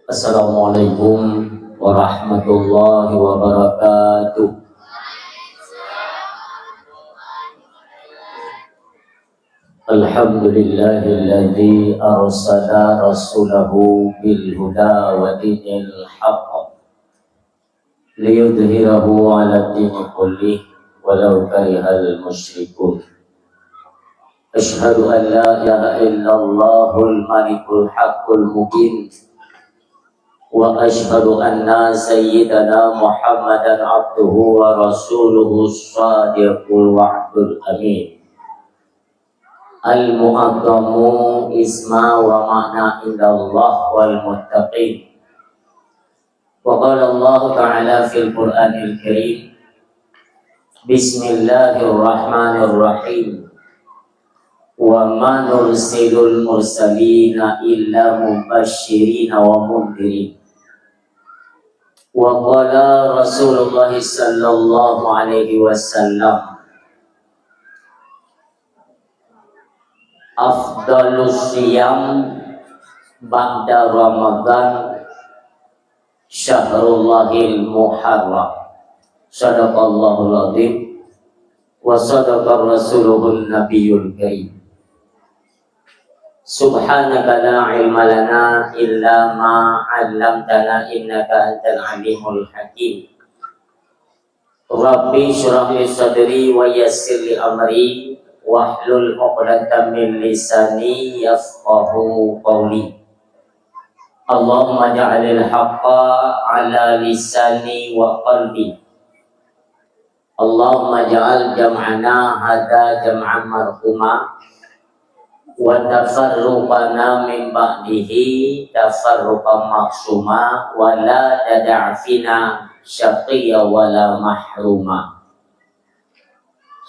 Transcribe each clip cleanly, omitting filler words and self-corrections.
Assalamualaikum warahmatullahi wabarakatuh. Alhamdulillahilladzi arsala rasulahu bil huda wa dinil haqq liyudhhirahu 'ala dini kullih walau karihal musyrikun. Asyhadu an la ilaha illallahul malikul haqqul mubin wa asyhadu anna sayyidana Muhammadan abduhu wa rasuluhu shadiqul wa'dul amin. Al-mu'azzamu isma wa ma'na indallah wal muttaqin. Wa qala Allah ta'ala fil Qur'anil Karim, Bismillahirrahmanirrahim. Wa ma nursilul mursalina illa mubashshirina wa mundhirin. Wa qala Rasulullah sallallahu alaihi wasallam, afdalus siyam ba'da Ramadan syahrullahil muharram. Sadaqallahul azim wa sadaqa rasuluhun nabiyul karim. Subhanaka la ilma lana illa ma 'allamtana innaka antal alimul hakim. Rabbi shrah li sadri wa yassir li amri wahlul 'uqdatam min lisani yafqahu qawli. Allahumma ja'alil haqqa 'ala lisani wa qalbi. Allahumma ja'al jam'ana hadza jam'an marhuma wa tafarruqana min ba'dihi tafarruqan maksuma wa la tada'fina syaqiyya wa la mahruma.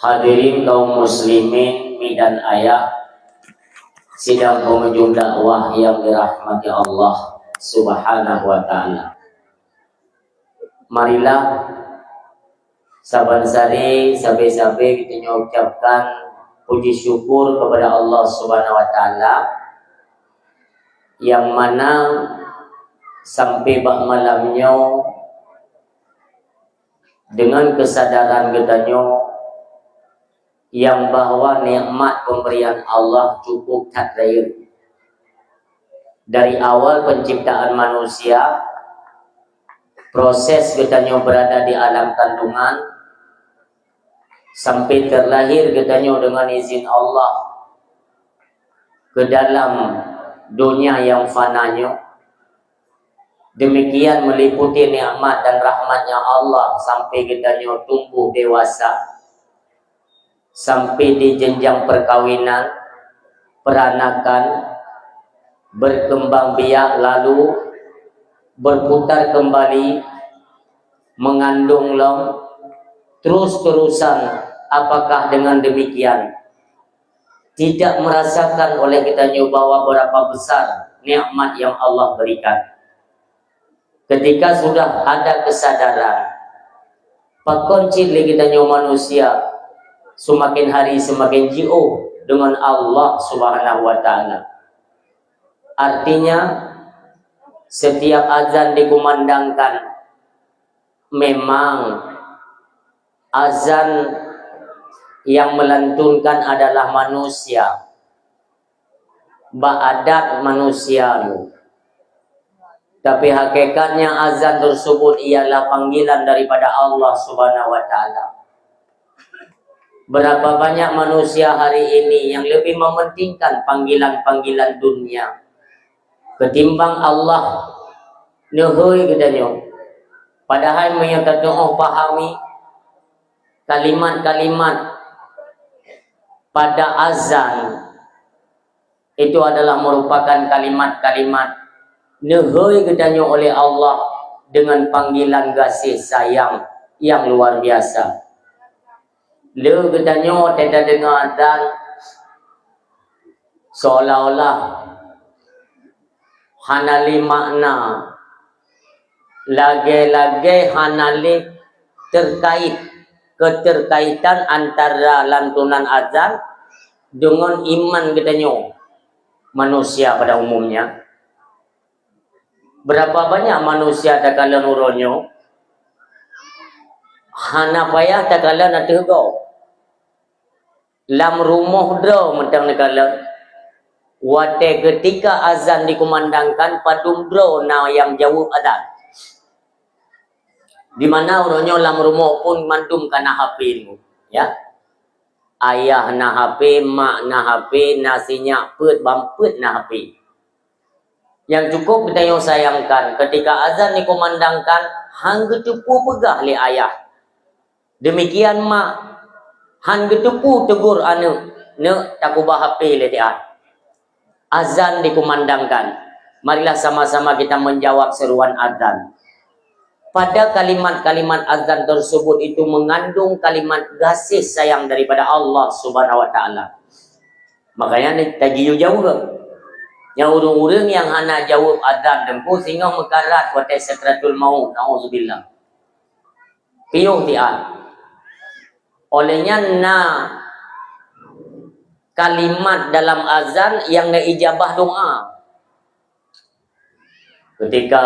Hadirin kaum muslimin dan ayah sidang pengunjung dakwah yang dirahmati Allah subhanahu wa ta'ala, marilah saban-sari sabe-sabe kita ucapkan puji syukur kepada Allah subhanahu wa ta'ala, yang mana sampai bak malamnya dengan kesadaran kitanya yang bahwa nikmat pemberian Allah cukup tak lain. Dari awal penciptaan manusia, proses kitanya berada di alam kandungan, sampai terlahir kitanya dengan izin Allah ke dalam dunia yang fananya. Demikian meliputi nikmat dan rahmatnya Allah sampai kitanya tumbuh dewasa, sampai di jenjang perkawinan, peranakan, berkembang biak, lalu berputar kembali, mengandung long, terus-terusan. Apakah dengan demikian tidak merasakan oleh kita bahwa berapa besar nikmat yang Allah berikan? Ketika sudah ada kesadaran, pakunci kita manusia semakin hari semakin jauh dengan Allah subhanahu wa ta'ala. Artinya setiap azan dikumandangkan, memang azan yang melantunkan adalah manusia, ba'adat manusia. Tapi hakikatnya azan tersebut ialah panggilan daripada Allah subhanahu wa ta'ala. Berapa banyak manusia hari ini yang lebih mementingkan panggilan-panggilan dunia ketimbang Allah. Nuhui katanya, padahal menyatakan pahami kalimat-kalimat pada azan itu adalah merupakan kalimat-kalimat nuhui katanya oleh Allah dengan panggilan kasih sayang yang luar biasa. Lu katanya tidak dengar azan seolah-olah hanali makna lagi-lagi hanali terkait keterkaitan antara lantunan azan dengan iman katanya manusia pada umumnya. Berapa banyak manusia tak kala nuronyo hana payah tak kala nak tergau lam rumah draw mentang negala wate ketika azan dikumandangkan padum draw na yang jawab azan di mana uronyo lam rumah pun mandum kana HP ni ya ayah na HP mak na HP nasinya put bamput na HP yang cukup kita yang sayangkan ketika azan dikumandangkan hang getupu pegah li ayah demikian mak han getupu tegur anu ne takubah HP le dia azan dikumandangkan marilah sama-sama kita menjawab seruan azan pada kalimat-kalimat azan tersebut itu mengandung kalimat kasih sayang daripada Allah Subhanahu wa taala makanya tagiyu jauh yang urung-urung yang hana jawab azan dengku sehingga mekarat wa sakratul maut nauzubillah piuh dia olehnya kalimat dalam azan yang ijabah doa ketika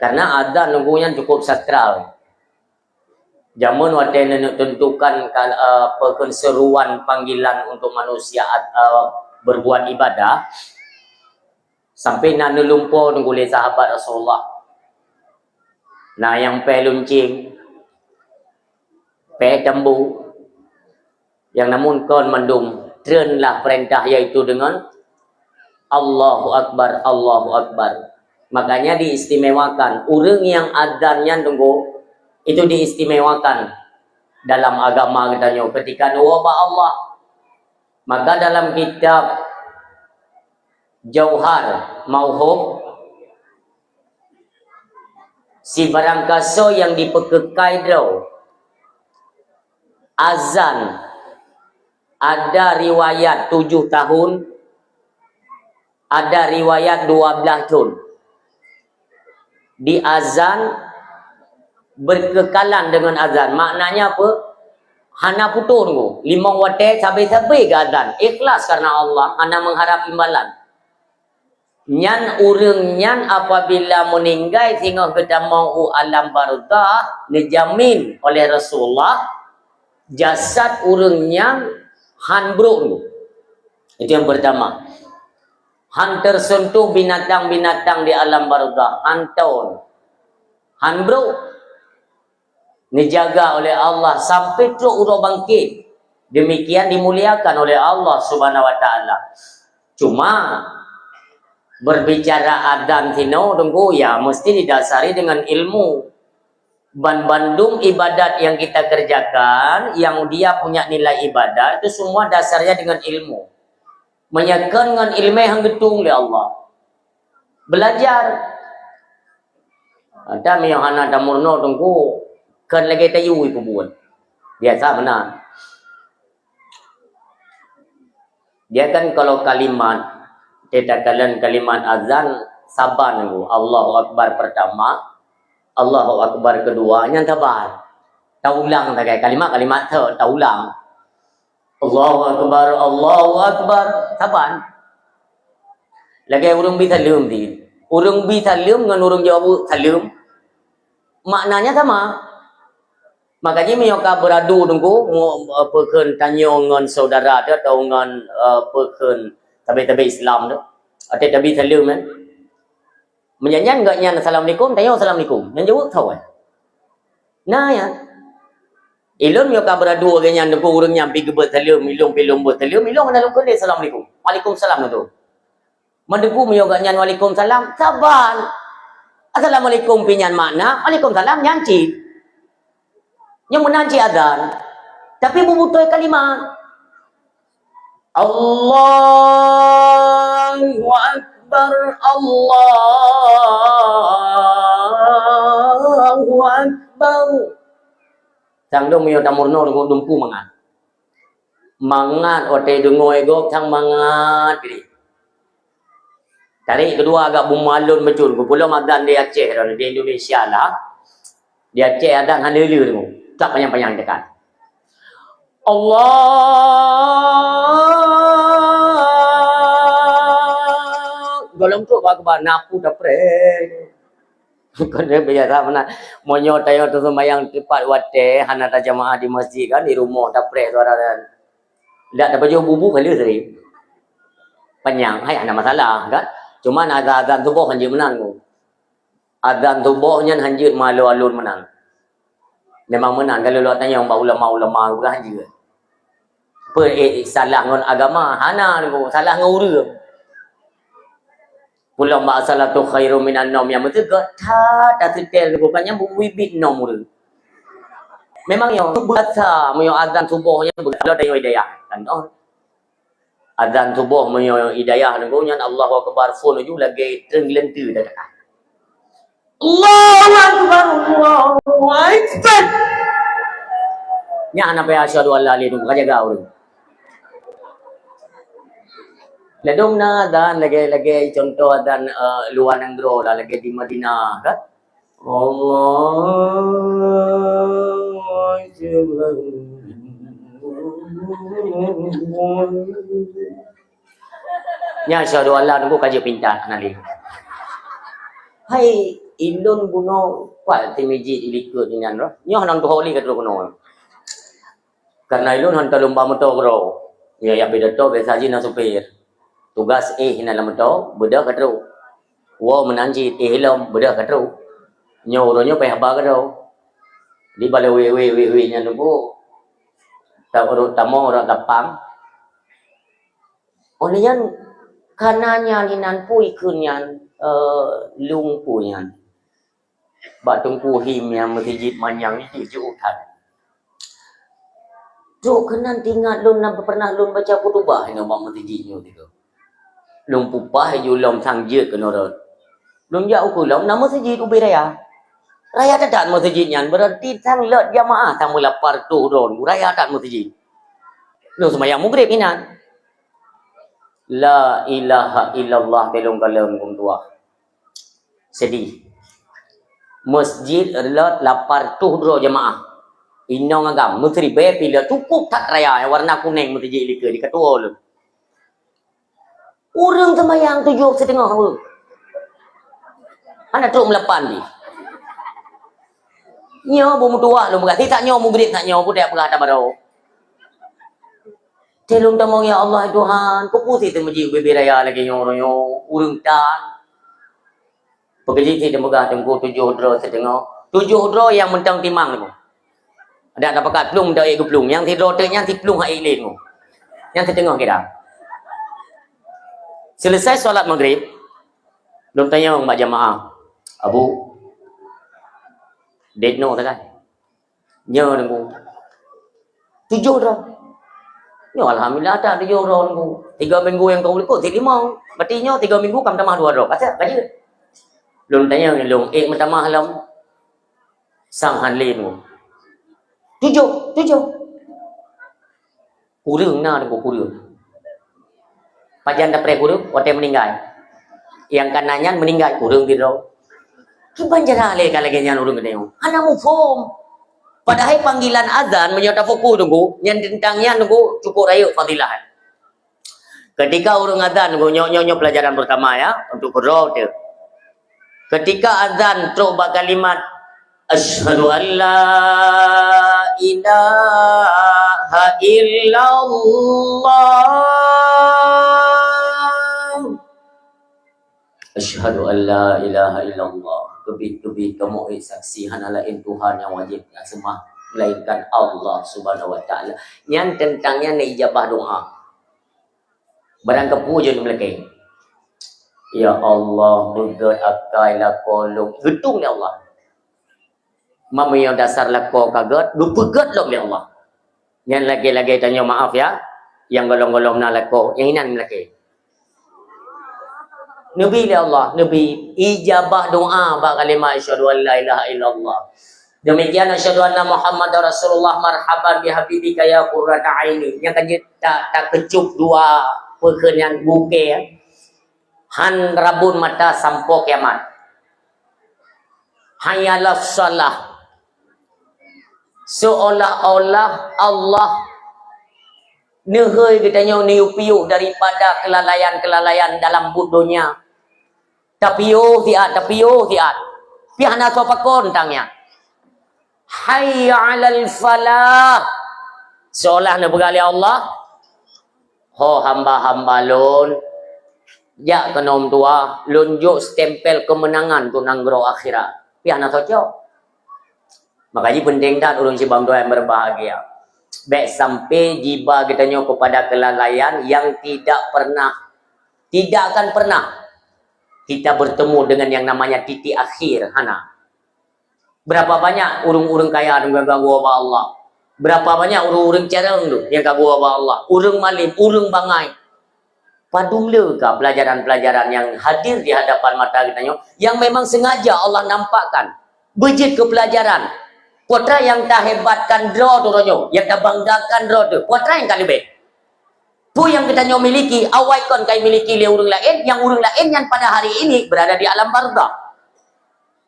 karena azan nunggunya cukup sakral jamun wate tentukan seruan panggilan untuk manusia berbuat ibadah sampai nak nelumpo nunggu sahabat Rasulullah yang peluncing jambu yang namun kon mandum trenlah perintah yaitu dengan Allahu Akbar Allahu Akbar makanya diistimewakan orang yang adzannya tunggu itu diistimewakan dalam agama katanya ketika nuwaba Allah maka dalam kitab Jauhar Mauhub si barangkaso yang dipekekai draw azan ada riwayat 7 tahun ada riwayat 12 tahun di azan berkekalan dengan azan maknanya apa hana putus tu limang wate sabai-sabai ke azan ikhlas karena Allah hana mengharap imbalan nyan urang nyan apabila meninggal sehingga kedamau alam barzakh dijamin oleh Rasulullah jasad urangnya han bro itu yang pertama han tersentuh binatang-binatang di alam barzakh han taun han bro dijaga oleh Allah sampai tu urang bangkit demikian dimuliakan oleh Allah Subhanahu wa taala cuma berbicara adzan tino tunggu ya mesti didasari dengan ilmu bandung ibadat yang kita kerjakan yang dia punya nilai ibadat itu semua dasarnya dengan ilmu menyakan dengan ilmu yang getung oleh Allah belajar ada yang hana damurno tunggu kan lagi tayu ibu buat biasa benar dia kan kalau kalimat kita kalimat azan sabar nunggu Allahu Akbar pertama Allahu Akbar kedua yang tabar tahu ulang tak kalimat-kalimat tu tahu ulang Allahu Akbar taban lagi urang bi salam di urang bi salam dengan urang jawab salam maknanya sama makanya mereka beradu tunggu pekan tanya dengan saudara dia atau dengan pekan tabi-tabi Islam tu atau tabi salam kan menyanyian enggak nyan assalamualaikum tanya assalamualaikum yang jawab tahu nah ya ilun mereka beradu orang yang dengku orang yang pergi buat salam ilung buat salam ilung dalam kena assalamualaikum waalaikumsalam tu mendeku mereka nyan waalaikumsalam sabar assalamualaikum pinyan makna waalaikumsalam nyanci yang menanci azan tapi membutuh kalimat Allahu Akbar Allahu Akbar sang dong mio tamurno dong dumpu mangat ote dengoy gok sang mangat gini tarik kedua agak bumalun becul pulau madan di Aceh di Indonesia lah di Aceh ada hanelu tu tak panjang-panjang dekat Allah golong tu bagaimana napu dapre. Kena biasa mana monyo tayo tu sembahyang tepat wate hana ta jamaah di masjid kan di rumah dapre suara dan. Dak ada baju bubu kali tadi. Panjang hai ada masalah kan. Cuma ada azan subuh hanjir menang tu. Azan subuhnya hanjir malu alun menang. Memang menang kalau lu tanya orang ulama-ulama bukan hanjir. Salah ngon agama hana tu salah ngon urang. Pulang masalah tu khairu minan nom yang betul ke tak setel rupanya bibit nom tu. Memang yang bahasa mo azan subuhnya berkala dayo hidayah kan. Oh. Azan subuh mo hidayah nang nya Allahu akbar phone ju lagi terlentu dah kat. Allahu akbar Allahu akbar. Nya ana pa asyhadu alla ilaha illallah jaga urang. Ladong na dan lagi contoh dan luar negeri lah lagi di Madinah kan. Allah nya syahdu Allah nunggu kaji pintar nali. Hai indon buno kuat timiji ilikut dengan roh. Nyoh nang tu holi kat buno. Karena ilun hantar lomba motor bro. Ya beda to biasa ji na supir. Tugas hina lam to beda katru. Wo menanji hilam beda katru. Nyo ronyo pe haba katru. Di bale we nya nunggu. Ta urut tamo orang tapang. Olian kananya linan pui kunyan lung puyan. Batung puhim yang masjid manyang ni juutan. Jok kenan tinggal lun nak pernah lun baca kutubah ni bang masjidnya tu. Lung pupah ju lom sang je ke norot. Lung jauh ku lom nama masjid ubi raya. Raya tak masjidnya berarti sang lot jamaah sang mula partu ron. Raya tak masjid. Lung sembahyang maghrib inan. La ilaha illallah belum kalam kum tua. Sedih. Masjid lot lapar tu ro jamaah. Inong agam menteri bila cukup tak raya yang warna kuning menteri lika di ketua lu. Orang sembahyang 7:30 tu. Anak tu melapan di. Nyo bu mutua lu berarti tak nyo maghrib tak nyo budak berada baru. Telung tamong ya Allah Tuhan, ku putih tu masjid bebe raya lagi nyo urang tan. Pekerja ti demogah tengku 7:30. 7 yang mentang timang tu. Ada pakat plung dah ikut plung yang ti rotenya ti plung hai lain tu. Yang setengah kira. Selesai solat maghrib, belum tanya mak jamaah. Abu Dedno tak kan? Nyo nunggu. 7 dah. Nyo alhamdulillah tak 7 dah nunggu. 3 minggu yang kau ikut 5. Berarti nyo 3 minggu kam tamah 2 dah. Kata baca. Belum tanya ngelung mentamah lam sang han lain tu. 7 kurang na dengan kurang. Pajan dah pre kurang, waktu meninggal. Yang kanannya meninggal kurang di roh. Kiban jara le kalage nyan urang gede. Ana mu form. Padahal panggilan azan menyata fokus tunggu, yang tentangnya tunggu cukup raya fadilah. Ketika urang azan tunggu nyo pelajaran pertama ya untuk roh tu. Ketika azan terus kalimat asyhadu an la ilaha illallah. Asyhadu an la ilaha illallah. Kebit kamu saksi hanya lain Tuhan yang wajib yang sembah melainkan Allah Subhanahu wa taala. Yang tentangnya ijabah doa. Barang kepuja ni melekeh. Ya Allah, buddha akai lako getung ya Allah. Mama yang dasar lako kaget, bepegat lok ya Allah. Yang lagi-lagi tanya maaf ya, yang golong-golong na lako, yang inan melekeh. Nabi ya Allah, Nabi ijabah doa ba kalimah asyhadu an la ilaha illallah. Demikian asyhadu anna Muhammadar Rasulullah marhaban bi habibika ya qurrata aini. Yang kan tak kecup dua perkenan buke. Han rabun mata sampo kiamat. Hayalah salah. Seolah-olah Allah nehoi katanya niup-piup daripada kelalaian-kelalaian dalam budonya. Tapiyo tiat. Pihana to pakon tangnya. Hayya 'alal falah. Seolah na begali Allah. Ho hamba-hamba lon. Ya kenom tua lunjuk stempel kemenangan tu nanggro akhirat. Pihana to jo. Makanya penting tak ulun si bangdo yang berbahagia. Baik sampai jiba kita nyo kepada kelalaian yang tidak akan pernah kita bertemu dengan yang namanya titik akhir. Hana. Berapa banyak urung-urung kaya yang ganggu Allah. Berapa banyak urung-urung cereng tu yang ganggu Allah. Urung malim, urung bangai. Padumle ke pelajaran-pelajaran yang hadir di hadapan mata kita nyo yang memang sengaja Allah nampakkan. Bejit ke pelajaran. Putra yang tak hebatkan draw tu ronyo, yang tak banggakan draw tu. Putra yang kali baik. Tu yang kita nyo miliki, awai kon kai miliki le urang lain, yang urang lain yang pada hari ini berada di alam barzakh.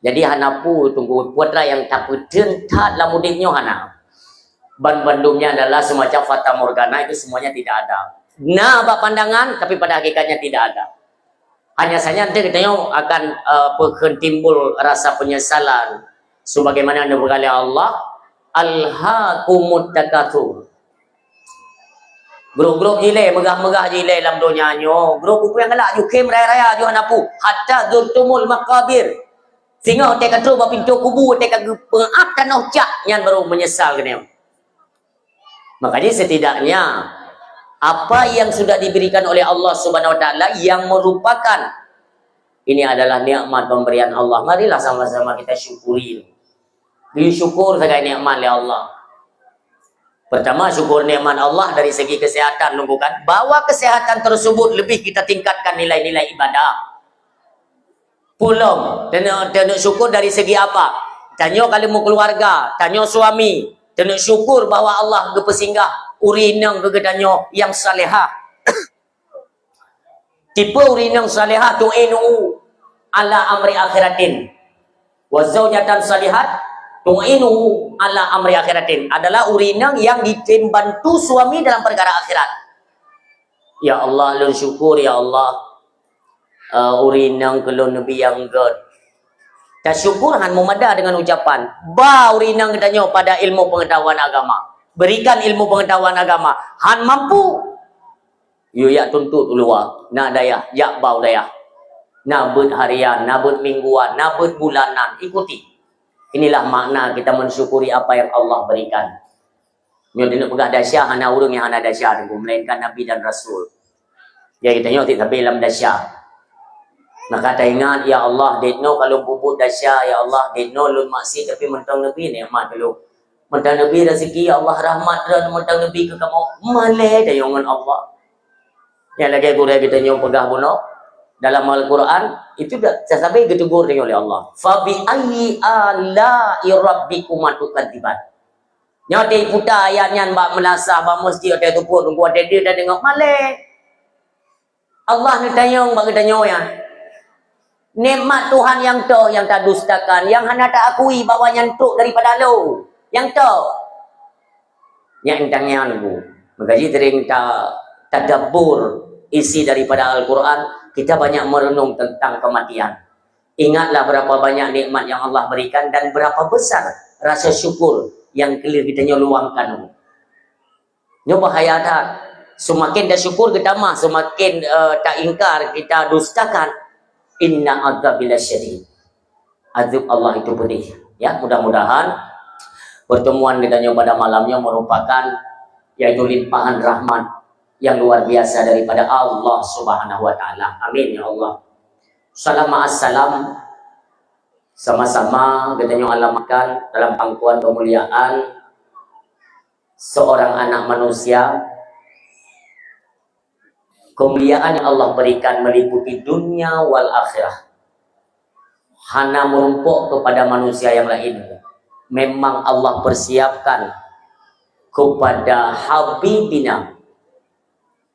Jadi hanapu tunggu putra yang tak peden tak lamudinyo hana. Bandumnya adalah semacam fata morgana, itu semuanya tidak ada. Nah, bak pandangan tapi pada hakikatnya tidak ada. Hanya saja nanti kita nyo akan timbul rasa penyesalan. Sebagaimana anda berkali Allah, alhaakumut takatsur. Grup-grup jile, megah-megah jile dalam dunia nyo. Grup buku yang galak, jukim raya-raya, juhanapu. Hatta zurtumul makabir. Sehingga mereka terus pintu kubur, mereka pengat tanah cak, yang baru menyesal kena. Makanya setidaknya, apa yang sudah diberikan oleh Allah Subhanahu Wa Taala yang merupakan ini adalah nikmat pemberian Allah. Marilah sama-sama kita syukuri. Syukur sebagai nikmat oleh Allah. Pertama, syukur nikmat Allah dari segi kesehatan. Nunggukan bahwa kesehatan tersebut lebih kita tingkatkan nilai-nilai ibadah. Pulung, dan syukur dari segi apa? Tanya kalau mau keluarga, tanya suami, dan syukur bahwa Allah kepesinggah urinang kegedanyo yang salehah. Tipe urinang salehah tu'inu ala amri akhiratin. Wa zaujatan salihat tu'inu ala amri akhiratin. Adalah urinang yang dibantu suami dalam perkara akhirat. Ya Allah, lun syukur ya Allah. Urinang kelon nabi yang god. Dan syukur han memada dengan ucapan ba urinang kedanyo pada ilmu pengetahuan agama. Berikan ilmu pengetahuan agama. Han mampu. Yo ya tuntut luar. Nak daya, ya bau daya. Nak bet harian, nak bet mingguan, nak bet bulanan. Ikuti. Inilah makna kita mensyukuri apa yang Allah berikan. Nyo dina pegah dasyah hana urang yang hana dasyah tunggu melainkan nabi dan rasul. Ya kita nyo tidak sampai dalam dasyah. Maka kita ingat, ya Allah, detno kalau bubut dasyah, ya Allah, detno lun maksud tapi mentang nabi nikmat dulu. Mentang nabi rezeki, ya Allah rahmat dan mentang nabi ke kamu malai dayangan Allah. Yang lagi gurau kita nyom pegah bunuh dalam Al-Quran itu dah sampai ditegur oleh Allah. Fa bi ayyi ala'i rabbikuma tukadziban. Nyati puta ayatnya mbak melasah mbak masjid ada tu pun tunggu ada dia dah dengar malai. Allah ni tanya mbak tanya ya. Nikmat Tuhan yang tu yang tak dustakan, yang hana tak akui bahawa nyantuk daripada lo. Yang tu. Yang entangnya nunggu. Maka sering tak tadabbur isi daripada Al-Quran, kita banyak merenung tentang kematian. Ingatlah berapa banyak nikmat yang Allah berikan dan berapa besar rasa syukur yang clear kita luangkan. Nyo bahaya tak? Semakin dah syukur kita mah, semakin tak ingkar kita dustakan. Inna adzabil syadid. Azab Allah itu pedih. Ya, mudah-mudahan pertemuan kita pada malamnya merupakan yaitu limpahan rahmat yang luar biasa daripada Allah Subhanahu Wa Taala. Amin ya Allah. Salam sama-sama kita alamatkan dalam pangkuan kemuliaan seorang anak manusia. Kemuliaan yang Allah berikan meliputi dunia wal akhirah. Hana merumpuk kepada manusia yang lain. Memang Allah persiapkan kepada Habibina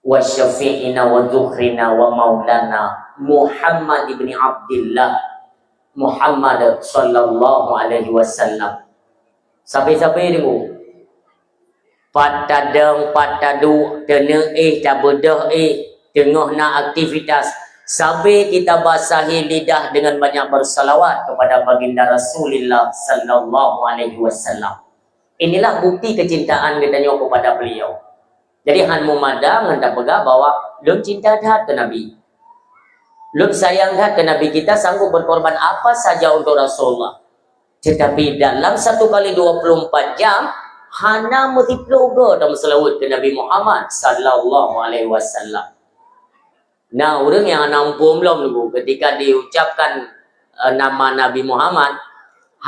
wa syafi'ina wa dzukhrina wa maulana Muhammad ibn Abdullah Muhammad sallallahu alaihi wasallam. Sampai-sampai dulu. Patadang patadu tene tak bedah tengah nak aktivitas Sampai kita basahi lidah dengan banyak bersalawat kepada baginda Rasulullah sallallahu alaihi wasallam. Inilah bukti kecintaan kita kepada beliau. Jadi han mumadang hendak pegang bahwa lun cinta dah ke Nabi. Lun sayang dah ke Nabi, kita sanggup berkorban apa saja untuk Rasulullah. Tetapi dalam 1 kali 24 jam hana mesti plogo dalam selawat ke Nabi Muhammad sallallahu alaihi wasallam. Nah, orang yang nampung belum dulu ketika diucapkan nama Nabi Muhammad,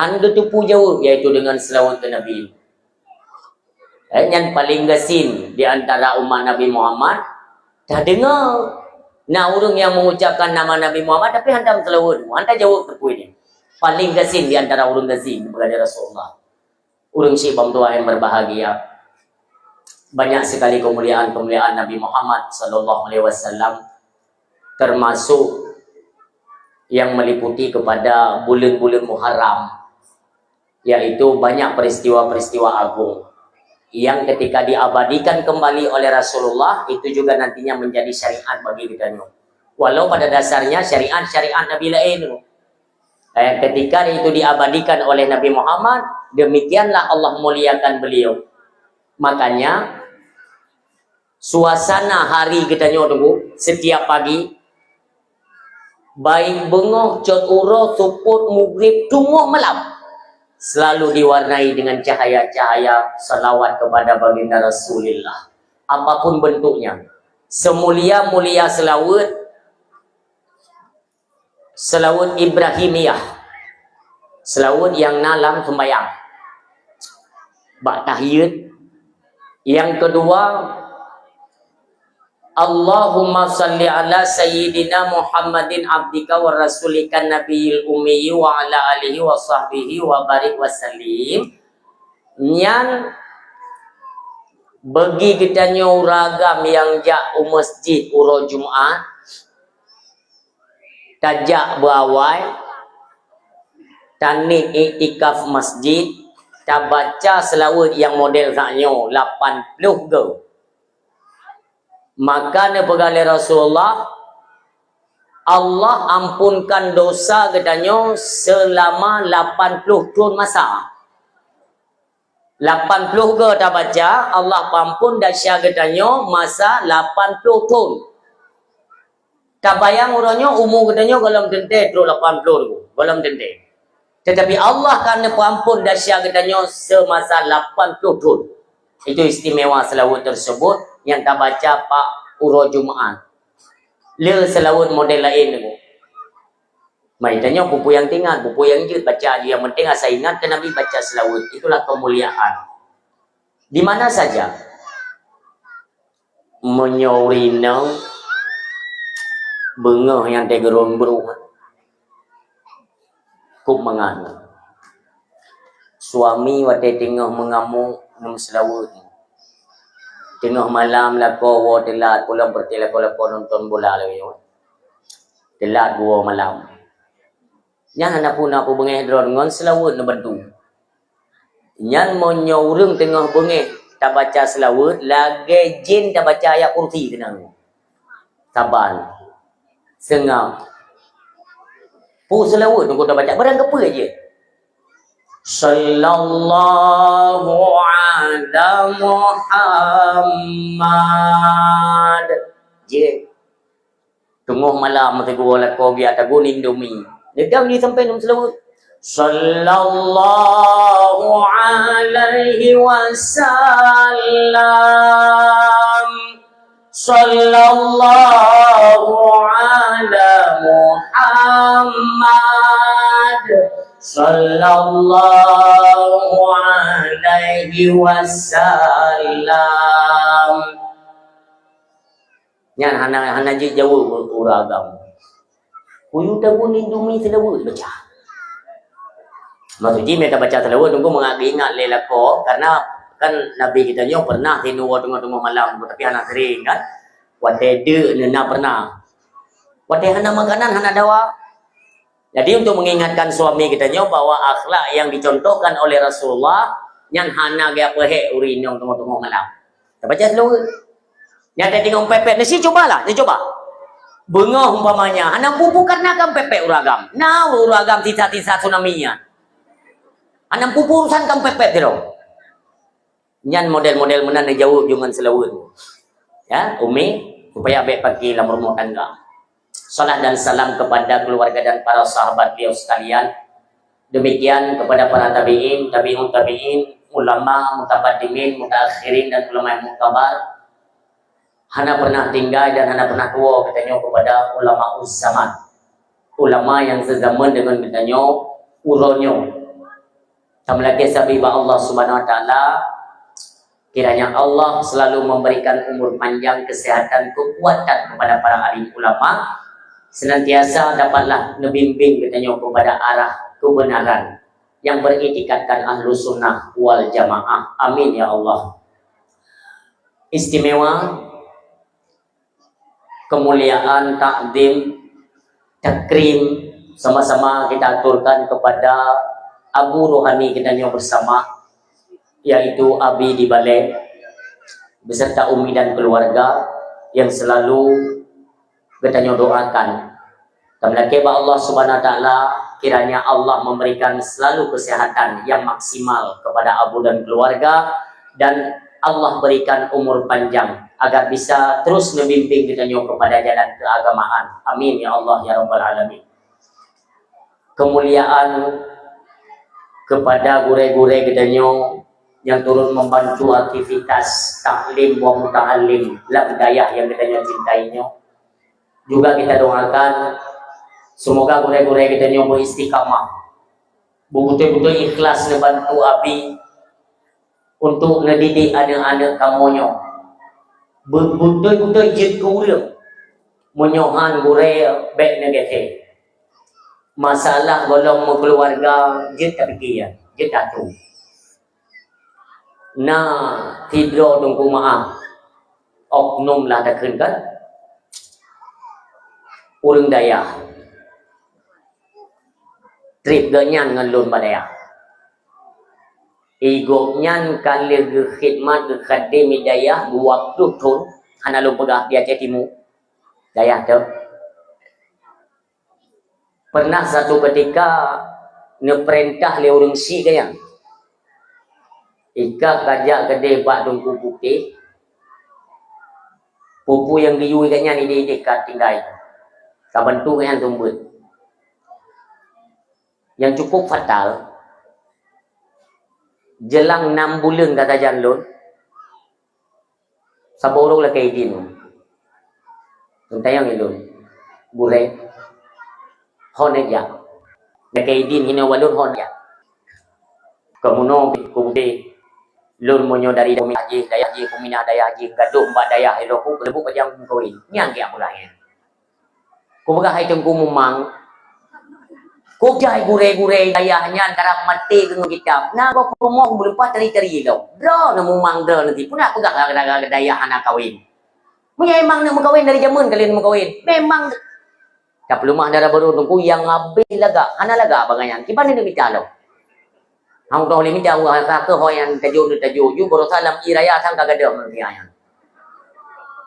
hanya tupu jauh yaitu dengan selawat ke Nabi. Yang paling gesin di antara umat Nabi Muhammad dah dengar. Nah, orang yang mengucapkan nama Nabi Muhammad tapi hendak selawat, hendak jauh ke ini. Paling gesin di antara orang gesin kepada Rasulullah. Orang syibam tua yang berbahagia. Banyak sekali kemuliaan-kemuliaan Nabi Muhammad sallallahu alaihi wasallam. Termasuk yang meliputi kepada bulan-bulan Muharram, yaitu banyak peristiwa-peristiwa agung yang ketika diabadikan kembali oleh Rasulullah itu juga nantinya menjadi syariat bagi kita. Walau pada dasarnya syariat Nabi lain, ketika itu diabadikan oleh Nabi Muhammad, demikianlah Allah muliakan beliau. Makanya suasana hari kita tunggu setiap pagi, baik bengok, cot uro, suput, maghrib, tunggu malam, selalu diwarnai dengan cahaya-cahaya salawat kepada baginda Rasulullah. Apapun bentuknya, semulia-mulia selawat Ibrahimiyah, selawat yang nalam sembahyang, bak tahiyat. Yang kedua, Allahumma salli ala sayyidina Muhammadin abdika wa rasulika nabiyil ummi wa ala alihi wa sahbihi wa barik wa sallim. Nyan bagi kita ragam yang jak masjid uro Jumat, tajak berawai, tanit iktikaf masjid, tak baca selawat yang model saknyo 80 go. Maka nepegale Rasulullah, Allah ampunkan dosa kedanyo selama 80 tahun masa. 80 ke tak baca, Allah ampun dasya kedanyo masa 80 tahun. Tak bayang orangnya umur kedanyo kalau tente terus 80 tu, kalau tente. Tetapi Allah kan ampun dasya kedanyo semasa 80 tahun. Itu istimewa selawat tersebut yang tak baca Pak Uro Jumaat. Le selawat model lain tu. Mai tanya buku yang tinggal, buku yang jut baca dia, yang penting saya ingat ke Nabi baca selawat. Itulah kemuliaan. Di mana saja menyorinang bengah yang tegerong berung kup mengan. Suami wate tengah mengamuk nam selawat. Tengah malam lako telat pulang bertelako nonton bola lagi. Telat gua malam. Yang anak pun aku bengeh drone ngon selawat na bantu. Yang menyoreng tengah bengeh tak baca selawat, lagi jin tak baca ayat kursi kenang. Sabar. Sengau. Pu selawat tu tak baca barang apa aje. Sallallahu ala Muhammad. Je. Tunggu malam mesti gua lako biar tak guning domi. Dekat ni sampai nom selawat. Sallallahu alaihi wasallam. Sallallahu ala Muhammad. Sallallahu alaihi wasallam. Nyan hana jauh beragam. Kuyu tahu ni dumi selawat baca. Maksudnya mereka baca selawat tunggu mengingat lelako karena kan Nabi kita nyo pernah tidur tengah-tengah malam tapi anak sering kan. Wate de nena pernah. Wate hana makanan hana dawa. Jadi untuk mengingatkan suami kita nyo bahwa akhlak yang dicontohkan oleh Rasulullah yang hana gaya pehek urin yang tengah-tengah malam. Tak baca selawat. Yang tengok pepet nasi cobalah, ni coba. Bengah umpamanya, anak pupu karena kan pepek uragam. Nah, uragam tisa-tisa tsunami-nya. Anak pupu urusan kan pepek tu. Nyan model-model mana nak jauh jangan selawun. Ya, Umi, supaya baik pergi dalam rumah tangga. Salam dan salam kepada keluarga dan para sahabat beliau sekalian. Demikian kepada para tabi'in, tabi'un tabi'in, ulama, mutaqaddimin, mutaakhirin dan ulama yang muktabar. Hana pernah tinggal dan hana pernah tua katanya kepada ulama zaman. Ulama yang sezaman dengan katanya uronyo. Tamlaki sabibah Allah Subhanahu wa taala, kiranya Allah selalu memberikan umur panjang, kesehatan, kekuatan kepada para alim ulama, senantiasa dapatlah membimbing katanya kepada arah kebenaran yang beritikadkan ahlu sunnah wal jamaah. Amin ya Allah. Istimewa, kemuliaan, takdim, takrim sama-sama kita aturkan kepada Abu Rohani kita yang bersama, yaitu Abi di Balai beserta Umi dan keluarga yang selalu kita doakan. Tamlaki Allah Subhanahu wa taala, kiranya Allah memberikan selalu kesehatan yang maksimal kepada Abu dan keluarga, dan Allah berikan umur panjang agar bisa terus membimbing kita kepada jalan keagamaan. Amin ya Allah ya Rabbal Alamin. Kemuliaan kepada gure-gure kita yang turut membantu aktivitas taklim wa muta'allim dalam daya yang kita cintainya. Juga kita doakan semoga gure-gure kita beristiqamah, betul-betul ikhlas membantu Abi untuk ngedidik anak-anak kamunya. Betul-betul jid kurang menyohan gure baik negatif. Masalah golong keluarga jid tak fikir, jid tak tahu. Nah, tidur tunggu maaf. Oknum lah tak kan? Urang daya. Trip ganyan ngalun badaya. Igoknya kali khidmat ke khadim hidayah waktu tun hana lu pegah dia cetimu daya tu. Pernah satu ketika neperintah le urang si kaya ika kajak gede bak dungku putih pupu yang giyui kanya ni dia dekat tinggal kabantu kaya tumbut yang cukup fatal. Jelang 6 bulan kata janlun saborong lah kay din untayang ilun gure honet ya na kay din hinawalun hon ya kamuno kumbi lun mo nyo dari kumina ji daya ji kumina daya ji gaduh mbak daya ilo ku lebu pajang kawin nyang kaya mulanya kumaga hay tengku mumang kok jai gure-gure dayahnya antara mati dengan kitab. Nah, kok promo berlepas teri-teri lo. Bro, namu mangdra nanti pun aku gak dayah anak kawin. Punya emang nak kawin dari zaman kalian nak kawin. Memang tak perlu mah darah baru tunggu yang ngabe laga, ana laga bangayan. Kipan ni minta lo. Hang kau ni minta wa ka hoyan tajo ju baru salam iraya sang kagadam riayan.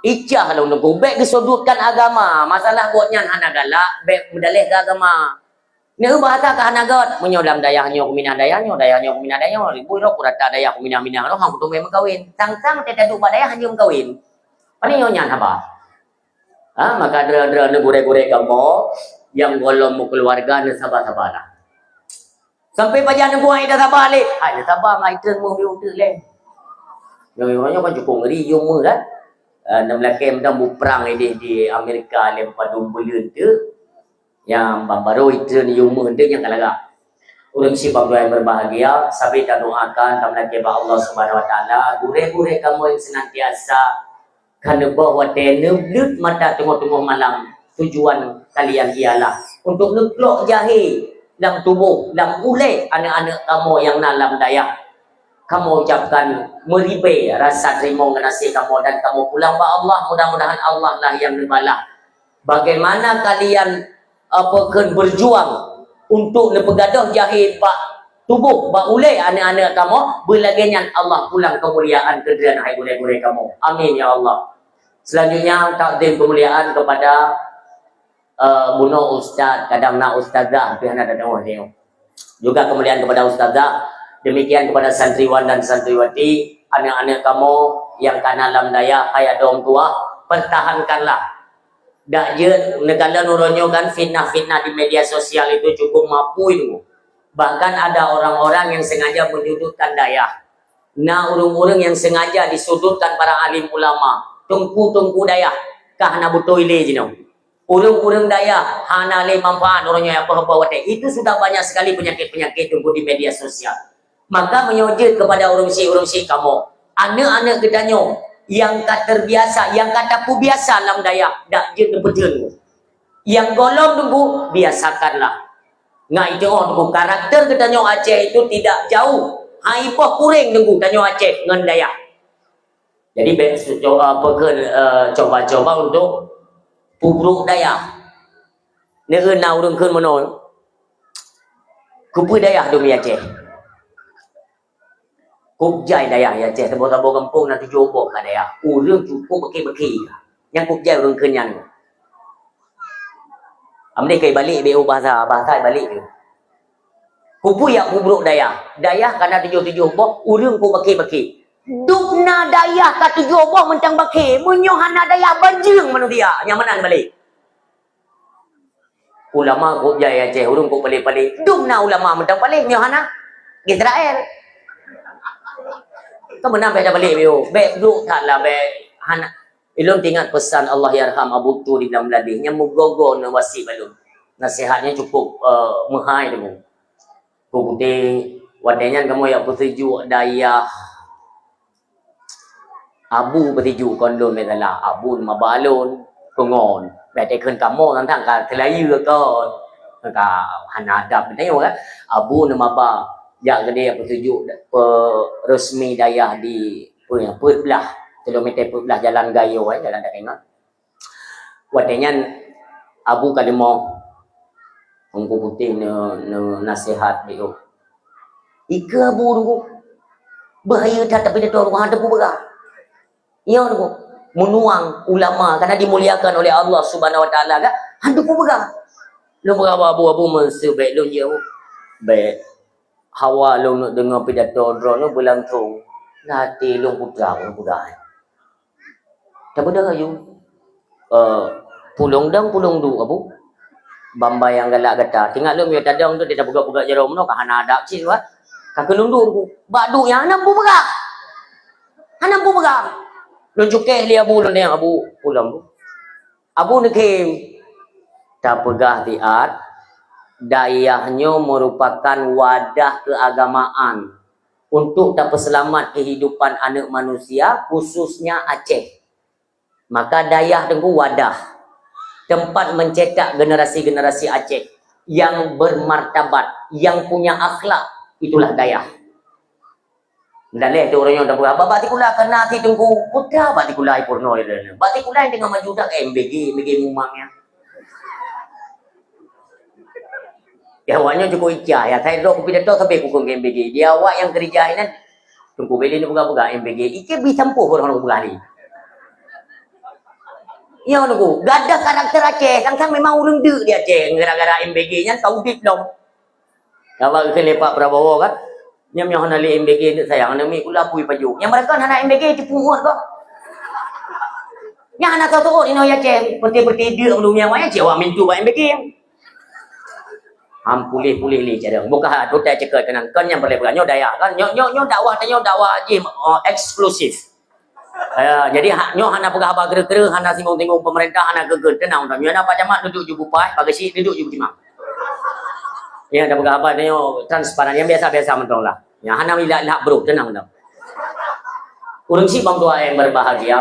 Icah lo nunggu baik disudutkan agama. Masalah buatnya anak galak, baik mudalih agama. Nih bahasa kahanagot menyolam dayahnya kumina dayahnya kumina dayahnya ribu ro kurata dayah kumina mina ro hang kutu memang kawin tang-tang teta du dayah hanya kawin pani nyonya apa maka dera-dera ne gure-gure kamu yang golong keluarga ne sabar-sabarlah sampai pajan buai dah sabar le ai sabar ngai teung mu biu tu le yo kan cukup ngeri yo mu kan nam lakem dam perang di Amerika le padum buleun tu yang baru itu ni umur dia yang kalaga. Urang si bangsa yang berbahagia, sampai kita doakan tamlaki ba Allah Subhanahu wa taala, gure-gure kamu yang senantiasa kana bahwa teneblut mata tengok-tengok malam. Tujuan kalian ialah untuk neklok jahe dalam tubuh, dalam ulai anak-anak kamu yang dalam daya. Kamu ucapkan meribe rasa terima kasih kamu dan kamu pulang ba Allah, mudah-mudahan Allah lah yang membalas. Bagaimana kalian akan berjuang untuk nepegadah jahit bak tubuh bak ulai anak-anak kamu berlagian Allah pulang kemuliaan kedrian hai gure-gure kamu. Amin ya Allah. Selanjutnya takdim kemuliaan kepada bunuh ustaz, kadang nak ustazah, tapi hana ada tengok. Juga kemuliaan kepada ustazah, demikian kepada santriwan dan santriwati, anak-anak kamu yang kana alam daya ayat dom tua, pertahankanlah. Dak je negara nuronyo kan fitnah-fitnah di media sosial itu cukup mampu itu. Bahkan ada orang-orang yang sengaja menyudutkan daya. Nah, urung-urung yang sengaja disudutkan para alim ulama, tungku daya, kahana butuh ile jino. Urung-urung daya, hana le manfaat orangnya apa-apa wate. Itu sudah banyak sekali penyakit-penyakit tunggu di media sosial. Maka menyojit kepada urung-si kamu. Anak-anak kedanyo yang terbiasa, yang kata pu biasa dalam daya, dak je terpedul. Yang golong tunggu, biasakanlah. Ngai itu tunggu karakter kedanyo Aceh itu tidak jauh. Haipah kuring tunggu danyo Aceh dengan daya. Jadi coba-coba untuk pubruk daya. Nege na urang keun mano. Kupu daya dumi Aceh. Kupjai daya ya Aceh tabo-tabo kampung na tujuh bok ka daya. Urang cukup beki-beki. Yang kupjai urang keun yan. Amne kai balik be bahasa balik tu. Kupu ya pubruk daya. Daya kana tujuh bok urang ku beki-beki. Dukna dayah ka tujuh boh mentang baki menyohana dayah bajing manusia yang menang balik. Ulama ku jaya Aceh urung ku pelik-pelik. Dukna ulama mentang balik menyohana Israel. Kau menang dah balik bio. Baik duk taklah baik hana. Ilum ingat pesan Allah yarham Abu Tu di dalam ladih. Nya mugogo na wasi balum. Nasihatnya cukup mahai tu. Ku putih wadanya kamu yang bertuju dayah Abu bertuju kondom adalah Abu mabalon pengon. Bete keun kamu tentang ka Kelayu ko. Ka hanadap ni kan. Abu nama ba ya gede bertuju resmi dayah di Perbelah kilometer Perbelah jalan Gayo jalan dak ingat. Wadanya Abu kalimo ungku putih nasihat dia. Ika Abu dulu bahaya tak tapi dia tahu ada pu berah. Ya tu menuang ulama karena dimuliakan oleh Allah Subhanahu Wa Taala kan hantu pun berah lu berapa abu mensebek lu je baik hawa lu nak dengar pidato drone berlangsung nanti lu putra tak pada ayu pulung du abu bamba yang galak gata tinggal lu dia tadang tu dia dah buka-buka jarum no kahana adap cin wa kakelung du badu yang hanam pun berah Lunjukeh dia Abu lu yang Abu pulang tu. Abu nekim tak pegah tiat dayahnya merupakan wadah keagamaan untuk dapat selamat kehidupan anak manusia khususnya Aceh. Maka dayah tengku wadah tempat mencetak generasi-generasi Aceh yang bermartabat, yang punya akhlak, itulah dayah. Dalih tu orang yang dah berapa batikulah kena si tunggu putra batikulah purno dia. Batikulah dengan maju dak MBG mumangnya. Ya awaknya cukup ijah ya saya dok kopi dato sampai pukul MBG. Dia awak yang kerja ini tunggu beli ni buka-buka MBG. Ike bisa tempuh orang buka ni. Ya nunggu gadah karakter Aceh sang memang urang deuk dia Aceh gara-gara MBG nya taudip dong. Awak ke lepak Prabowo kan Nyam yang hendak MBG itu sayang, hendak mikula pui paju. Yang mereka hendak MBG itu pungut kok. Yang hendak tahu tu, ini ya ceng, peti-peti dia belumnya, macam cewa mintu buat MBG. Pulih li cadang. Bukan tu tak cekal kenang. Kan yang boleh berani daya kan. Nyo dakwah je eksklusif. Jadi nyo hendak pegah apa kera-kera, hendak singgung-singgung pemerintah, hendak geger tenang. Nyo hendak apa jamak duduk je bupai, bagasi duduk je bukimah. Ya ada berapa ni transparan yang biasa-biasa mentong lah. Yang hana milah bro tenang dah. Urang si bang tua yang berbahagia.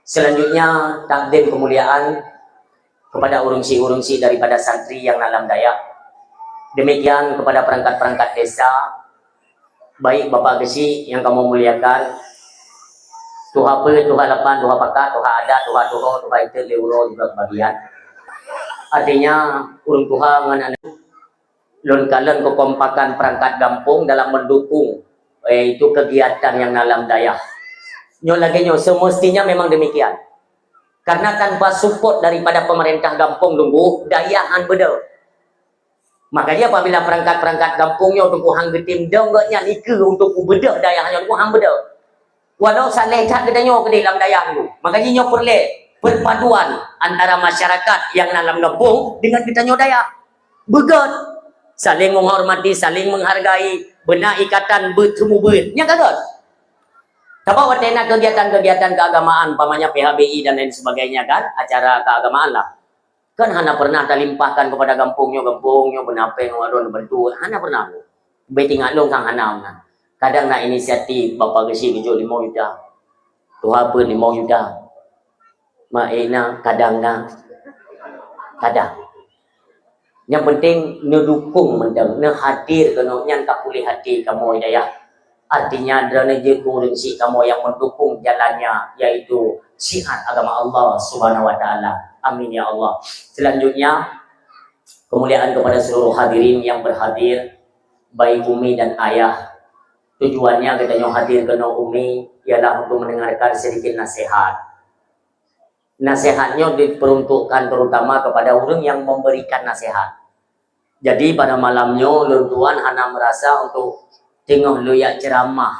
Selanjutnya takdim kemuliaan kepada urang si daripada santri yang dalam daya. Demikian kepada perangkat-perangkat desa. Baik Bapak Gesi yang kamu muliakan. Tuha pe, tuha lapan, tuha pakat, tuha adat, tuha doho, tuha itu leuro juga kebagian. Artinya urang tuha dengan anak lon kalian kekompakan perangkat kampung dalam mendukung itu kegiatan yang dalam daya. Nyo lagi semestinya memang demikian. Karena tanpa support daripada pemerintah kampung tunggu, daya han beda. Makanya apabila perangkat-perangkat kampungnya tunggu hang getim dongnya nika untuk beda daya hanya tunggu hang beda. Walau saleh cat kedanya ke dalam daya tu. Makanya nyo perlu perpaduan antara masyarakat yang dalam kampung dengan kita nyo daya. Begat. Saling menghormati, saling menghargai, benar ikatan bertemu ber. Nya kaget. Sebab watena kegiatan-kegiatan keagamaan, pamannya PHBI dan lain sebagainya kan, acara keagamaan lah. Kan hana pernah terlimpahkan kepada kampungnya benapeng waron bantu, hana pernah. Betingat long kang hana kan. Kadang nak inisiatif bapa gesi kejo 5 juta. Tuha pun 5 juta. Maena kadang na kadang. Yang penting ngedukung mendang, hadir kena yang tak boleh hadir kamu ya. Artinya adalah kurang si kamu yang mendukung jalannya, yaitu syiar agama Allah Subhanahu Wa Taala. Amin ya Allah. Selanjutnya kemuliaan kepada seluruh hadirin yang berhadir, baik umi dan ayah. Tujuannya katanya hadir kena umi ialah untuk mendengarkan sedikit nasihat. Nasihatnya diperuntukkan terutama kepada orang yang memberikan nasihat. Jadi pada malamnya tuan hana merasa untuk tengok lu ya ceramah,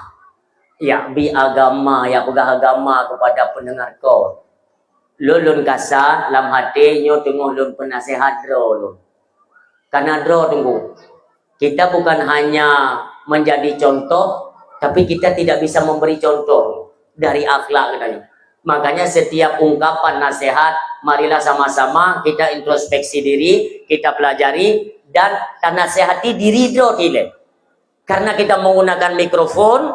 ya bi agama, ya pegah agama kepada pendengar kau. Lun kasar dalam hati nyo tengok lun penasihat dro. Karena dro tunggu. Kita bukan hanya menjadi contoh, tapi kita tidak bisa memberi contoh dari akhlak katanya. Makanya setiap ungkapan nasihat, marilah sama-sama kita introspeksi diri, kita pelajari dan nasihati diri dro kita. Karena kita menggunakan mikrofon,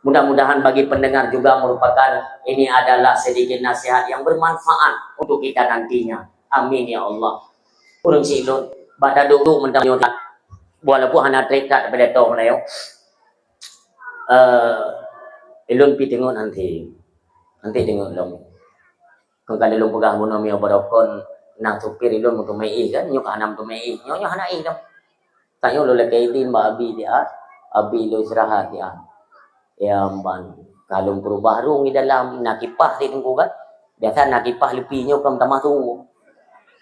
mudah-mudahan bagi pendengar juga merupakan ini adalah sedikit nasihat yang bermanfaat untuk kita nantinya. Amin ya Allah. Urang silun, pada dulu mendampingi walaupun hanya trekat pada tong leo. Ilun pi tengok nanti tengok long. Kung kalau long pegah buno mi obarokon nang supir ilun untuk mai kan, nyok anam tu mai, nyok hana i dong. Tayo lo lagi din abi dia, abi lo istirahat dia. Ya ban kalung berubah rung di dalam nakipah di tunggu kan. Biasa nakipah lepinya kam tamah tu.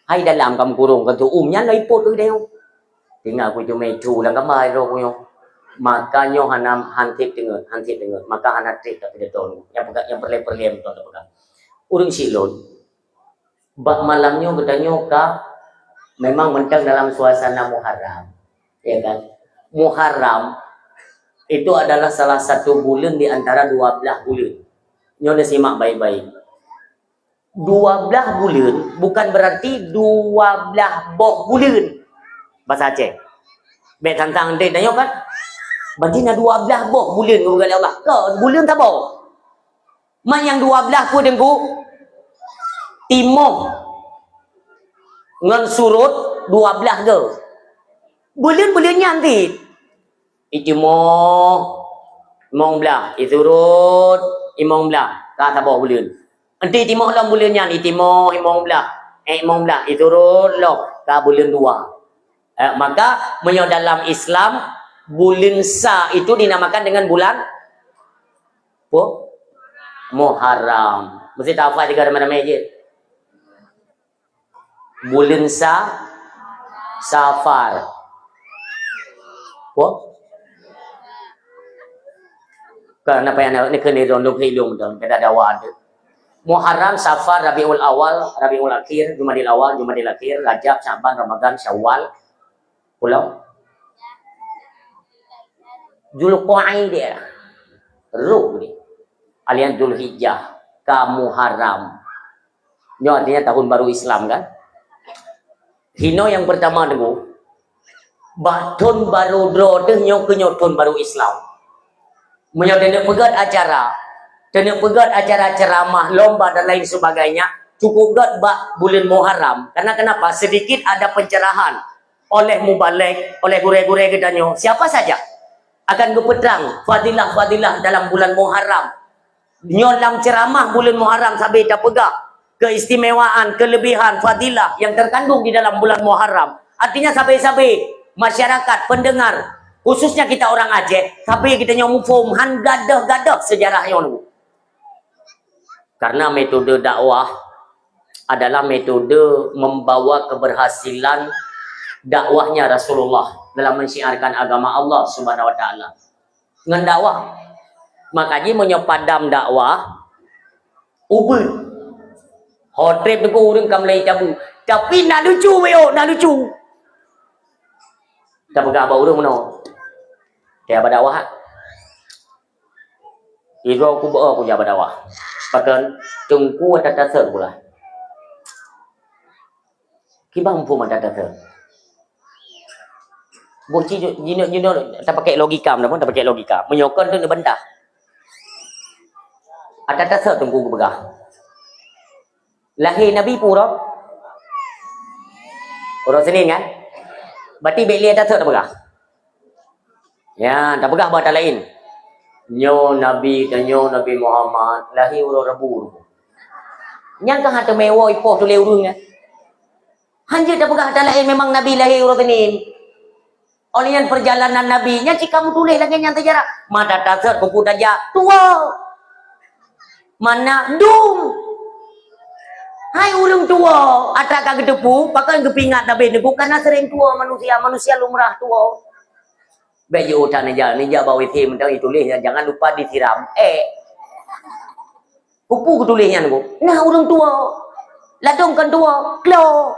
Hai dalam kam kurung kan tu umnya lai pot tu deu. Tinggal aku cuma cu lang kamai ro yo. Makanya hanam hantip dengar. Maka anak trik tak ada tahu. Yang perle-perle tu tak pegang. Urang silon. Bak malamnya katanya ka memang mentang dalam suasana Muharram. Ya kan? Muharram itu adalah salah satu bulan di antara 12 bulan. Nyo dah simak baik-baik. 12 bulan bukan berarti 12 boh bulan. Bahasa Aceh. Baik tantang dia tanya kan. Berarti nak 12 boh bulan kepada Allah. Ke bulan tak boh. Man yang 12 pun dengku timur ngan surut 12 ke. Bulan-bulannya nanti. Itimah imong belah, iturut imong belah. Ka tak boh bulan. Nanti timah lang bulannya ni timah imong belah. Imong belah iturut lo ka bulan 2. Maka menyo dalam Islam bulan Sa itu dinamakan dengan bulan Muharram. Mesti tahu apa juga nama-nama je. Bulan Safar. Karena apa yang ni kena rondok hilung dan kita ada wad. Muharram, Safar, Rabiul Awal, Rabiul Akhir, Jumadil Awal, Jumadil Akhir, Rajab, Syaban, Ramadan, Syawal. Pulau Zulqa'dah dia. Ruh ni. Alian Zulhijjah, ka Muharram. Ini artinya tahun baru Islam kan? Hino yang pertama dulu. Bahton baru dro deh nyok tahun baru Islam. Menyo dene pegat acara. Dene pegat acara ceramah, lomba dan lain sebagainya. Cukup gat bak bulan Muharram. Karena kenapa? Sedikit ada pencerahan oleh mubaligh, oleh gure-gure kedanyo. Siapa saja akan berpeterang fadilah-fadilah dalam bulan Muharram. Nyolam ceramah bulan Muharram sampai dah pegak keistimewaan, kelebihan, fadilah yang terkandung di dalam bulan Muharram. Artinya sampai-sampai masyarakat, pendengar, khususnya kita orang Aceh, sampai kita nyomufum han gadah-gadah sejarah yang. Karena metode dakwah adalah metode membawa keberhasilan dakwahnya Rasulullah dalam mensiarkan agama Allah Subhanahu wa taala. Dengan dakwah. Makanya menyepadam dakwah ubud. Hotrip tu orang kamlai tabu. Tapi nak lucu weo, nak lucu. Tak pegang apa orang mana. Dia berdakwah. Iro aku aku jabat dakwah. Pakan tungku ada dasar pula. Kibang pun ada dasar. Bocil jino tak pakai logika pun tak pakai logika. Menyokong tu benda. Ada dasar tunggu begah. Lahir Nabi pura. Orang Senin kan? Berarti beli ada dasar tak begah. Ya, tak begah bahasa lain. Nyo Nabi dan nyo Nabi Muhammad lahir orang Rabu. Yang kan hata mewah ipoh tu leurung kan? Hanya tak begah ada lain memang Nabi lahir orang Senin. Oleh yang perjalanan Nabi nya jika kamu tulis lagi yang terjarak. Mata tasar kuku dajak tua. Mana dum. Hai ulung tua. Ataka gedepu. Pakai kepingat Nabi nebu. Karena sering tua manusia. Manusia lumrah tua. Baju utan aja. Ni bawa itu mentang tulis. Jangan lupa disiram. Kupu tulisnya nebu. Nah ulung tua. Ladung kan tua. Klo.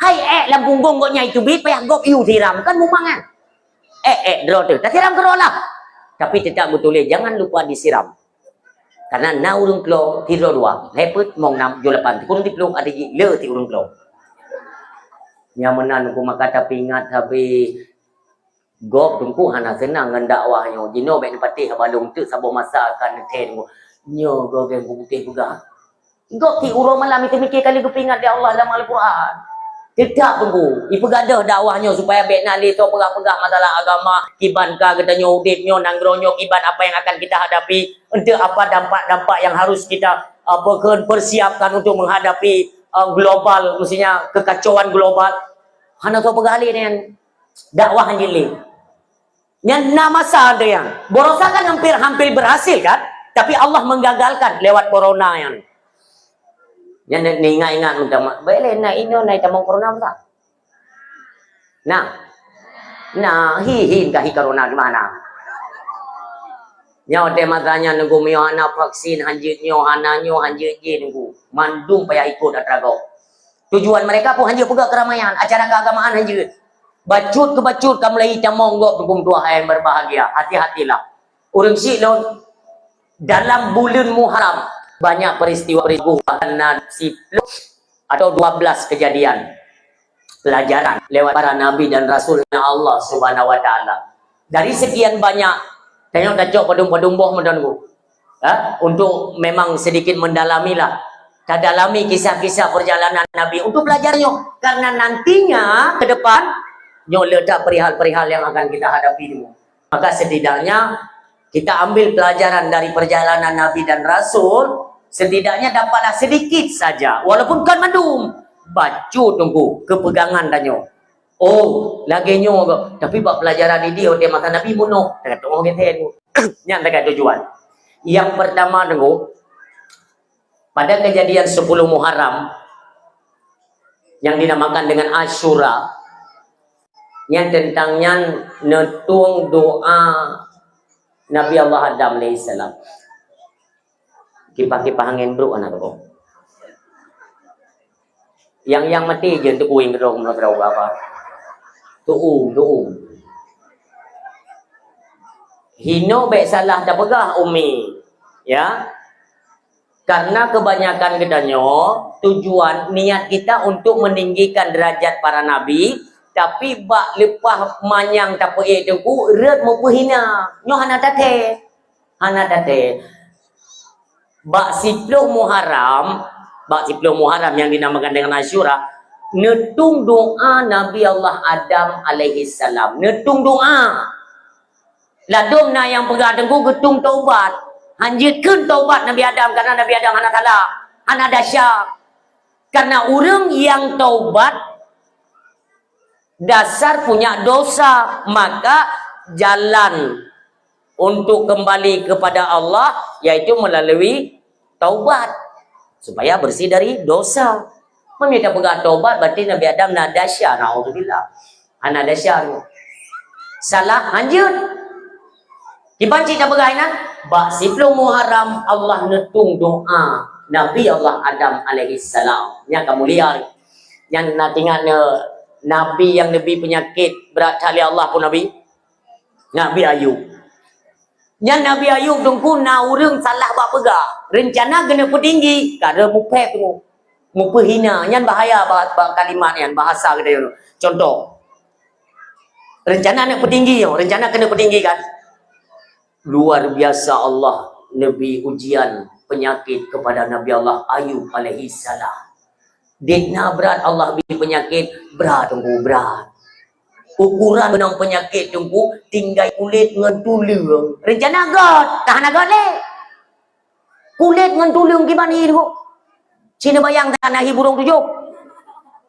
Hai lam punggung kok nyai cubit payah gop iu siram kan mumangan. Draw tu. Tak siram ke lah. Tapi tetap betul jangan lupa disiram. Karena na urung klo tiro dua. Lepet mong nam jo lapan. Kurang dipeluk ada le ti urung klo. Nyamanan ku makata pingat habi gop tungku hana senang ngan dakwahnya. Jino baik nepati habalung tu sabo masa kan ten ku. Nyo go gen putih juga. Gop ti urang malam itu mikir kali ku pingat dia Allah dalam Al-Quran. Tidak tunggu. Ibu gadah dakwahnya supaya baik nali tu pegah-pegah masalah agama. Kiban ka katanya udipnya nanggronyo kiban apa yang akan kita hadapi. Untuk apa dampak-dampak yang harus kita persiapkan untuk menghadapi global. Mestinya kekacauan global. Hana tu pegah ali dengan dakwah hanjili. Yang nama masa ada yang. Borosa kan hampir berhasil kan. Tapi Allah menggagalkan lewat corona yang. Yang ingat-ingat utama. Boleh nak ino naik tamang corona tak? Nah, hi corona di mana? Nyaw tema tanya nunggu mio hana vaksin hanjut nyo hana nyo hanjut je nunggu. Mandung payah ikut atrago. Tujuan mereka pun hanjut pegak keramaian, acara keagamaan hanjut. Bacut ke bacut kamu lagi tamang gok tukum tua yang berbahagia. Hati-hatilah. Urang si lo dalam bulan Muharram banyak peristiwa nasib atau 12 kejadian pelajaran lewat para nabi dan rasulnya Allah Subhanahu wa taala. Dari sekian banyak tengok dacok padung-padung boh mendangu. Untuk memang sedikit mendalamilah. Dalami kisah-kisah perjalanan nabi untuk belajarnya karena nantinya ke depan nyo letak perihal-perihal yang akan kita hadapi dulu. Maka setidaknya kita ambil pelajaran dari perjalanan nabi dan rasul. Setidaknya dapatlah sedikit saja. Walaupun kan mandum. Bacu tunggu. Kepegangan danyo. Oh. Lagi nyo. Tapi buat pelajaran ini. Dia mata Nabi munuh. Tak kata orang kata. Yang tak kata tujuan. Yang pertama tunggu. Pada kejadian 10 Muharram. Yang dinamakan dengan Ashura. Yang tentangnya netung doa Nabi Allah Adam AS. Kipah-kipah angin bro anak tu. Yang mati je untuk kuing kerong berapa apa. Tu. Hino baik salah dah pegah umi. Ya. Karena kebanyakan kedanyo tujuan niat kita untuk meninggikan derajat para nabi, tapi bak lepah manyang tak pe tengku red mau hina. Nyo hana tate. Bak 10 Muharram yang dinamakan dengan Ashura, netung doa Nabi Allah Adam alaihi salam. Netung doa. Ladum na yang pegah tengku getung taubat. Hanjitkeun taubat Nabi Adam karena Nabi Adam hana salah, hana dasya. Karena orang yang taubat dasar punya dosa, maka jalan untuk kembali kepada Allah yaitu melalui taubat. supaya bersih dari dosa. Meminta pegang taubat berarti Nabi Adam nadasya, naudzubillah. Anadasya. Salah hanjut. Dibanci tak bergainan. Bak 10 Muharram Allah netung doa Nabi Allah Adam alaihi salam. Yang kemuliaan. Yang nak tengok Nabi yang lebih penyakit berat kali Allah pun Nabi. Nabi Ayub. Yang Nabi Ayub tunggu na urang salah bak pegak. Rencana kena petinggi. Kada mupek tu. Mupehina. Yang bahaya bak kalimat yang bahasa kita tu. Contoh. Rencana nak petinggi. Rencana kena petinggi kan. Luar biasa Allah Nabi ujian penyakit kepada Nabi Allah Ayub alaihi salam. Dekna berat Allah beri penyakit berat tunggu berat. Ukuran benang penyakit tunggu tinggal kulit dengan tulang. Rencana God, tahan God le. Kulit dengan tulang gimana itu? Cina bayang tanah burung tujuh.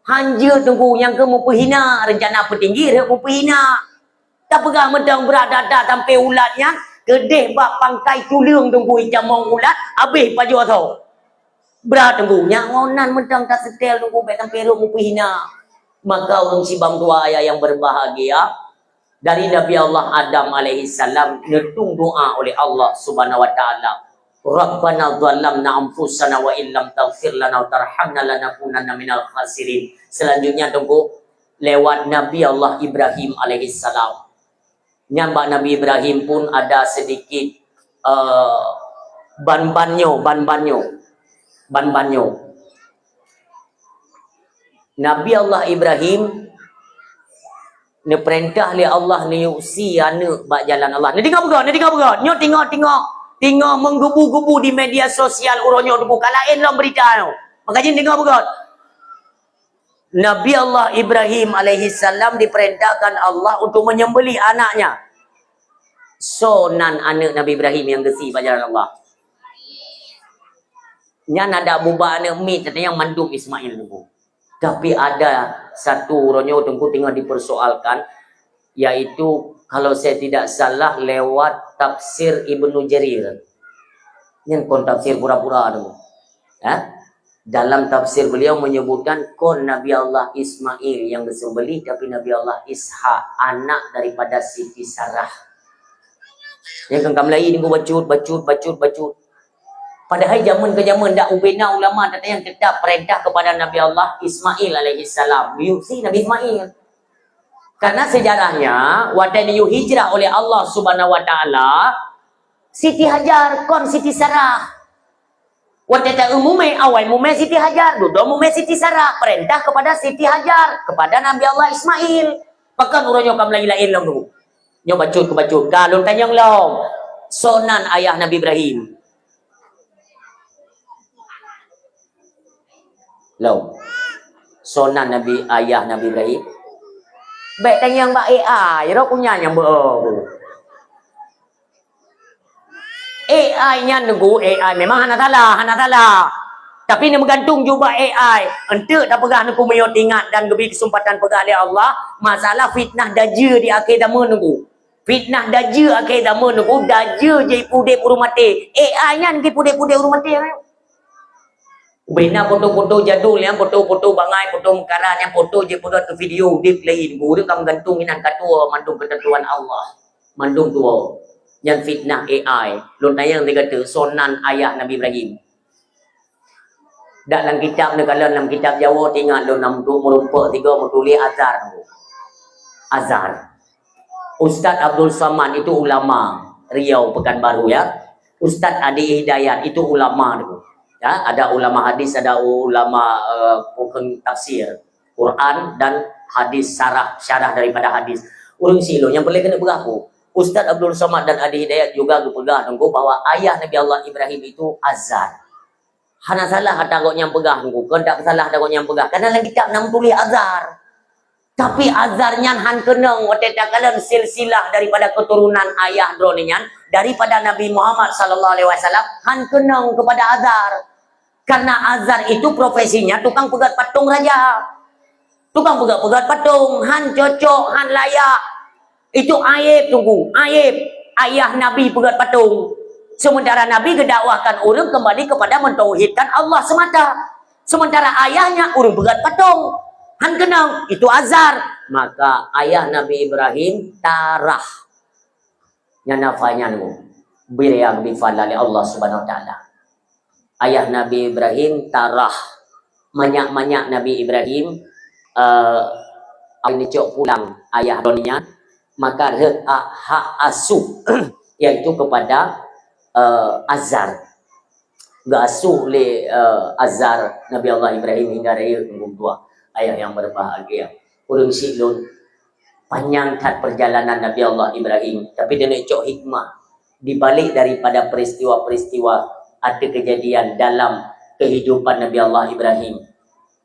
Hanja tunggu yang ke mempehina rencana petinggi dia mempehina. Tak pegang medang berat dada sampai ulatnya. Kedeh bak pangkai tulang tunggu ijam mong ulat habis baju atau berat tunggu yang ngonan medang tak setel tunggu baik sampai ruk mupihina. Maka orang sibam tua ayah yang berbahagia dari Nabi Allah Adam alaihi salam netung doa oleh Allah Subhanahu wa taala. Rabbana dhallamna anfusana wa illam taghfir lana wa tarhamna lanakunanna minal khasirin. Selanjutnya tunggu lewat Nabi Allah Ibrahim alaihi salam. Nyambak Nabi Ibrahim pun ada sedikit ban-banyo. Nabi Allah Ibrahim ni perintah li Allah ni usi anak bak jalan Allah. Ni tengok begot. Nyok tengok menggebu-gebu di media sosial uronyo tu bukan lain lah berita tu. Makanya tengok begot. Nabi Allah Ibrahim alaihi salam diperintahkan Allah untuk menyembelih anaknya. Sonan anak Nabi Ibrahim yang gesi pajaran Allah. Yang ada bubak anak mit yang mandum Ismail tu. Tapi ada satu ronyo tunggu tengah dipersoalkan, yaitu kalau saya tidak salah lewat tafsir Ibnu Jarir. Yang kon tafsir pura-pura tu. Dalam tafsir beliau menyebutkan kon Nabi Allah Ismail yang disembelih, tapi Nabi Allah Ishak anak daripada Siti Sarah. Yang kan kamlai ni bacut. Padahal zaman ke zaman dak ubena ulama tak yang tetap perintah kepada Nabi Allah Ismail alaihi salam. Yusi Nabi Ismail. Karena sejarahnya waktu dia hijrah oleh Allah Subhanahu wa taala, Siti Hajar kon Siti Sarah. Waktu tak umumnya awal umumnya Siti Hajar, duduk umumnya Siti Sarah, perintah kepada Siti Hajar, kepada Nabi Allah Ismail. Pakan urangnya kam lain-lain long tu. Nyo bacut. Kalau tanyang long, sonan ayah Nabi Ibrahim. Long. Sonan ayah Nabi Ibrahim. Baik tanyang bak AI, ro punya yang AI-nya nunggu AI memang hana salah. Tapi ni bergantung juga AI. Ente dah pegah nunggu mayot ingat dan lebih kesempatan pegah oleh Allah. Masalah fitnah daja di akhir zaman nunggu. Fitnah daja akhir zaman nunggu. Daja je pudek urung mati. AI-nya nunggu pudek urung mati. Bina foto-foto jadul yang foto-foto bangai, foto mekaran yang foto je pegah ke video deep lain. Guru kamu gantung inan katua mandung ketentuan Allah. Mandung tua. Yang fitnah AI. Lun tayang dia kata sonan ayah Nabi Ibrahim. Dalam kitab ni kalau dalam kitab Jawa tinggal lun nam tu merumpa tiga menulis Azhar. Ustaz Abdul Samad itu ulama Riau Pekanbaru ya. Ustaz Adi Hidayat itu ulama tu. Ya, ada ulama hadis, ada ulama tafsir Quran dan hadis syarah daripada hadis. Urang silo yang boleh kena berapa? Ustaz Abdul Samad dan Adi Hidayat juga berpegang tunggu bahwa ayah Nabi Allah Ibrahim itu Azhar. Hana salah takut yang pegang tunggu. Kan tak salah takut yang pegang. Karena dalam kitab nam tulis Azhar. Tapi Azharnya han kenang waktu takalan silsilah daripada keturunan ayah dronian daripada Nabi Muhammad sallallahu alaihi wasallam han kenang kepada Azhar. Karena Azhar itu profesinya tukang pegat patung raja. Tukang pegat patung, han cocok, han layak. Itu aib tunggu, aib ayah Nabi pegat patung. Sementara Nabi gedakwahkan orang kembali kepada mentauhidkan Allah semata. Sementara ayahnya orang berat patung. Han kenal itu Azar. Maka ayah Nabi Ibrahim tarah. Yang nafanya nu biriang difalali Allah Subhanahu wa taala. Ayah Nabi Ibrahim tarah. Banyak Nabi Ibrahim ini cok pulang ayah doninya, maka hak asuh yaitu kepada Azar. Asuh le Azar Nabi Allah Ibrahim hingga raya tunggu tua ayah yang berbahagia. Urang silun panjang tat perjalanan Nabi Allah Ibrahim, tapi dia nak cok hikmah di balik daripada peristiwa-peristiwa ada kejadian dalam kehidupan Nabi Allah Ibrahim.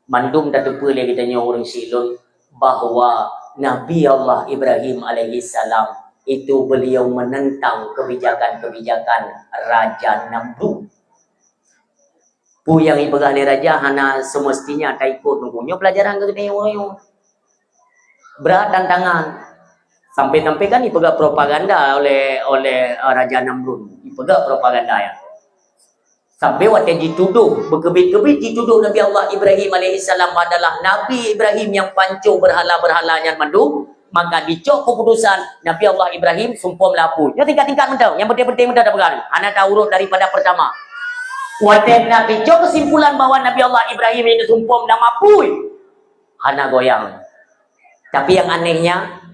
Mandum tak lupa lagi tanya orang silun bahawa Nabi Allah Ibrahim alaihi salam itu beliau menentang kebijakan-kebijakan Raja Namrud. Pu yang ibegah ni raja hana semestinya tak ikut nunggunya pelajaran ke ni orang berat tantangan. Sampai-sampai kan ipegah propaganda oleh Raja Namrud. Ipegah propaganda ya. Sampai waktu dituduh, berkebit-kebit dituduh Nabi Allah Ibrahim AS adalah Nabi Ibrahim yang pancu berhala-berhalanya mandum. Maka dicok keputusan Nabi Allah Ibrahim sumpah melapu. Ya tingkat-tingkat mentau. Yang penting-penting mentau dah pegang. Anda tahu urut daripada pertama. Waktu Nabi cok kesimpulan bahwa Nabi Allah Ibrahim ini sumpah melamapui. Hana goyang. Tapi yang anehnya,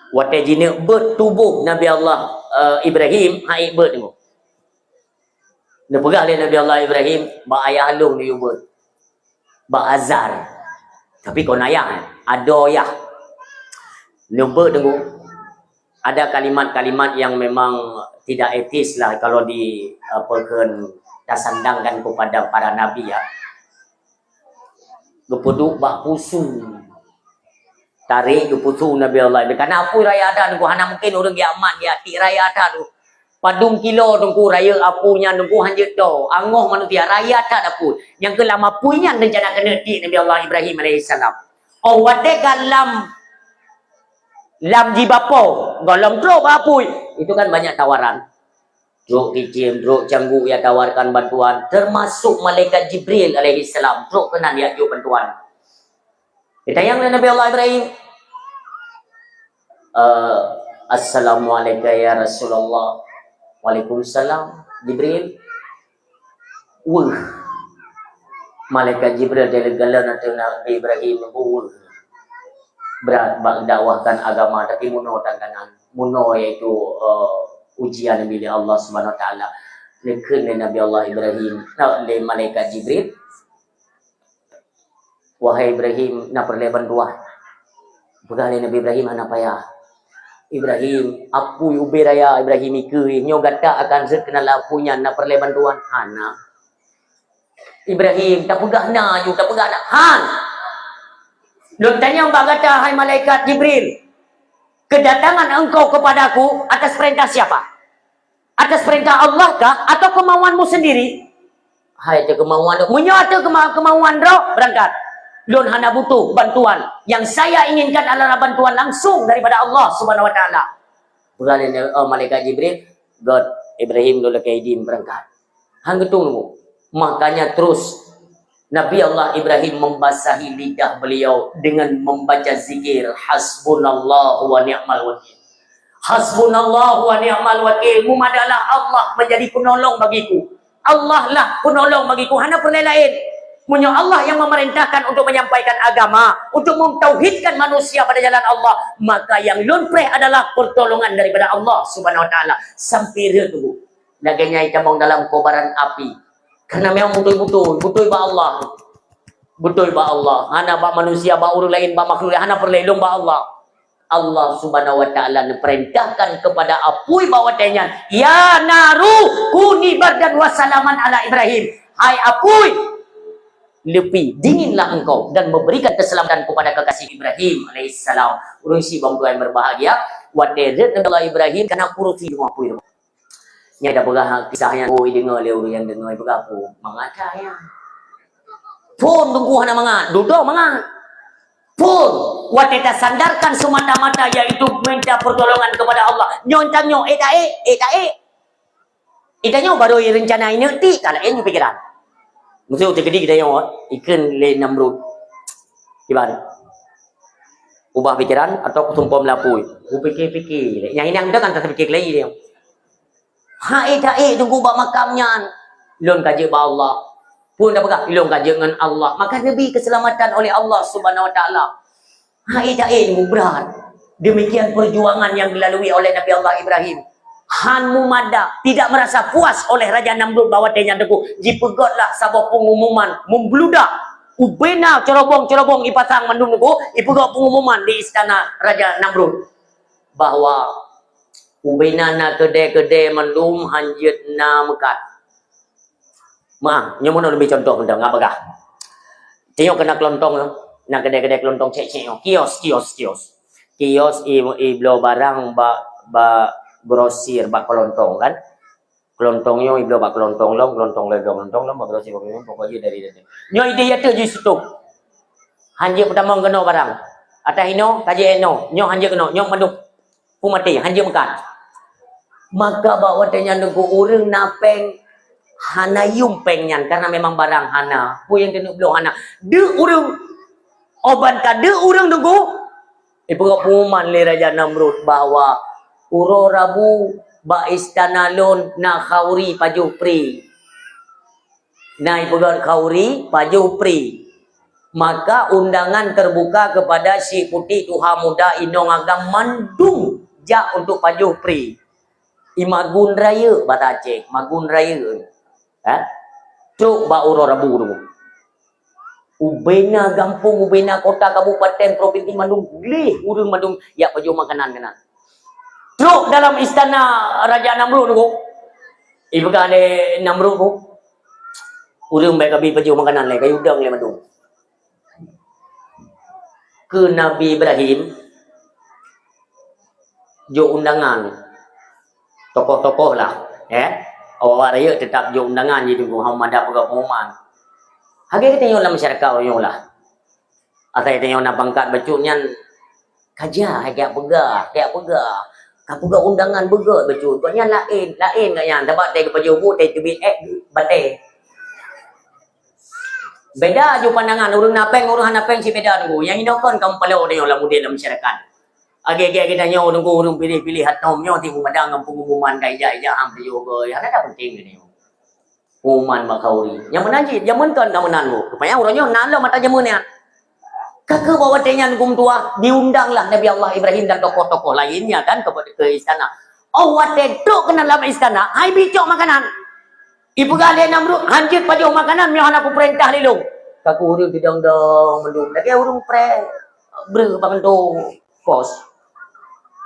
waktu jina bertubuh Nabi Allah Ibrahim, haik ber tengok. Dia pegang oleh Nabi Allah Ibrahim, bak ayah halung dia buat. Bak Azar. Tapi kau nayah, ada ayah. Dia buat tengok. Ada kalimat-kalimat yang memang tidak etis lah kalau disandangkan kepada para nabi ya. Dia peduk bak pusu. Tarik dia pusu Nabi Allah Ibrahim. Karena apa raya ada tengok. Hana mungkin orang kiamat dia. Tik raya ada tu. Padung kilo tunggu raya apunya tunggu hanjut do. Angoh manusia raya tak dapur. Yang kelama punya rencana kena di Nabi Allah Ibrahim AS. Oh wate galam lam jibapo, galam truk apui. Itu kan banyak tawaran. Truk kicim, truk canggu ya tawarkan bantuan. Termasuk malaikat Jibril AS. Truk kena dia ju bantuan. Kita yang Nabi Allah Ibrahim. Assalamualaikum ya Rasulullah. Waalaikumsalam Jibril. Malaikat Jibril dia legala nanti Nabi Ibrahim berat dakwahkan agama tapi muno tanganan. Muno iaitu ujian bila Allah Subhanahu wa taala. Lekan Nabi Allah Ibrahim oleh malaikat Jibril. Wahai Ibrahim, nak perlu bantuan. Pegang Nabi Ibrahim hana payah. Ibrahim, apu ubiraya Ibrahim ke nyo gata akan sekenal apunya nak perlu bantuan hana. Ibrahim tak pegah na, you tak pegah nak han. Lu tanya mbak gata hai malaikat Jibril. Kedatangan engkau kepadaku atas perintah siapa? Atas perintah Allah kah atau kemauanmu sendiri? Hai itu kemauan. Munyo ada kemauan roh berangkat. Lun hana butuh bantuan. Yang saya inginkan adalah bantuan langsung daripada Allah Subhanahu wa taala. Bukan malaikat Jibril, God Ibrahim dulu kaidim berangkat. Hang tunggu. Makanya terus Nabi Allah Ibrahim membasahi lidah beliau dengan membaca zikir hasbunallahu wa ni'mal wakil. Hasbunallahu wa ni'mal wakil. Mumadalah Allah menjadi penolong bagiku. Allah lah penolong bagiku. Hana perlu lain. Punya Allah yang memerintahkan untuk menyampaikan agama, untuk mentauhidkan manusia pada jalan Allah, maka yang lunpreh adalah pertolongan daripada Allah Subhanahu wa taala. Sampai dia tu laganya itamong dalam kobaran api. Karena memang betul ba Allah. Betul ba Allah. Hana ba manusia ba orang lain ba makhluk hana perlindung ba Allah. Allah Subhanahu wa taala perintahkan kepada apui bawatanya, ya naru kuni bardan wa salaman ala Ibrahim. Hai apui, lebih dinginlah engkau dan memberikan keselamatan kepada kekasih Ibrahim alaihissalam. Urusi bang tuan berbahagia. Waterzet Allah Ibrahim karena kurusi rumah pui. Nya ada begah kisahnya oi dengar le yang dengar begah pu mangata ya. Pun tunggu hana mangat, duduk mangat. Pun wateta sandarkan semata-mata yaitu minta pertolongan kepada Allah. Nyontang nyo tak Itanya baru rencana ini ti kalau ini pikiran. Mesti tergedi kita yang ikan le Namrud. Gimana? Ubah pikiran atau tumpah melapui. Aku fikir-fikir. Yang ini anda kan tak fikir lagi dia. Tunggu bak makamnya. Lon kaji ba Allah. Pun dah pegang lon kaji dengan Allah. Maka Nabi keselamatan oleh Allah Subhanahu Wa Taala. Tunggu berat. Demikian perjuangan yang dilalui oleh Nabi Allah Ibrahim. Han Mumada tidak merasa puas oleh Raja Namrud bawa tenya deku. Jipegotlah sabah pengumuman membludak. Ubena cerobong-cerobong ipasang mandung deku. Ipegot pengumuman di istana Raja Namrud bahwa ubena na kedai-kedai mandum hanjut na mekat. Nyo mana lebih contoh benda ngapakah? Tengok kena kelontong na kedai-kedai kelontong cek-cek kios iblo barang ba grosir bak kelontong kan. Kelontongnya iblo bak kelontong long bak grosir pokoknya dari itu. Nyo ide tu je situ. Hanje pertama kena barang. Atas ino kaji eno, nyo hanje kena, nyo manduk pumati hanje makan. Maka bawa tanya nunggu urang napeng hana yumpeng nyan karena memang barang hana. Pu yang kena belum hana. De urang oban ka de urang nunggu. Ipegok pengumuman le Raja Namrud bahwa uro rabu ba istana lon na khauri paju pri. Na ipegok khauri paju pri. Maka undangan terbuka kepada si putih tuha muda inong agam mandung ja untuk paju pri. Imagun raya bata Aceh, magun raya. Truk ba uro rabu tu. Ubena gampung, ubena kota kabupaten provinsi Mandung, leh urang Mandung ya paju makanan kena. Truk dalam istana Raja Namrud tu. Ibu kali Namrud tu. Urang baik kabi paju makanan le kayu udang le Mandung. Ke Nabi Ibrahim jo undangan tokoh-tokoh lah awak raya tetap jo undangan jadi Muhammad ada pengumuman hage kita tengok lah masyarakat orang lah atau tengok nak pangkat bacuknya kaja hage pegah kapuga undangan begot bacuk koknya lain katnya dapat teh kepajobu teh tebit batai. Beda je pandangan urang napeng si beda nunggu. Yang inokon kamu palau dia lah mudah dalam masyarakat. Age-age kita nyo nunggu urang pilih-pilih hatom nyo ti pemadang ngam pengumuman kaija-ija ham juga. Yang ada penting ni. Pengumuman makauri. Yang menanji jamun kan kamu nanmu. Rupanya urangnya nan lo mata jamun ya. Kakak bawa tenya nunggu tua diundanglah Nabi Allah Ibrahim dan tokoh-tokoh lainnya kan ke istana. Oh wate tok kena dalam istana, hai bicok makanan. Ibu kalian Namrud hancur pajau makanan yang aku perintah lilung. Kaku urang didong-dong mendung. Lagi urang bahkan tu kos.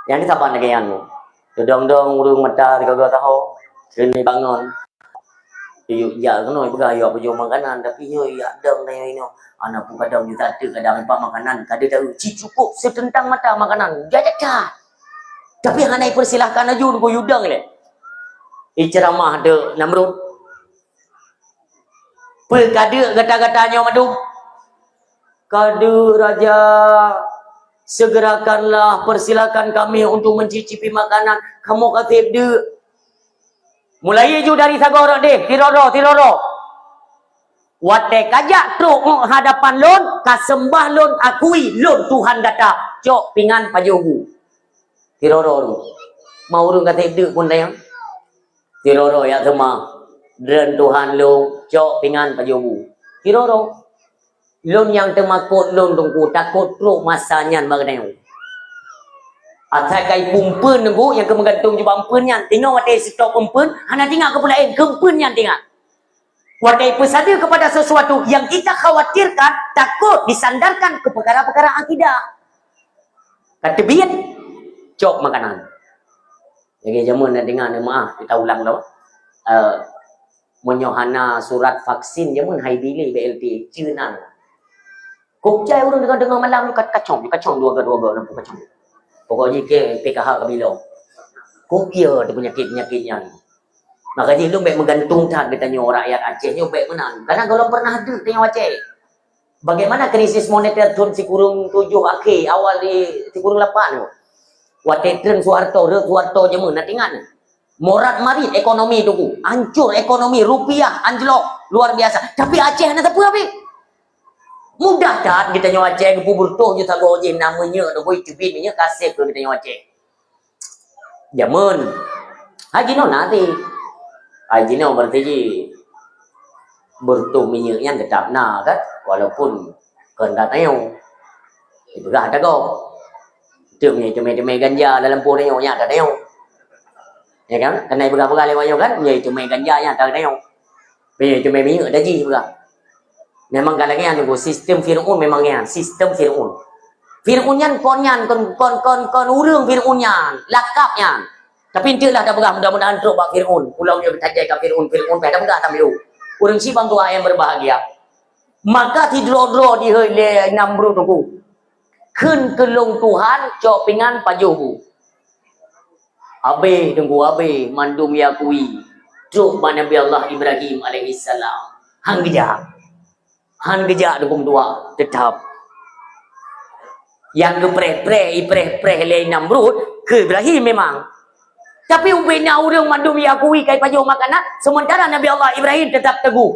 Yang ni siapa lagi yang tu? Didong-dong urang mata kagak tahu. Sini bangun. Ya kena ibu kaya pajau makanan tapi nyo ya dong dah ini. Anak pun kadang di tak kadang empat makanan. Kadang tahu cukup setentang mata makanan. Jajak. Tapi hanai persilahkan aja untuk yudang le. Ceramah de Namrud. Perkada kata-katanya madu. Kadu raja, segerakanlah persilakan kami untuk mencicipi makanan. Kamu kata dia. Mulai je dari sagor deh, tiroro. Wate kajak truk hadapan lon, kasembah lon akui lon Tuhan kata. Cok pingan pajogu. Tiroro. Mau urung kata dia pun dah. Tiroro ya semua. Dan Tuhan lo cok pingan pajobu. Kiroro. Lon yang temakut lon tunggu takut truk masanya magneu. Atai kai pumpen nunggu yang kemengantung jubang penyan. Tengok watai stok pumpen, hana tinggal ke pulain kempen yang tinggal. Watai pesada kepada sesuatu yang kita khawatirkan takut disandarkan ke perkara-perkara akidah. Kata biat cok makanan. Jadi jamun nak dengar maaf kita ulang dah. Menyohana surat vaksin jamun hai bili BLT cinan. Kok cai urang dengar malam kacong dua nampak kacong. Pokoknya ke PKH kabilo. Kok dia penyakit-penyakitnya ni. Maka dia lu baik menggantung tak dia tanya rakyat Aceh ni baik menang. Karena kalau pernah ada tanya Aceh. Bagaimana krisis moneter tahun sikurung 7 akhir awal di sikurung 8 tu. Watetren Suharto jamun nak ingat. Morat marit ekonomi tu. Hancur ekonomi. Rupiah anjlok. Luar biasa. Tapi Aceh nak apa habis? Mudah tak kita nyawa Aceh. Kubur tu je tak goje. Namanya. Nukui cubin. Kasih ke kita nyawa Aceh. Jaman. Haji no nanti. Haji no berarti bertuh minyaknya tetap nak kan. Walaupun kena tayang. Itu dah tak kau. Itu cemai ganja dalam pun tayang. Ya tak tayang. Ya kan? Kena berapa kali banyak kan? Ya itu main ganja yang tak tengok. Be itu main minyak daji juga. Memang galaknya tu sistem Firaun memangnya sistem Firaun. Firaunnya konyan kon urang Firaunnya, lakapnya. Tapi entahlah dah berah mudah-mudahan teruk bak Firaun. Pulau dia bertajai ke Firaun pada mudah tampil. Urang si bang tua yang berbahagia. Maka tidro-dro di hele Namrud tu. Keun kelung Tuhan cok pingan pajuhu. Abe tunggu abe mandum yakui truk ba Nabi Allah Ibrahim alaihi salam. Han gejak dukung dua tetap. Yang ipreh le Namrud ke Ibrahim memang. Tapi ubena urang mandum yakui kai pajo makanan sementara Nabi Allah Ibrahim tetap teguh.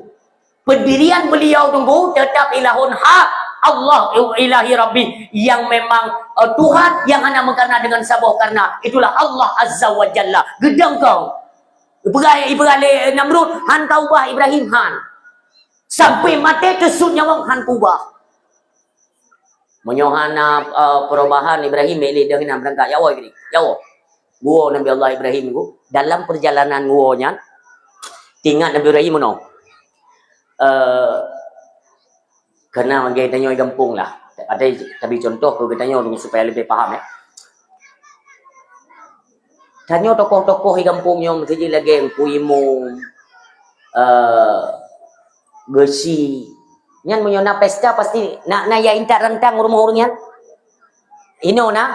Pendirian beliau tunggu tetap ilahun hak. Allah ilahi Rabbi yang memang Tuhan yang hanya mengarna dengan sabuh karena itulah Allah Azza wa Jalla. Gedang kau Ibrahim Namrud han taubah Ibrahim han sampai mati kesut nyawang han kubah menyohana perubahan Ibrahim ini dengan berangkat Jawa ini Jawa gua Nabi Allah Ibrahim gua dalam perjalanan guanya tinggal Nabi Ibrahim no karena kita tanya kampung lah. Ada tapi contoh kalau kita tanya supaya lebih paham ya. Tanya tokoh-tokoh di kampung yang mesti lagi puimu besi. Nyan menyona pesta pasti nak ya intak rentang rumah-rumahnya. Ino na.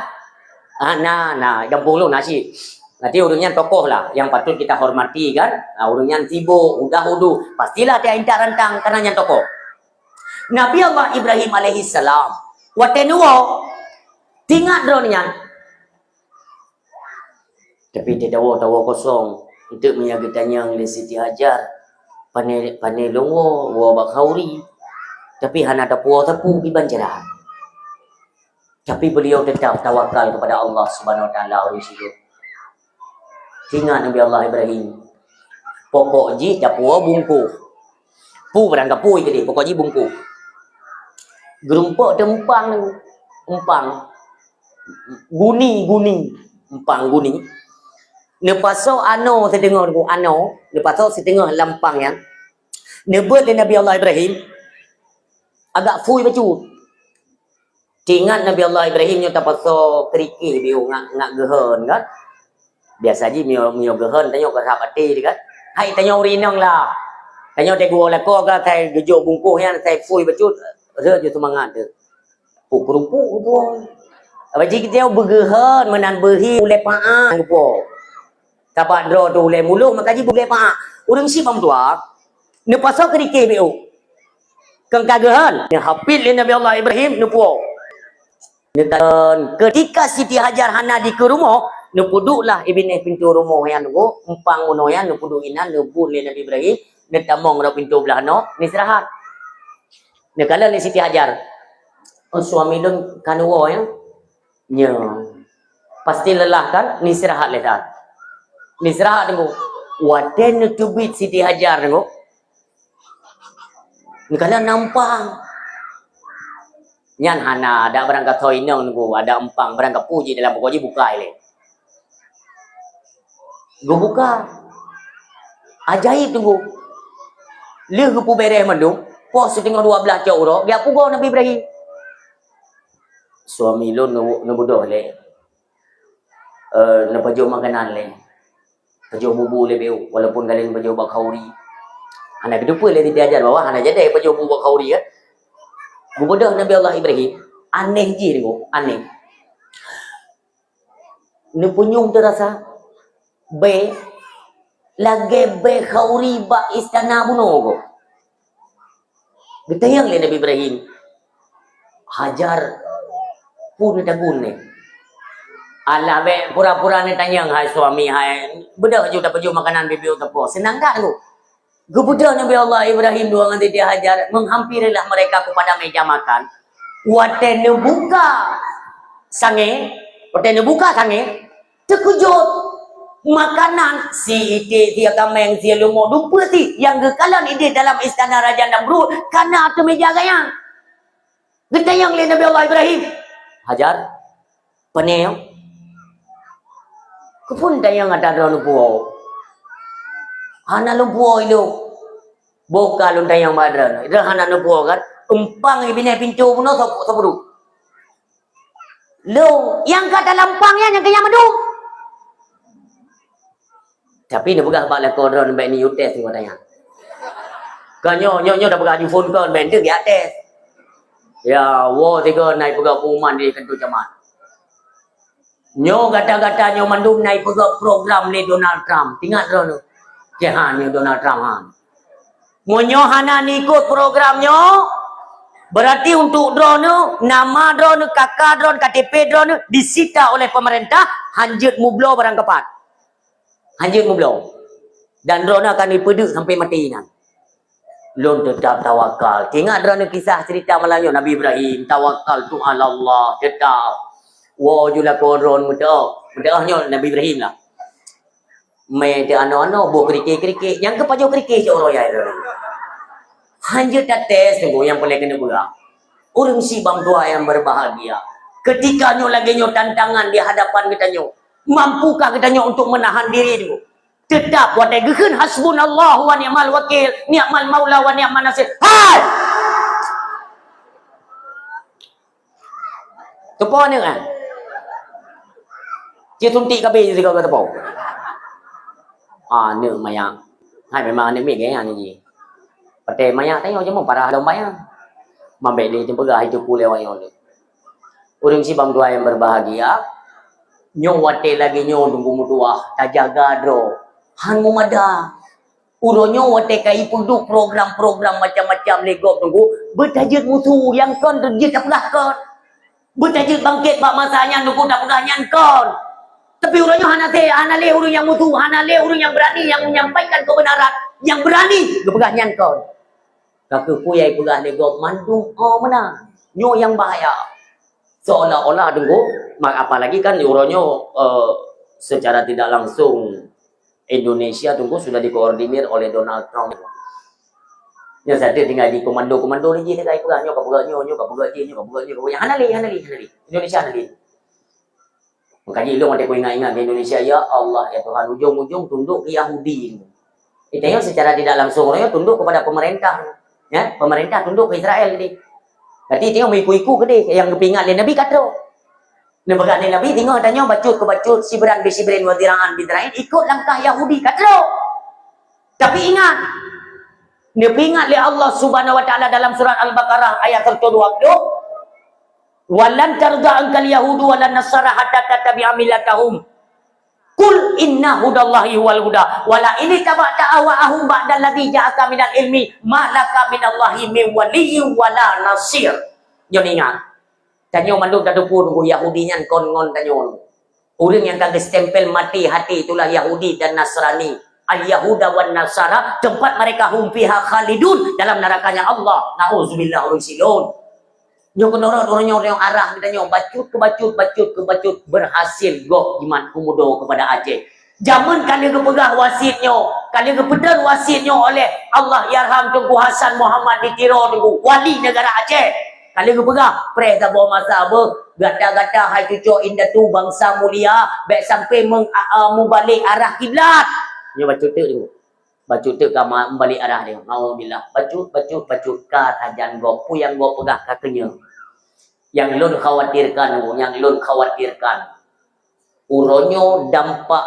Nah kampung lu nasi. Nanti urungnya tokoh lah yang patut kita hormati kan. Urungnya sibuk, udah hudu. Pastilah dia intak rentang karena nyan tokoh. Nabi Allah Ibrahim alaihi salam watenuo tinggal drone-nya tapi dia tahu kosong untuk menyagatanya oleh Siti Hajar panelongo wa bakhauri tapi hana ada puau tepu di banjaran tapi beliau tetap tawakal kepada Allah Subhanahu wa taala urusiyo tinggal Nabi Allah Ibrahim pokok ji dapuo bungku pu berangkat pu jadi pokok ji bungku gerumpuk tempang guni empang guni nepaso ano setengah ku ano nepaso setengah lampang yang nebut le Nabi Allah Ibrahim agak fui bacut tingat Nabi Allah Ibrahim nyo tapaso kerikih biu ngak gehen kan biasa ji mio gehen tanyo ke rapati kan hai tanyo rinang lah tanyo te gua leko ka tai gejo bungkuh yang tai fui bacut je semangat dia. Puk-puk tu. Bagi kita bergehan menan berhi oleh paak po. Dapat draw tu oleh mulu maka ji boleh paak. Urang si pam tua. Ne pasal kerike bu. Kang kagehan. Ne hafid le Nabi Allah Ibrahim ne puo. Dan ketika Siti Hajar hana di ke rumah, ne puduklah ibne pintu rumah yang tu empang uno yang ne puduk inan ne bun le Nabi Ibrahim ne tamong ro pintu belah no ni istirahat. Dia kala ni Siti Hajar. Suami dun kanuwo ya. Nya. Pasti lelah kan? Ni istirahat letak. Ni istirahat tunggu. Waden tubit Siti Hajar tunggu. Ni kala nampang. Nyan hana ada berangkat toinong tunggu. Ada empang berangkat puji dalam pokoknya buka ile. Gue buka. Ajaib tunggu. Leh pu bereh mandung. Pos setengah 12 euro, dia pugo Nabi Ibrahim. Suami lu nu bodoh le. Na pajo makanan le. Pajo bubu le beu walaupun kalian pajo bakhauri. Anak kedupa le diajar bawah anak jadi pajo bubu bakhauri kan. Bodoh Nabi Allah Ibrahim, aneh je dia aneh. Nu punyung terasa be lagi be khauri ba istana buno. Getayang le Nabi Ibrahim Hajar pun dagun ni Alah, be pura-pura ni tanya, hai suami, hai. Bedah je dah baju makanan bibi utapo. Senang dah tu. Kemudian Nabi Allah Ibrahim dua nanti dia hajar, menghampirilah mereka kepada meja makan. Watene buka sange, terkejut. Makanan si ide dia kameng si lumo dumpa ti yang gekalan ide dalam istana Raja Namrud karena atas meja gayang. Getayang le Nabi Allah Ibrahim. Hajar. Penel. Kepun tayang ada dalam buah. Hana lubuo itu. Boka lun tayang badran. Itu hana lubuo kan. Empang ibine pintu puno sapuru. Lo yang kata lampangnya yang kaya madu. Tapi dia bukan bak lekodron baik ni utes ni tayang. Kanyo nyo dah buka phone kon ben tu ya tes. Ya, wo tiga naik buka pengumuman di kantor camat. Nyo gata-gata nyo mandum naik buka program ni Donald Trump. Tinggal drone. Jahan ni Donald Trump han. Monyo hana ni ikut programnya. Berarti untuk drone, nama drone, kakak drone, KTP drone disita oleh pemerintah, hanjut mublo barang kepat. Hanjut mublo. Dan drone akan dipeduk sampai mati nan. Lun tetap tawakal. Ingat drone kisah cerita Melayu Nabi Ibrahim, tawakal tu ala Allah, tetap. Wo jula drone mudahnya Nabi Ibrahim lah. Mai dia ano-ano bo kerikik-kerikik yang kepajo kerikik je orang ya. Hanya tes tunggu yang boleh kena berak. Orang si bang tua yang berbahagia. Ketika nyo lagi nyo tantangan di hadapan kita nyo, mampukah kita nyo untuk menahan diri itu? Tetap wadai geun hasbunallahu wa ni'mal wakil, ni'mal maula wa ni'man nasir. Hai. Tepo ni kan? Dia suntik kabeh je kau tepo. Ni maya. Hai memang ni mik yang ni. Patai maya tengok je mau parah dong maya. Mambek dia jumpa gah itu pule wang ni. Orang si bang dua yang berbahagia. Nyo wate lagi nyo tunggu mutua. Tak jaga dro. Han mu mada. Uronyo wate kai puduk program-program macam-macam legok tunggu. Bertajud musuh yang kon dia tak pelah kon. Bertajud bangkit bak masanya tunggu tak pelah nyan kon. Tapi urangnya hana le urang yang mutu, hana le urang yang berani yang menyampaikan kebenaran, yang berani berpegang nyan kau. Kakak kuyai pegah legok mandung mana? Nyo yang bahaya. Seolah-olah tunggu, apalagi kan urangnya secara tidak langsung Indonesia tunggu sudah dikoordinir oleh Donald Trump. Yang saya tinggal di komando ni je dekat pegah nyo kapegah nyo kapegah yang hana le Indonesia hana le. Makanya ilmu ada kau ingat-ingat di Indonesia, ya Allah, ya Tuhan, ujung-ujung tunduk ke Yahudi. Itu secara tidak langsung orangnya tunduk kepada pemerintah. Ya, pemerintah tunduk ke Israel ni. Jadi tengok iku-iku ke dia yang kepingat le Nabi kata. Nembaga le Nabi tengok tanya bacut ke bacut sibran bi sibrin wa diraan bi dirain ikut langkah Yahudi kata. Tapi ingat Nabi ingat le Allah Subhanahu wa taala dalam surat Al-Baqarah ayat 120. Walan tarda angkal yahudu walan nasara hatta tattabi'a millatahum. Qul inna hudallahi wal huda wala ini tabata awahum ba'da alladhi ja'aka minal ilmi ma laka minallahi min waliyyin wala nasir. Yo ingat. Tanyo manduk dadupun go Yahudi nyan kon ngon tanyo. Orang yang kagak stempel mati hati itulah Yahudi dan Nasrani. Al-Yahuda wan Nasara tempat mereka hum fiha khalidun dalam nerakanya Allah. Nauzubillah ursilun. Nyo kenora orang arah kita nyo bacut berhasil go iman kumudo kepada Aceh. Zaman kali kepegah wasitnyo, kali kepedan wasitnyo oleh Allah yarham Tunku Hasan Muhammad di Tiro tunggu wali negara Aceh. Kali kepegah preh tabo masa be gata-gata hai cucu indatu bangsa mulia baik sampai membalik arah kiblat. Nyo bacut tu. Bacut tu kama membalik arah dia. Alhamdulillah. Bacut ka tajan go puyang go pegah kakenya. Yang lun khawatirkan uronyo dampak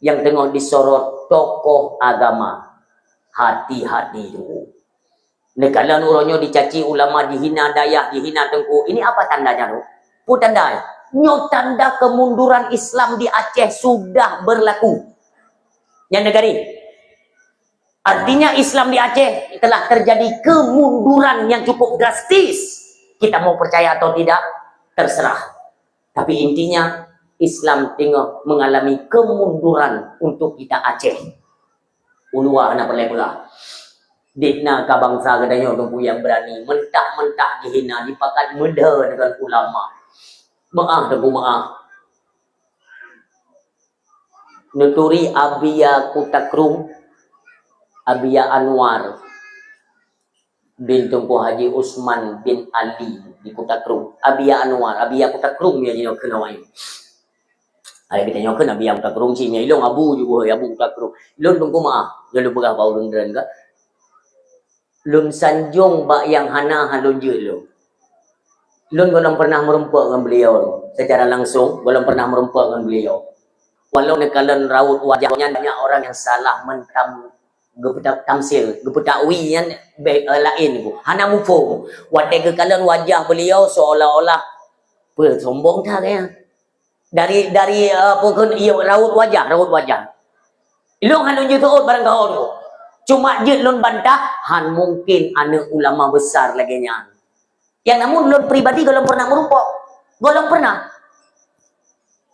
yang tengah disorot tokoh agama. Hati-hati dulu. Nekalan uronyo dicaci ulama, dihina dayah, dihina tengku. Ini apa tandanya tu? Pu tanda. Nyo tanda kemunduran Islam di Aceh sudah berlaku. Yang negari. Artinya Islam di Aceh telah terjadi kemunduran yang cukup drastis. Kita mau percaya atau tidak, terserah. Tapi intinya, Islam tengah mengalami kemunduran untuk kita Aceh. Ulua nak perlelah. Dikna ka bangsa kedanya tunggu yang berani mentah-mentah dihina dipakat meda dengan ulama. Maaf tunggu maaf. Nuturi Abia Kutakrung, Abia Anwar bin Tunku Haji Usman bin Ali di Kutakrung. Abia Anwar, Abia Kutakrung dia jino kenawai. Ada kita nyokan Abia Kutakrung si nya ilong abu juga abu Kutakrung. Ilong tunggu maaf, lalu berah bau dengren ka. Lun sanjung bak yang hana halun je lu. Lun belum pernah merempak dengan beliau secara langsung, belum pernah merempak dengan beliau. Walau nekalan raut wajahnya banyak orang yang salah mentam gepetak tamsil, gepetak wian lain ku. Hana mufo. Wadai kekalan wajah beliau seolah-olah sombong tak ya. Dari pokok ia raut wajah. Ilong halun je tu barang kau tu. Cuma je lun bantah han mungkin anak ulama besar lagi nya. Yang namun lun pribadi golong pernah merupok. Golong pernah.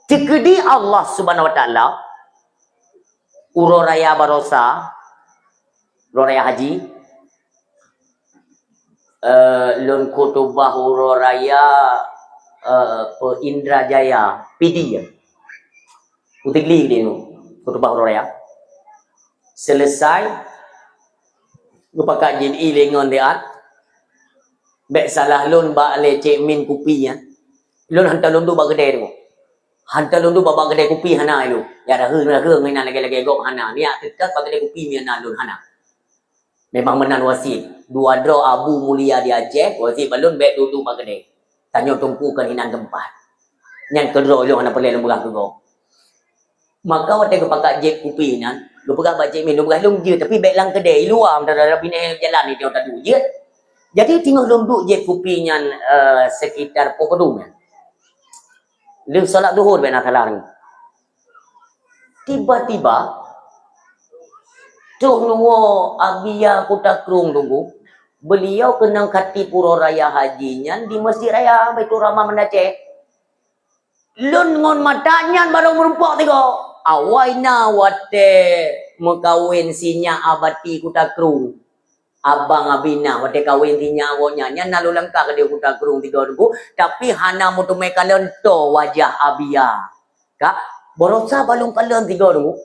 Tekedi Allah Subhanahu wa taala uro raya barosa, uro raya haji, lun kutubah uro raya Indrajaya PD ya. Utigli dia kutubah uro raya. Selesai Gupakat jadi lengon dia. Bek salah lun ba le cek min kopi ya. Lun hantar lun tu ba kedai tu. Hantar lun tu ba kedai kopi hana lu. Ya dah heng ngina lagi gok hana. Ni tetap ba kedai kopi mi hana lun hana. Memang menan wasit. Dua dro Abu Mulia di Aceh, wasit balun bek tu ba kedai. Tanyo tumpukan hinan tempat. Nyan kedro lu hana perle lembah tu gok. Maka waktu gupakat jek kopi nan lu pegang baca minum galung je tapi baik lang kedai luar dalam bina jalan ni dia tak je. Jadi tinggal lunduk je kupinya sekitar Pokodum. Lu salat zuhur benar salah ni. Tiba-tiba tu nuwo Abia Kutakrung tunggu. Beliau kena kati pura raya hajinya di Masjid Raya Baitur Rahman Aceh. Lun ngon matanya baru merumpak tiga. Awaina wate mekawin sinya abati Kutakrung. Abang abina wate kawin sinya awonya nya nalu langkah ke dia Kutakrung 3 ribu tapi hana mutu mekalen to wajah Abia. Kak, borosa balung kalen 3 ribu.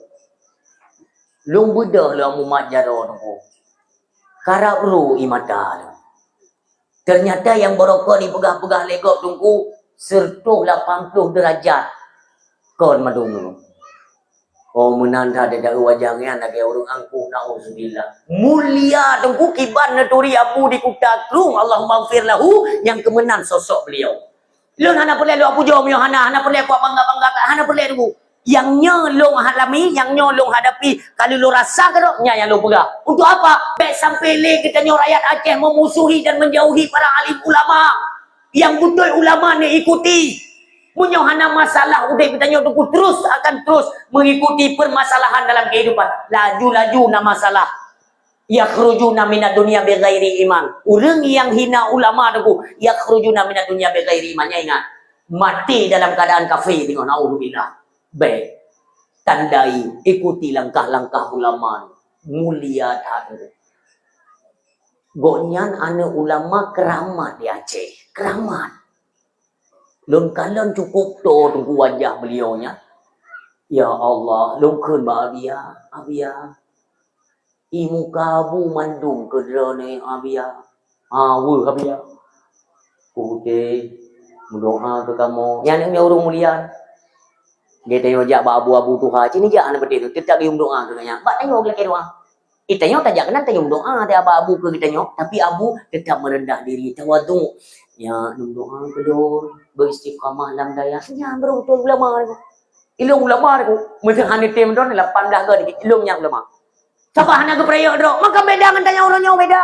Lung bedah lah mumat jaro tu. Karap ru imata. Ternyata yang borokok ni pegah-pegah legok tunggu sertuh 80 derajat. Kon madung. Oh menanda ada wajahnya nak orang angkuh na'udzubillah. Mulia tengku kiban naturi Abu di Kutakrung. Allahumma gfir lahu yang kemenan sosok beliau. Lun hana perlu lu Abu Jom yo hana perlu aku bangga hana perlu tu. Yang nyolong halami, yang nyolong hadapi kalau lu rasa ke nya yang lu pegang. Untuk apa? Baik sampai le kita nyo rakyat Aceh memusuhi dan menjauhi para alim ulama. Yang betul ulama ni ikuti. Punya hana masalah udah kita nyoto terus akan terus mengikuti permasalahan dalam kehidupan. Laju-laju na masalah. Yakhrujuna minad dunya bighairi iman. Orang yang hina ulama tu yakhrujuna minad dunya bighairi iman. Ingat, mati dalam keadaan kafir dengan naudzubillah. Baik. Tandai ikuti langkah-langkah ulama. Mulia tak. Gonyan anak ulama keramat di Aceh. Keramat. Lun kalian cukup tu tunggu wajah beliaunya. Ya Allah, lun kun ba Abia. Imu kabu mandum kedrone Abia. Wu Abia. Kude mendoa ke kamu. Yang ni orang mulia. Dia tanya jak ba abu-abu Tuhan. Cini jak anak betul tu. Tetap dia doa ke kanya. Bak tanya lagi doa. Itanya tak jak kena tanya doa dia abu ke kitanya. Tapi abu tetap merendah diri, tawaduk. Ya, doa kedua beristiqamah dalam daya. Ya, berutul ulama aku. Ilung ulama aku. Mesti hanya tim don 18 ke di ilungnya ulama. Siapa hanya ke prayo do? Maka beda dengan tanya orangnya beda.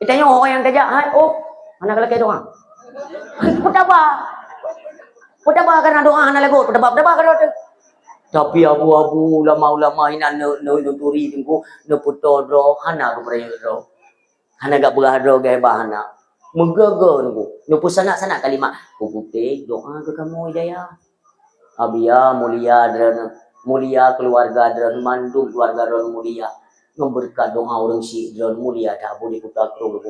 Ditanya orang yang tajak, "Hai, oh, anak lelaki doa." Petaba karena doa anak lagu, petaba karena tapi abu-abu ulama-ulama ini nuturi tunggu neputodro hana ke prayo do. Hana gak berado gaya bahana. Menggaga nunggu. Nupu sanak-sanak kalimat. Putih doa ke kamu hidayah. Abia mulia dan mulia keluarga dan mandung keluarga dan mulia. Memberkat doa orang si dan mulia tak boleh putar kerung.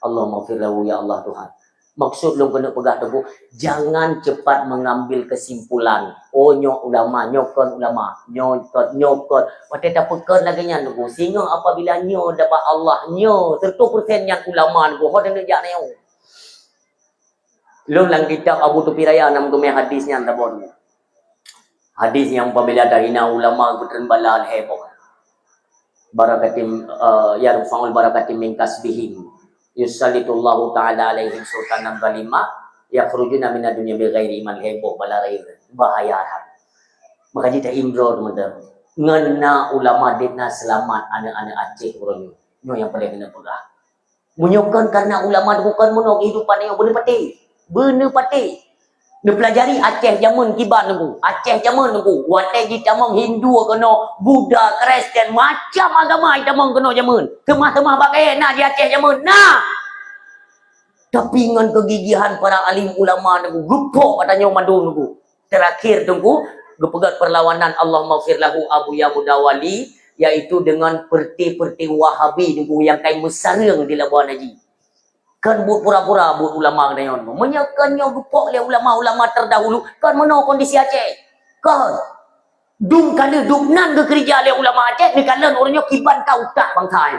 Allah maghfir lahu ya Allah Tuhan. Maksud lu kena pegang teguh, jangan cepat mengambil kesimpulan. Oh nyok ulama, nyokon ulama, nyokon. Waktu tak pekan lagi nya teguh. Sehingga apabila nyo dapat Allah nyo, 100% yang ulama teguh. Kau dengar jak nyo. Lu lang kitab Abu Tupiraya nam gumai hadisnya tabon. Hadis yang apabila ada hina ulama gudran balal heboh. Barakatim yarfa'ul barakatim min kasbihim. Yusallitullahu ta'ala alaihim sultanan zalimah yakhrujuna minad dunya bighairi iman heboh bala ghair bahaya. Maka kita imrod mendem ngena ulama ditna selamat anak-anak Aceh urang nyo yang paling kena pegang. Munyokan karena ulama bukan mono kehidupan yang bener pati. Bener pati. Dia pelajari Aceh zaman kibar nunggu. Aceh zaman nunggu. Watai kita mong Hindu kena, Buddha, Kristen, macam agama kita mong kena zaman. Temah-temah pakai nak di Aceh zaman. Nah. Tapi dengan kegigihan para alim ulama nunggu. Gupok katanya mandu nunggu. Terakhir nunggu. Gepegat perlawanan Allah maghfir lahu Abu Yamudawali. Iaitu dengan perti-perti Wahabi nunggu. Yang kain mesarang di Labuan Haji. Kan buat pura-pura buat ulama kena yon. Menyakannya gupok le ulama-ulama terdahulu. Kan mana kondisi Aceh? Kan dum kala dumnan ke kerja le ulama Aceh ni kala orangnya kiban kau tak bangkai.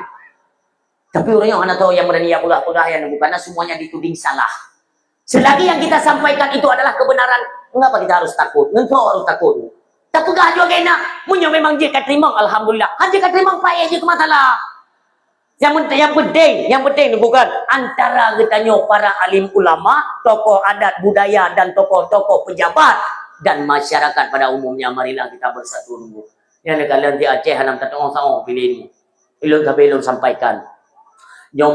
Tapi orangnya ana tahu yang berani ya pegah-pegah yang bukan semuanya dituding salah. Selagi yang kita sampaikan itu adalah kebenaran, mengapa kita harus takut? Engkau harus takut. Tak pegah juga enak. Munyo memang dia terima alhamdulillah. Haji terima payah je ke masalah. Yang penting bukan antara katanya para alim ulama, tokoh adat budaya dan tokoh-tokoh pejabat dan masyarakat pada umumnya. Marilah kita bersatu dulu. Yang kalian di Aceh hanam tak tahu sama pilih ilmu tapi ilmu sampaikan. Yang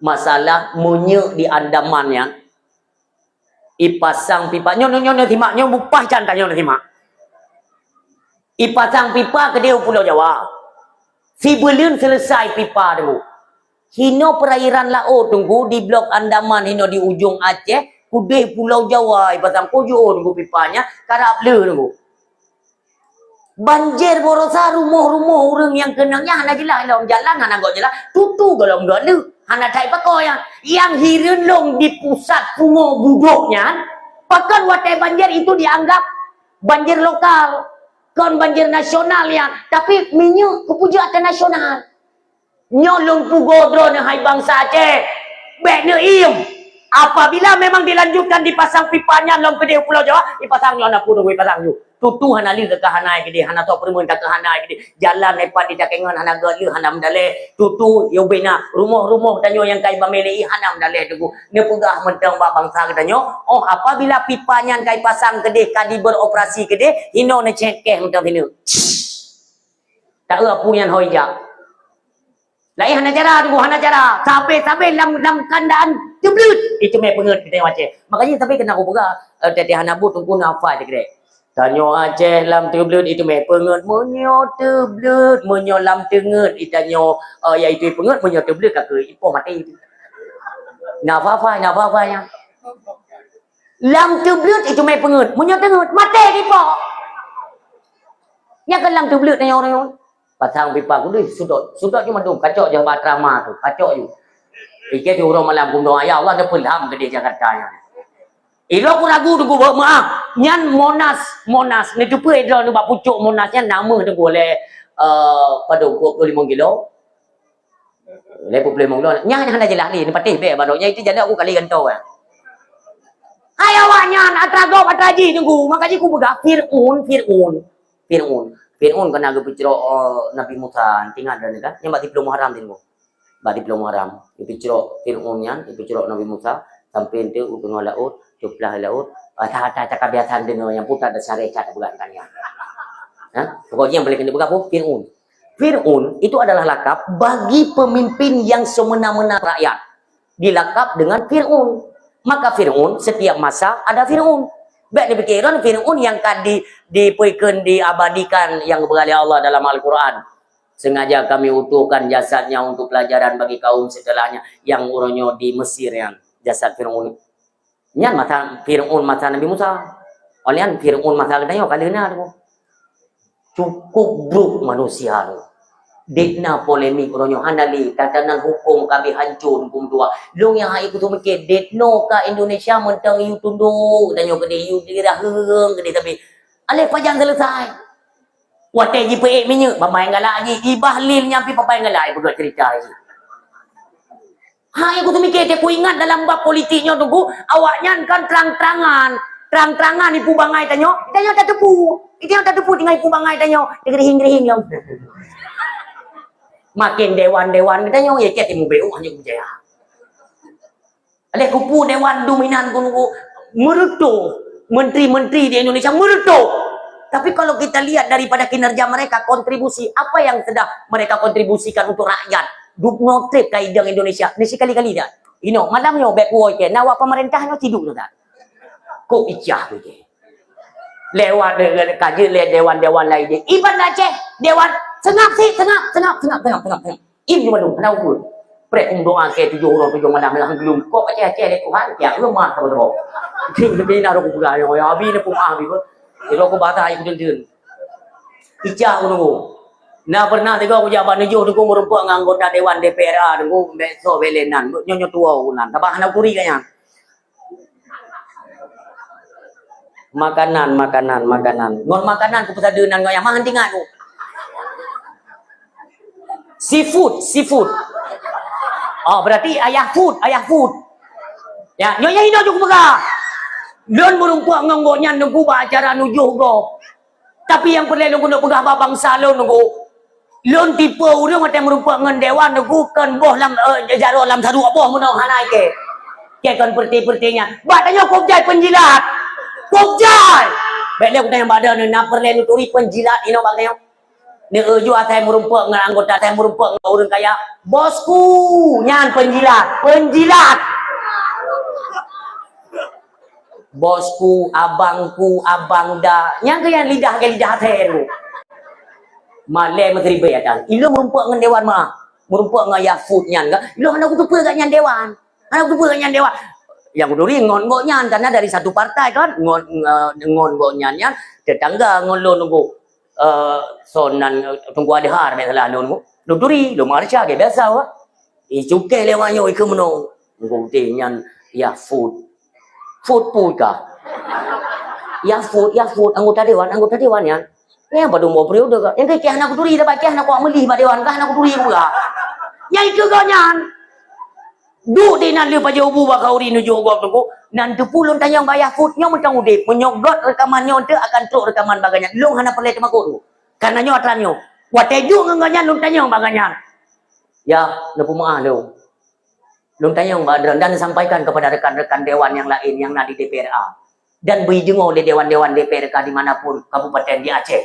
masalah munye di Andaman yang ipasang pipa nyo timak nyo bupah cantik nyo timak. Ipasang pipa ke dia Pulau Jawa. Si belum selesai pipa tu. Hino perairan laut tunggu di blok Andaman hino di ujung Aceh, kudih Pulau Jawa ipasang kujur tunggu pipanya, karap le tunggu. Banjir borosa rumah-rumah orang yang kenangnya hana jelas dalam jalan hana gak jelas, tutu galau gak le. Hana tai pakoi yang hirin long di pusat pungo budoknya, pakan watai banjir itu dianggap banjir lokal. Kon banjir nasional yang tapi minyak kepuja internasional. Nyolong pugodro ne hai bangsa Aceh. Bek ne iem. Apabila memang dilanjutkan dipasang pipanya long kedai Pulau Jawa, dipasang lo nak pudu pasang ju. Tutu hana li ke hanai kedai, hana to permun tak ke hanai kedai. Jalan lepas di dakengan hana gelu hana mendale. Tutu yo bena rumah-rumah tanyo yang kai bameli hana mendale tugu. Ne pegah mentang ba bangsa katanya. Oh apabila pipanya kai pasang kedai kadi beroperasi kedai, hino ne cekeh mentang hino. Tak apa yang hoja. Lai hana cara tu, hana cara. Sampai lam kandaan jeblut. Itu me penget kita Aceh. Makanya tapi kena aku pegang tete hana bu tunggu nafai dekre. Tanyo Aceh lam teblut itu me penget monyo teblut, monyo lam tenget itanyo iaitu penget monyo teblut ka ke ipo mati. Nafai nya. Lam teblut itu me penget, monyo tenget mati ipo. Nya kan lam teblut nya orang. Pasang pipa ku deh sudut cuma dong kacau je batrama tu kacau you ikut orang malam kumdo ya Allah ada pelham ke di Jakarta nya ilo ku ragu tu gua maaf nyan monas ni tu pe ilo nu bak pucuk monasnya nama tu gua le pada 25 kilo le 25 kilo nya hana jelas ni patih be badoknya itu jadi aku kali gantau ya ayo awaknya atrago atraji tunggu makanya ku begah Fir'aun kena ke picro Nabi Musa tinggal dan kan yang bati belum haram tengok bati belum haram picro Fir'aunnya picro Nabi Musa sampai itu ujung laut jumlah laut tak kebiasaan dengan yang putar dan syariat bukan tanya pokoknya yang boleh kena buka pun Fir'aun itu adalah lakap bagi pemimpin yang semena-mena rakyat dilakap dengan Fir'aun maka Fir'aun setiap masa ada Fir'aun. Baik dipikiran Fir'aun yang kan diabadikan yang berkali Allah dalam Al-Quran. Sengaja kami utuhkan jasadnya untuk pelajaran bagi kaum setelahnya yang uronyo di Mesir yang jasad Fir'aun. Nyan masa Fir'aun masa Nabi Musa. Olian Fir'aun masa katanya kali na tu. Cukup buruk manusia tu. Detna polemik uronyo handali tatanan hukum kami hancur hukum dua. Long yang hai kutu mikir detno ka Indonesia mentang you tunduk danyo gede you dira heung gede tapi ale pajang selesai. Wate JPE minyak pemain galak ni ibahlil nyampi pemain galak buat cerita ni. Hai kutu mikir aku ingat dalam bab politiknya tunggu awaknya kan terang-terangan ipu bangai tanyo tak tepu. Itu yang tak tepu dengan ipu bangai tanyo gerihing-gerihing lah. Makin dewan-dewan kita nyong ya timu BU hanya kujaya. Ada kupu dewan dominan kuno meredup menteri-menteri di Indonesia meredup. Tapi kalau kita lihat daripada kinerja mereka kontribusi apa yang sudah mereka kontribusikan untuk rakyat. Dukno trip kaidang Indonesia. Ni sekali-kali dah. Ino malamnya back boy ke nawa pemerintahnya tidur dah. Kok icah begitu. Lewat kaji le dewan-dewan lain dia. Iban Aceh dewan Tengah. Im cuma dong, kenapa pun? Prek doa ke 7 orang 7 malam belum. Kok Aceh ni Tuhan, ya lemah tahu. Lebih nak aku pegang ya, abi ni pun abi pun. Kalau aku baca aku jujur. Ijah aku. Nah pernah tega aku jabat nejo aku merumpuk dengan anggota dewan DPR aku besok belenan, nyonya tua unan. Tabah nak kuri kayaknya. Makanan. Ngon makanan aku pasal denan yang mahal tinggal aku. Seafood. Oh, berarti ayah food. Ya, nyonya hino juga bega. Lon merumpuk nganggonya nunggu acara nujuh go. Tapi yang perlu nunggu bega babang salon nunggu. Lon tipe urang mate merumpuk ngan dewan nunggu kan boh lam jaro lam sadu boh mun hanai ke. Ke kan perti-pertinya. Badanya kopjai penjilat. Kopjai. Bele aku tanya badan nak perlu turi penjilat ino bagnya. Ni uju atai merumpuk dengan anggota atai merumpuk dengan orang kaya bosku nyan penjilat bosku abangku abangda nyan kaya lidah atai tu malai menteri bayatan ilo merumpuk dengan dewan mah merumpuk dengan Yafut nyan kan ilo hendak aku tupa kat nyan dewan yang kuduri ngon nyan karena dari satu partai kan ngon nyan tetangga ngon lo nunggu sonan tunggu ada har be salah lon lu duri lu marcha ke biasa wa cukai lewatnya ke meno ngomte nyan ya food ka ya food anggota dewan yan yang pada umur periode ka yang ke anak duri dapat ke anak melih ba dewan ka anak duri pula yang itu kau nyan du di nan lu paja ubu ba kauri nuju gua tunggu nan tepulun tanyang bayar food nya mentang udip menyogdot rekamannya untuk akan truk rekaman baganya long hana perle temaku karena nyo atranyo wateju nganganya lung tanyang baganya ya lepu maah lu lung tanyang badran dan sampaikan kepada rekan-rekan dewan yang lain yang ada di DPRA dan berjengol oleh dewan-dewan DPRK dimanapun kabupaten di Aceh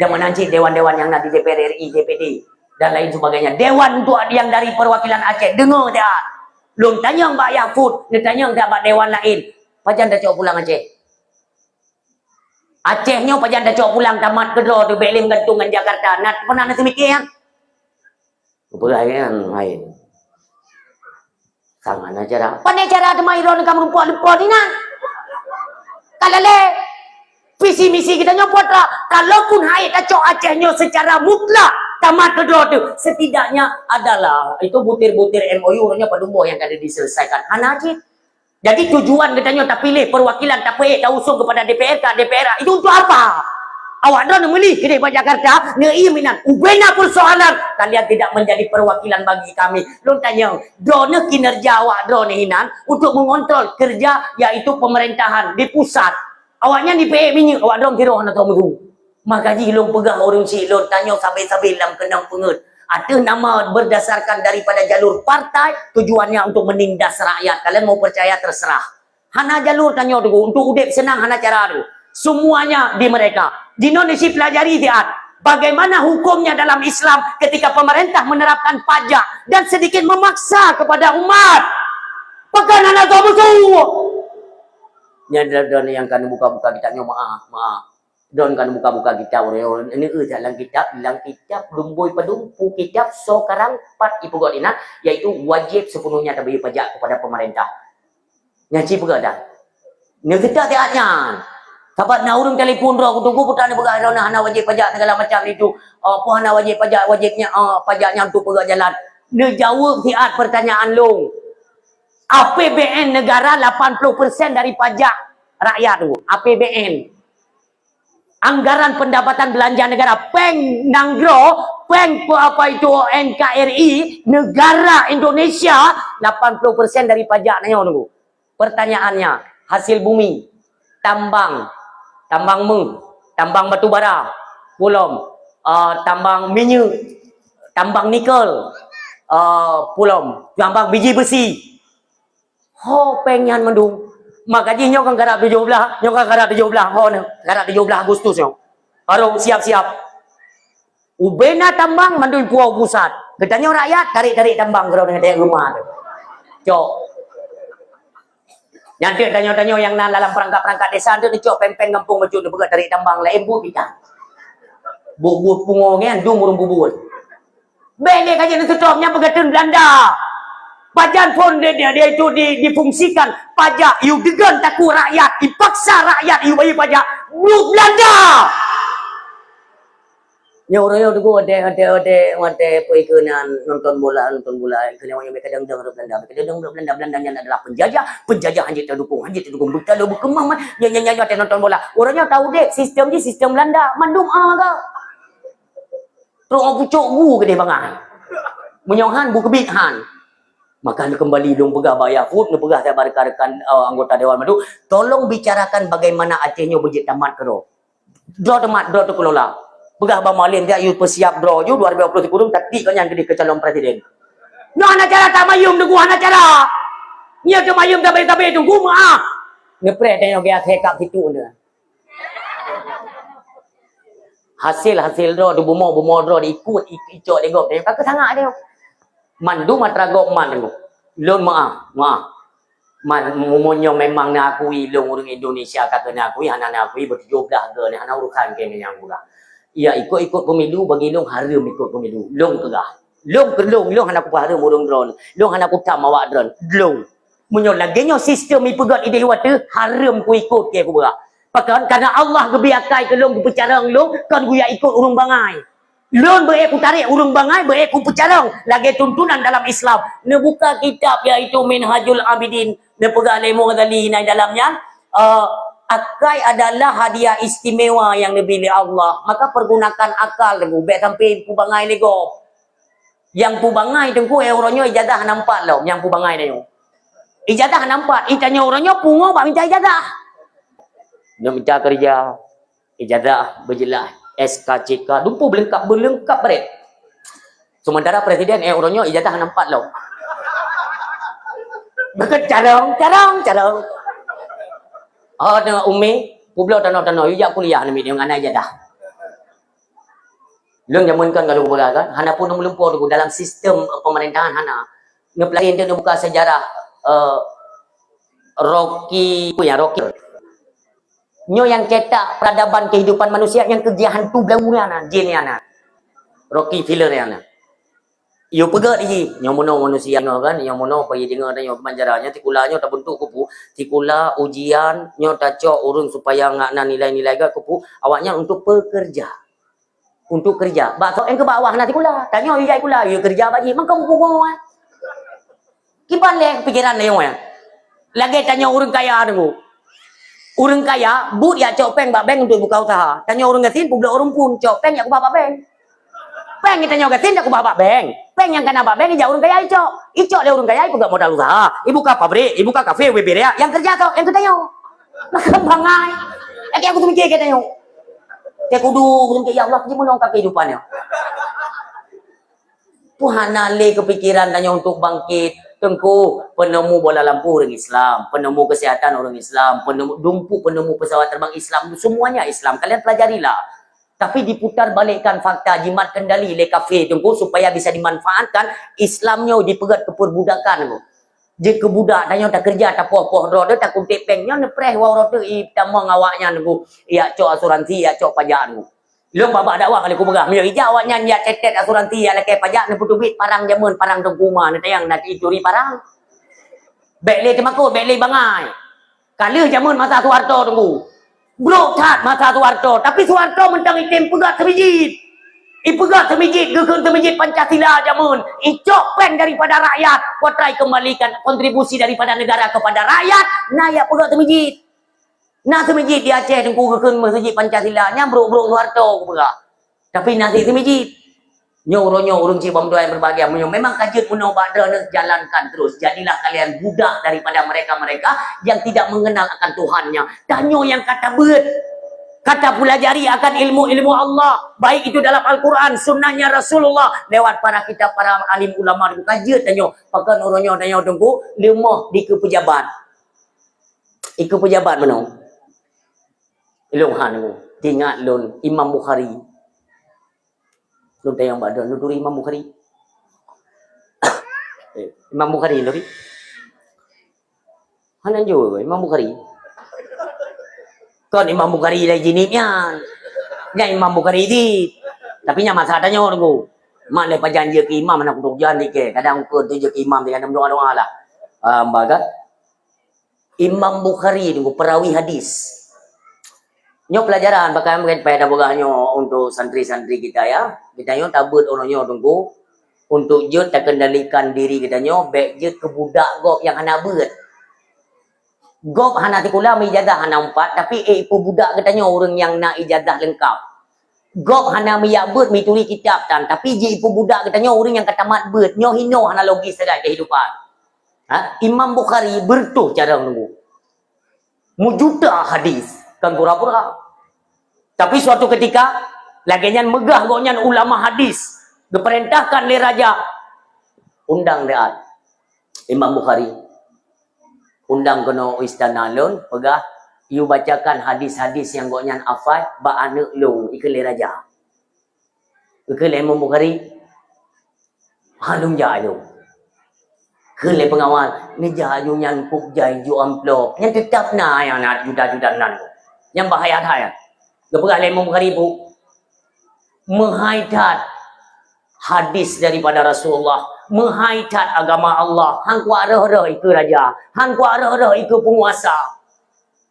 jangan nanti dewan-dewan yang ada di DPR RI DPD dan lain sebagainya dewan untuk yang dari perwakilan Aceh dengar dia lung tanyang mbak Yafut, ni tanyang dah mbak dewan lain. Pajan dah cok pulang Aceh. Acehnya pajan dah cok pulang tamat kedua tu belim gantungan Jakarta. Nak pernah nak semikir yang? Berlayan lain. Sangat acara. Pandai cara ada mairon kamu lupa ni nak. Kalau le visi misi kita nyopot lah. Kalaupun hai dah cok Acehnya secara mutlak tamat kedua tu setidaknya adalah itu butir-butir MOU nya padumbo yang ada diselesaikan hanajit. Jadi tujuan katanya tak pilih perwakilan tak pilih tak usung kepada DPR itu untuk apa? Awak dah memilih ke Jakarta ngei minat ubena persoalan kalian tidak menjadi perwakilan bagi kami. Lu tanya drone kinerja awak drone hinan untuk mengontrol kerja yaitu pemerintahan di pusat. Awaknya di PE minyak awak drone kira nak tahu mulu. Maka jilong pegang orang cilon tanya sampai-sampai dalam kenang pengut. Ada nama berdasarkan daripada jalur partai tujuannya untuk menindas rakyat. Kalian mau percaya terserah. Hana jalur tanya tu untuk udip senang hana cara tu. Semuanya di mereka. Di Indonesia pelajari tiat. Bagaimana hukumnya dalam Islam ketika pemerintah menerapkan pajak dan sedikit memaksa kepada umat. Pekan anak tahu betul. Yang kan buka-buka ditanya maaf. Don kan buka-buka kitab orang ini dalam kitab lumbui pedumpu kitab sekarang 4 ibu godina yaitu wajib sepenuhnya bayar pajak kepada pemerintah. Nyaci pegak dah. Ni kita tiaknya. Sahabat nak urung telefon roh tunggu putan pegak hana wajib pajak segala macam itu. Apa hana wajib pajak wajibnya pajaknya untuk pegak jalan. Ni jawab tiat pertanyaan long. APBN negara 80% dari pajak rakyat tu. APBN. Anggaran pendapatan belanja negara peng nanggro, peng apa itu NKRI negara Indonesia 80% dari pajak nanya tunggu. Pertanyaannya, hasil bumi, tambang batu bara, belum, tambang minyak, tambang nikel, belum, tambang biji besi. Ho pengen mendung. Makanya nyo kan garap 17, nyo kan garap 17, ho ne, garap 17 Agustus nyo. Harung siap-siap. Ubena tambang mandui Pulau Pusat. Katanya rakyat tarik-tarik tambang kalau dengan rumah tu. Cok. Nanti tanya-tanya yang dalam perangkat-perangkat desa tu cok pen-pen kampung baju tu pegat tarik tambang lain bu bidang. Bu pungongan dung urung bubul. Bele kaje nu tutupnya pegatun Belanda. Pajak pun dia itu difungsikan pajak you degan taku rakyat dipaksa rakyat you bayar pajak Belanda. Ya orang yang dulu ada perikanan nonton bola kena orang yang kadang Belanda adalah penjajah hanya terdukung berkala berkembang yang nonton bola orangnya tahu dek sistem Belanda mandum aga terus pucuk bu ke dia bangai menyohan bu kebithan. Maka dia kembali dong pegah bayar food, dia pegah saya rekan anggota Dewan Madu. Tolong bicarakan bagaimana Acehnya budget tamat kero. Draw tu kelola. Pegah bamalin dia you persiap draw you 2020 kurung tapi kan yang ke calon presiden. No ana cara tak mayum tunggu ana cara. Nya ke mayum tabe tunggu mah. Ngepre tengok dia hekap situ dia. Hasil draw tu bumo draw diikut icok tengok kakak sangat dia. Mandu matragok man lon maaf man mumonyo memang nak akui long orang Indonesia kata nak akui anak nak akui ber-17 ke ni anak urukan ke yang pula ia ikut pemilu bagi long harum ikut pemilu long kerah long anak ku harum urung drone long anak ku tam awak drone long munyo laginya sistem ni pegat ide watu harum ku ikut ke ku berah pakan karena Allah kebiakai ke long bercarang long kan ku ya ikut urung bangai Lon baik ku tarik urung bangai, baik ku pecarang. Lagi tuntunan dalam Islam. Dia buka kitab iaitu Minhajul Abidin. Dia pegang lemong tadi naik dalamnya. Akai adalah hadiah istimewa yang diberi Allah. Maka pergunakan akal. Baik sampai pu bangai lego. Yang pu bangai tengku orangnya ijazah nampak loh. Yang pu bangai dia. Ijazah nampak. Itanya orangnya pungo bak minta ijazah. Dia minta kerja. Ijazah berjelas. SKCK dumpu berlengkap berik. Sementara presiden orangnya ijazah nampak loh. Bekat carong. Oh tengok Umi, pulau tanah you jak kuliah ni dengan anak ijazah. Leng jamankan kalau bola kan, hana pun melempur tu dalam sistem pemerintahan hana. Ngepelain dia buka sejarah Rocky. Nyo yang cetak peradaban kehidupan manusia yang kerja hantu belauran jin yana. Rocky Filler yana. Yo pegat ji, nyo mono manusia no kan, nyo mono pai dengar nyo penjaranya tikulanya tak bentuk kupu, tikula ujian nyo tacok urun supaya ngakna nilai-nilai ga kupu, awaknya untuk pekerja. Untuk kerja. Bakso yang ke bawah nanti kula, tanya yo jai kula, yo kerja bagi, mangkau kupu. Kipan le pikiran le yo ya. Lagi tanya urang kaya tu. Orang kaya, but ya copeng bak bank untuk buka usaha. Tanya orang gatin, publik orang pun copeng ya aku bapak bank. Peng kita tanya gatin, aku bapak bank. Peng yang kena bapak bank, ya orang kaya icok le orang kaya, ibu gak modal usaha. Ibu buka pabrik, ibu buka kafe, WBRA. Yang kerja kau, yang tanya. Nak bangai. Kayak aku tu mikir kita tanya. Kayak kudu, ya Allah, gimana orang kehidupannya. Puhana le kepikiran tanya untuk bangkit. Tengku penemu bola lampu orang Islam, penemu kesihatan orang Islam, penemu pesawat terbang Islam, semuanya Islam. Kalian pelajarilah. Tapi diputar balikkan fakta jimat kendali le kafe tengku supaya bisa dimanfaatkan Islamnya dipegat keperbudakan. Je ke budak tanya tak kerja tak poh-poh ro dia tak kuntik pengnya ne preh wau ro tu i tama ngawaknya nunggu ya cok asuransi ya cok pajak nunggu. Lu babak dakwah kali ku begah mio ija awaknya ya cetet asuransi ya leke pajak ne putu duit parang jamun parang tengkuma ne tayang nak curi parang. Bek le temakut bek le bangai. Kali jamun masa Soeharto tunggu. Bro tat masa Soeharto tapi Soeharto mentang item pegat sebiji. Ipegat semijit, gekun semijit Pancasila jamun. Icok pen daripada rakyat. Kau try kembalikan kontribusi daripada negara kepada rakyat. Nah ya pegat semijit. Nah semijit di Aceh tengku gekun masjid Pancasila. Nyambruk-bruk Soeharto aku pegat. Tapi nasi semijit. Nyo urung cibam doa yang berbahagia. Memang kajut menau badra jalankan terus. Jadilah kalian budak daripada mereka-mereka yang tidak mengenal akan Tuhannya. Tanyo yang kata bet. Kata pelajari akan ilmu-ilmu Allah. Baik itu dalam Al-Quran, sunnahnya Rasulullah. Lewat para kitab, para alim ulama. Kajian tanya. Pakai orangnya tanya tunggu. Lemah di kepejabat. Iku pejabat mana? Ilunghan tunggu. Tingat lun Imam Bukhari. Lun tayang badan. Lun duri Imam Bukhari. Imam Bukhari luri. Hanan juga Imam Bukhari. Kon Imam Bukhari lagi jinipnya. Nya Imam Bukhari di. Tapi nya masa tanya tunggu. Mak le pajanji ke imam nak duk jan dike. Kadang ko tu je ke imam dengan doa-doa lah. Bagat. Imam Bukhari tunggu perawi hadis. Nyo pelajaran bakal mungkin pada bogahnya untuk santri-santri kita ya. Kita nyo tabut orangnya tunggu. Untuk je terkendalikan diri kita nyo baik je ke budak gop yang hana beut. Gop hana tikula ijazah hana 4 tapi ipu budak katanya orang yang nak ijazah lengkap. Gop hana miyabut mituri kitab tan tapi je ipu budak katanya orang yang katamat bet nyo hino hana logis saja kehidupan. Imam Bukhari bertuh cara menunggu. Mujuta hadis kan pura-pura. Tapi suatu ketika lagian megah gonyan ulama hadis diperintahkan oleh raja undang dia Imam Bukhari. Undang kena istana lun, pegah, you bacakan hadis-hadis yang goknyan afad, ba anak lung, ikele raja. Ikele Imam Bukhari, halum jayu. Kele pengawal, ni jayu nyan puk jai ju amplop. Yang tetap na yang nak juda-juda nan. Yang bahaya-bahaya. Kepegah Imam Bukhari bu, menghaitat hadis daripada Rasulullah. Menghaitat agama Allah. Hang kuat reh-reh ikut raja. Hang kuat reh-reh ikut penguasa.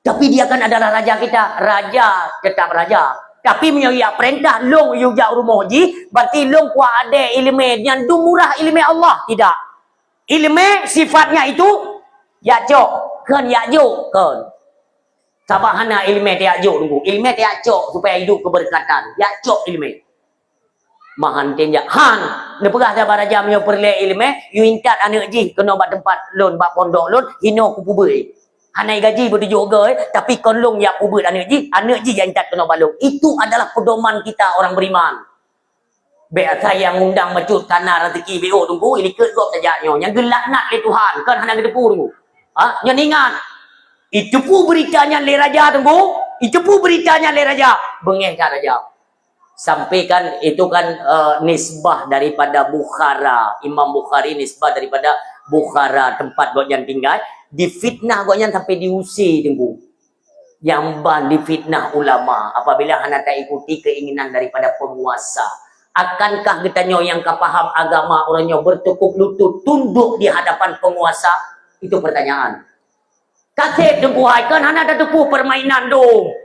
Tapi dia kan adalah raja kita. Raja tetap raja. Tapi menyoyak perintah long yujak rumah ji. Berarti long kuat ada ilmu yang dumurah ilmu Allah. Tidak. Ilmu sifatnya itu yakcok. Kan yakjuk. Kan. Sabahana ilmu yakjuk tunggu. Ilmu yakcok supaya hidup keberkatan. Yakcok ilmu. Mahan tenjak han ne pegah sabar raja menyo perle ilmu you intat anak ji kena bak tempat lon bak pondok lon hino ku pubei hanai gaji bodu juga tapi konlong ya pubei anak ji yang intat kena balong itu adalah pedoman kita orang beriman be saya yang undang mecut tanah rezeki BO tunggu ini ke gop sajanyo yang gelaknat le Tuhan kan hana gedepu tunggu yang ingat itu pu beritanya le raja tunggu itu pu beritanya le raja bengeh ka raja. Sampaikan itu kan nisbah daripada Bukhara. Imam Bukhari nisbah daripada Bukhara tempat goknyan tinggal. Difitnah goknyan sampai diusir tunggu. Yang ban difitnah ulama apabila hana tak ikuti keinginan daripada penguasa. Akankah getanyo yang kapaham agama orangnya bertekuk lutut tunduk di hadapan penguasa? Itu pertanyaan. Kasih tunggu kan hana ada tepu permainan dong.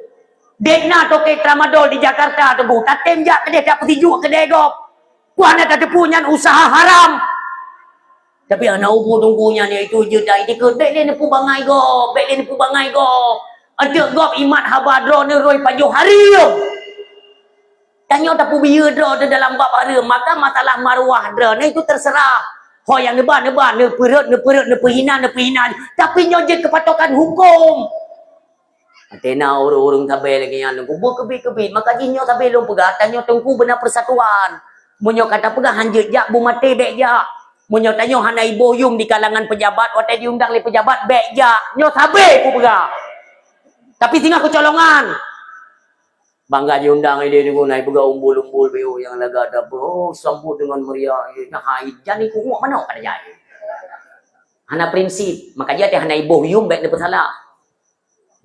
Dekna toke tramadol di Jakarta tebu. Tatem jak kedai tak petijuk kedai gop. Kuana tak punya usaha haram. Tapi anak ubu tunggunya ni itu je dah ikut bek le nepu bangai gop. Bek le nepu bangai gop. Ada gop imat habadro ni roi pajuh hari. Tanya tak pu biar dro dalam bab hari. Maka masalah maruah dro ni itu terserah. Ho yang neban ne perut ne hina. Tapi nyoje kepatokan hukum. Atena orang-orang tabai lagi yang kubur kebit-kebit. Maka jinyo tabai long pegah. Tanya tengku benar persatuan. Munyo kata pegah hanjut jak. Bumate bek jak. Munyo tanya hanai boyum di kalangan pejabat. Waktu diundang oleh pejabat bek jak. Nyo tabai ku pegah. Tapi tinggal kecolongan. Bangga diundang ini naik pegah umbul-umbul beo yang laga ada. Oh sambut dengan meriah. Nah haid. Jadi ku mana pada jadi. Hana prinsip. Maka dia hana ibu yung baik dia bersalah.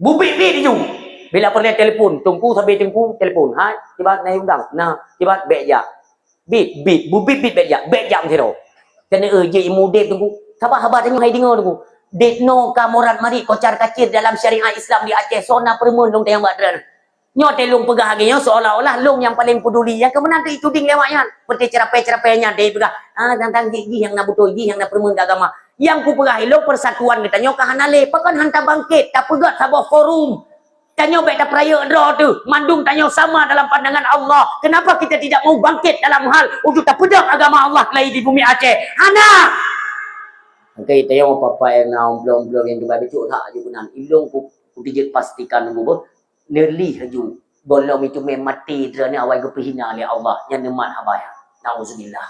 Bubik dia tu. Bila pernah telefon, tunggu sampai tunggu telefon. Ha, tiba naik undang. Nah, tiba baik je. Bit, bubik bit baik je. Baik je macam tu. Kena je imu dek tunggu. Sabar tengok hai dengar tunggu. Dek no kamorat mari kocar kacir dalam syariat Islam di Aceh. Sona permun dong tayang badran. Nyo telung pegah hagenya seolah-olah long yang paling peduli. Yang kemenang tu ituding lewatnya. Seperti cerapai-cerapainya dia pegah. Tentang gigi yang nak betul, gigi yang nak permun agama. Yang ku pegah ilok persatuan kita nyo kahana lepa kan hantar bangkit. Tak pegat sabah forum. Tanyo baik dah peraya draw tu. Mandung tanyo sama dalam pandangan Allah. Kenapa kita tidak mau bangkit dalam hal untuk tak pedang agama Allah lagi di bumi Aceh? Hana! Okay, tayo apa-apa yang belum yang juga becuk tak je gunan. Ilong ku dijek pastikan nunggu nerli haju. Bolong itu mati kerana awal kepihina oleh Allah. Yang nemat habaya. Nauzubillah.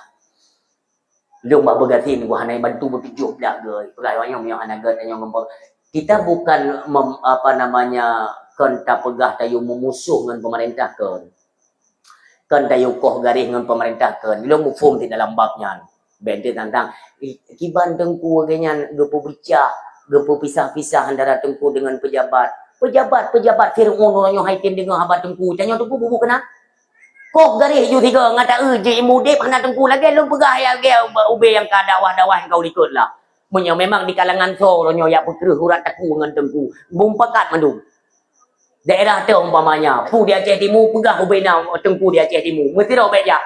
Ilong bak berganti nunggu hanai bantu berpijuk dah ge. Pegai yang anak ge tanya ngomong. Kita bukan kan tak pegah tayo memusuh dengan pemerintah kan tayo koh garis dengan pemerintah kan belum mufum di dalam babnya benda tentang kiban tengku agaknya gepo bercah gepo pisah-pisah antara tengku dengan pejabat Fir'aun orangnya haitin dengan habat tengku tanya tengku bubu kena koh garis you tiga ngata je imudip hana tengku lagi lu pegah ya ube yang ka dakwah-dakwah yang kau ikut lah memang di kalangan so orangnya ya pekerah urat taku dengan tengku bumpakat mandung daerah tu umpamanya pu di Aceh Timur pegah ubena tengku di Aceh Timur mesti dah beja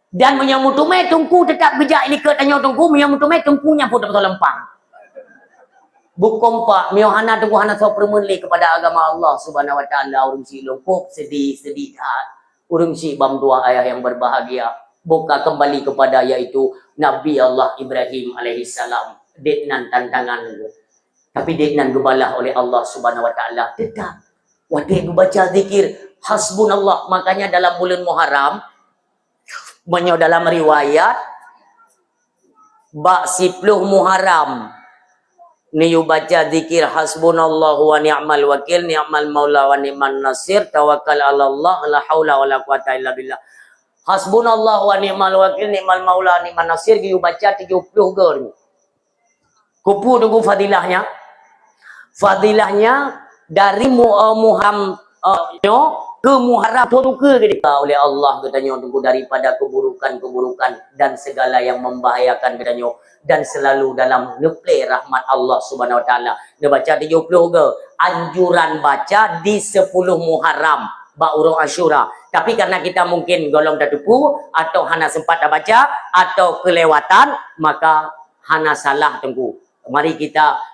dan menyambut tumai tengku tetap gejak likat tanya tengku menyambut tumai tengkunya pun betul lempang bukom pak miohana tengku hana so permenli kepada agama Allah Subhanahu wa taala urung si lopok sedih urung si bam dua ayah yang berbahagia buka kembali kepada yaitu Nabi Allah Ibrahim alaihi salam deknan tantangan tapi deknan gebalah oleh Allah Subhanahu wa taala tetap waktu baca zikir hasbunallah. Makanya dalam bulan Muharram dalam riwayat bak 10 Muharram ni baca zikir hasbunallahu wa ni'mal wakil ni'mal maula wa ni'man nasir tawakkal 'ala Allah la haula wala quwata illa billah. Hasbunallahu wa ni'mal wakil ni'mal maula wa ni'man nasir you baca 70 ger. Kupu tunggu fadilahnya. Fadilahnya dari Muharram ke Muharram tu ke oleh Allah katanya tunggu daripada keburukan-keburukan dan segala yang membahayakan katanya dan selalu dalam ngeplay rahmat Allah Subhanahu wa taala. Dia baca 70 ke anjuran baca di 10 Muharram ba urang Asyura. Tapi karena kita mungkin golong dah tupu atau hana sempat dah baca atau kelewatan maka hana salah tunggu. Mari kita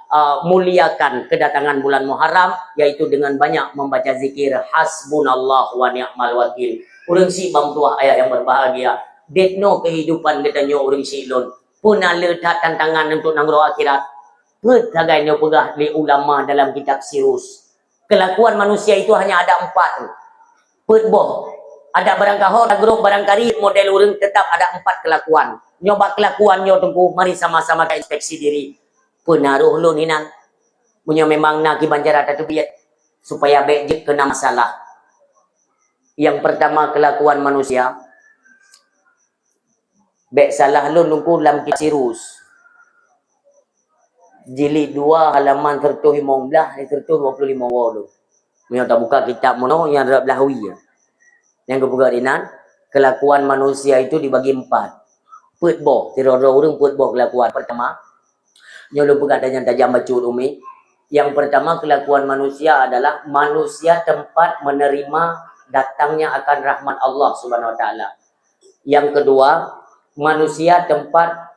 muliakan kedatangan bulan Muharram yaitu dengan banyak membaca zikir hasbunallah wa ni'mal wakil. Urang si bang tuah ayah yang berbahagia dekno kehidupan katanya urang si lon pun ala tak tantangan untuk nangro akhirat put sagainya pegah li ulama dalam kitab Sirus kelakuan manusia itu hanya ada 4 put boh ada barang kahor grup barang kari model urang tetap ada 4 kelakuan nyoba kelakuannya tunggu mari sama-sama kita inspeksi diri penaruh lu ni nang punya memang nak banjara tu biat supaya baik kena masalah. Yang pertama kelakuan manusia baik salah lu nunggu dalam Sirus jilid 2 halaman 115 dan 125 walu punya tak buka kitab mono yang belahwi yang kebuka dinan kelakuan manusia itu dibagi 4 put boh tiro-tiro urang put boh kelakuan pertama nyolong pegadaian tajam bacur umi. Yang pertama kelakuan manusia adalah manusia tempat menerima datangnya akan rahmat Allah Subhanahu wa taala. Yang kedua, manusia tempat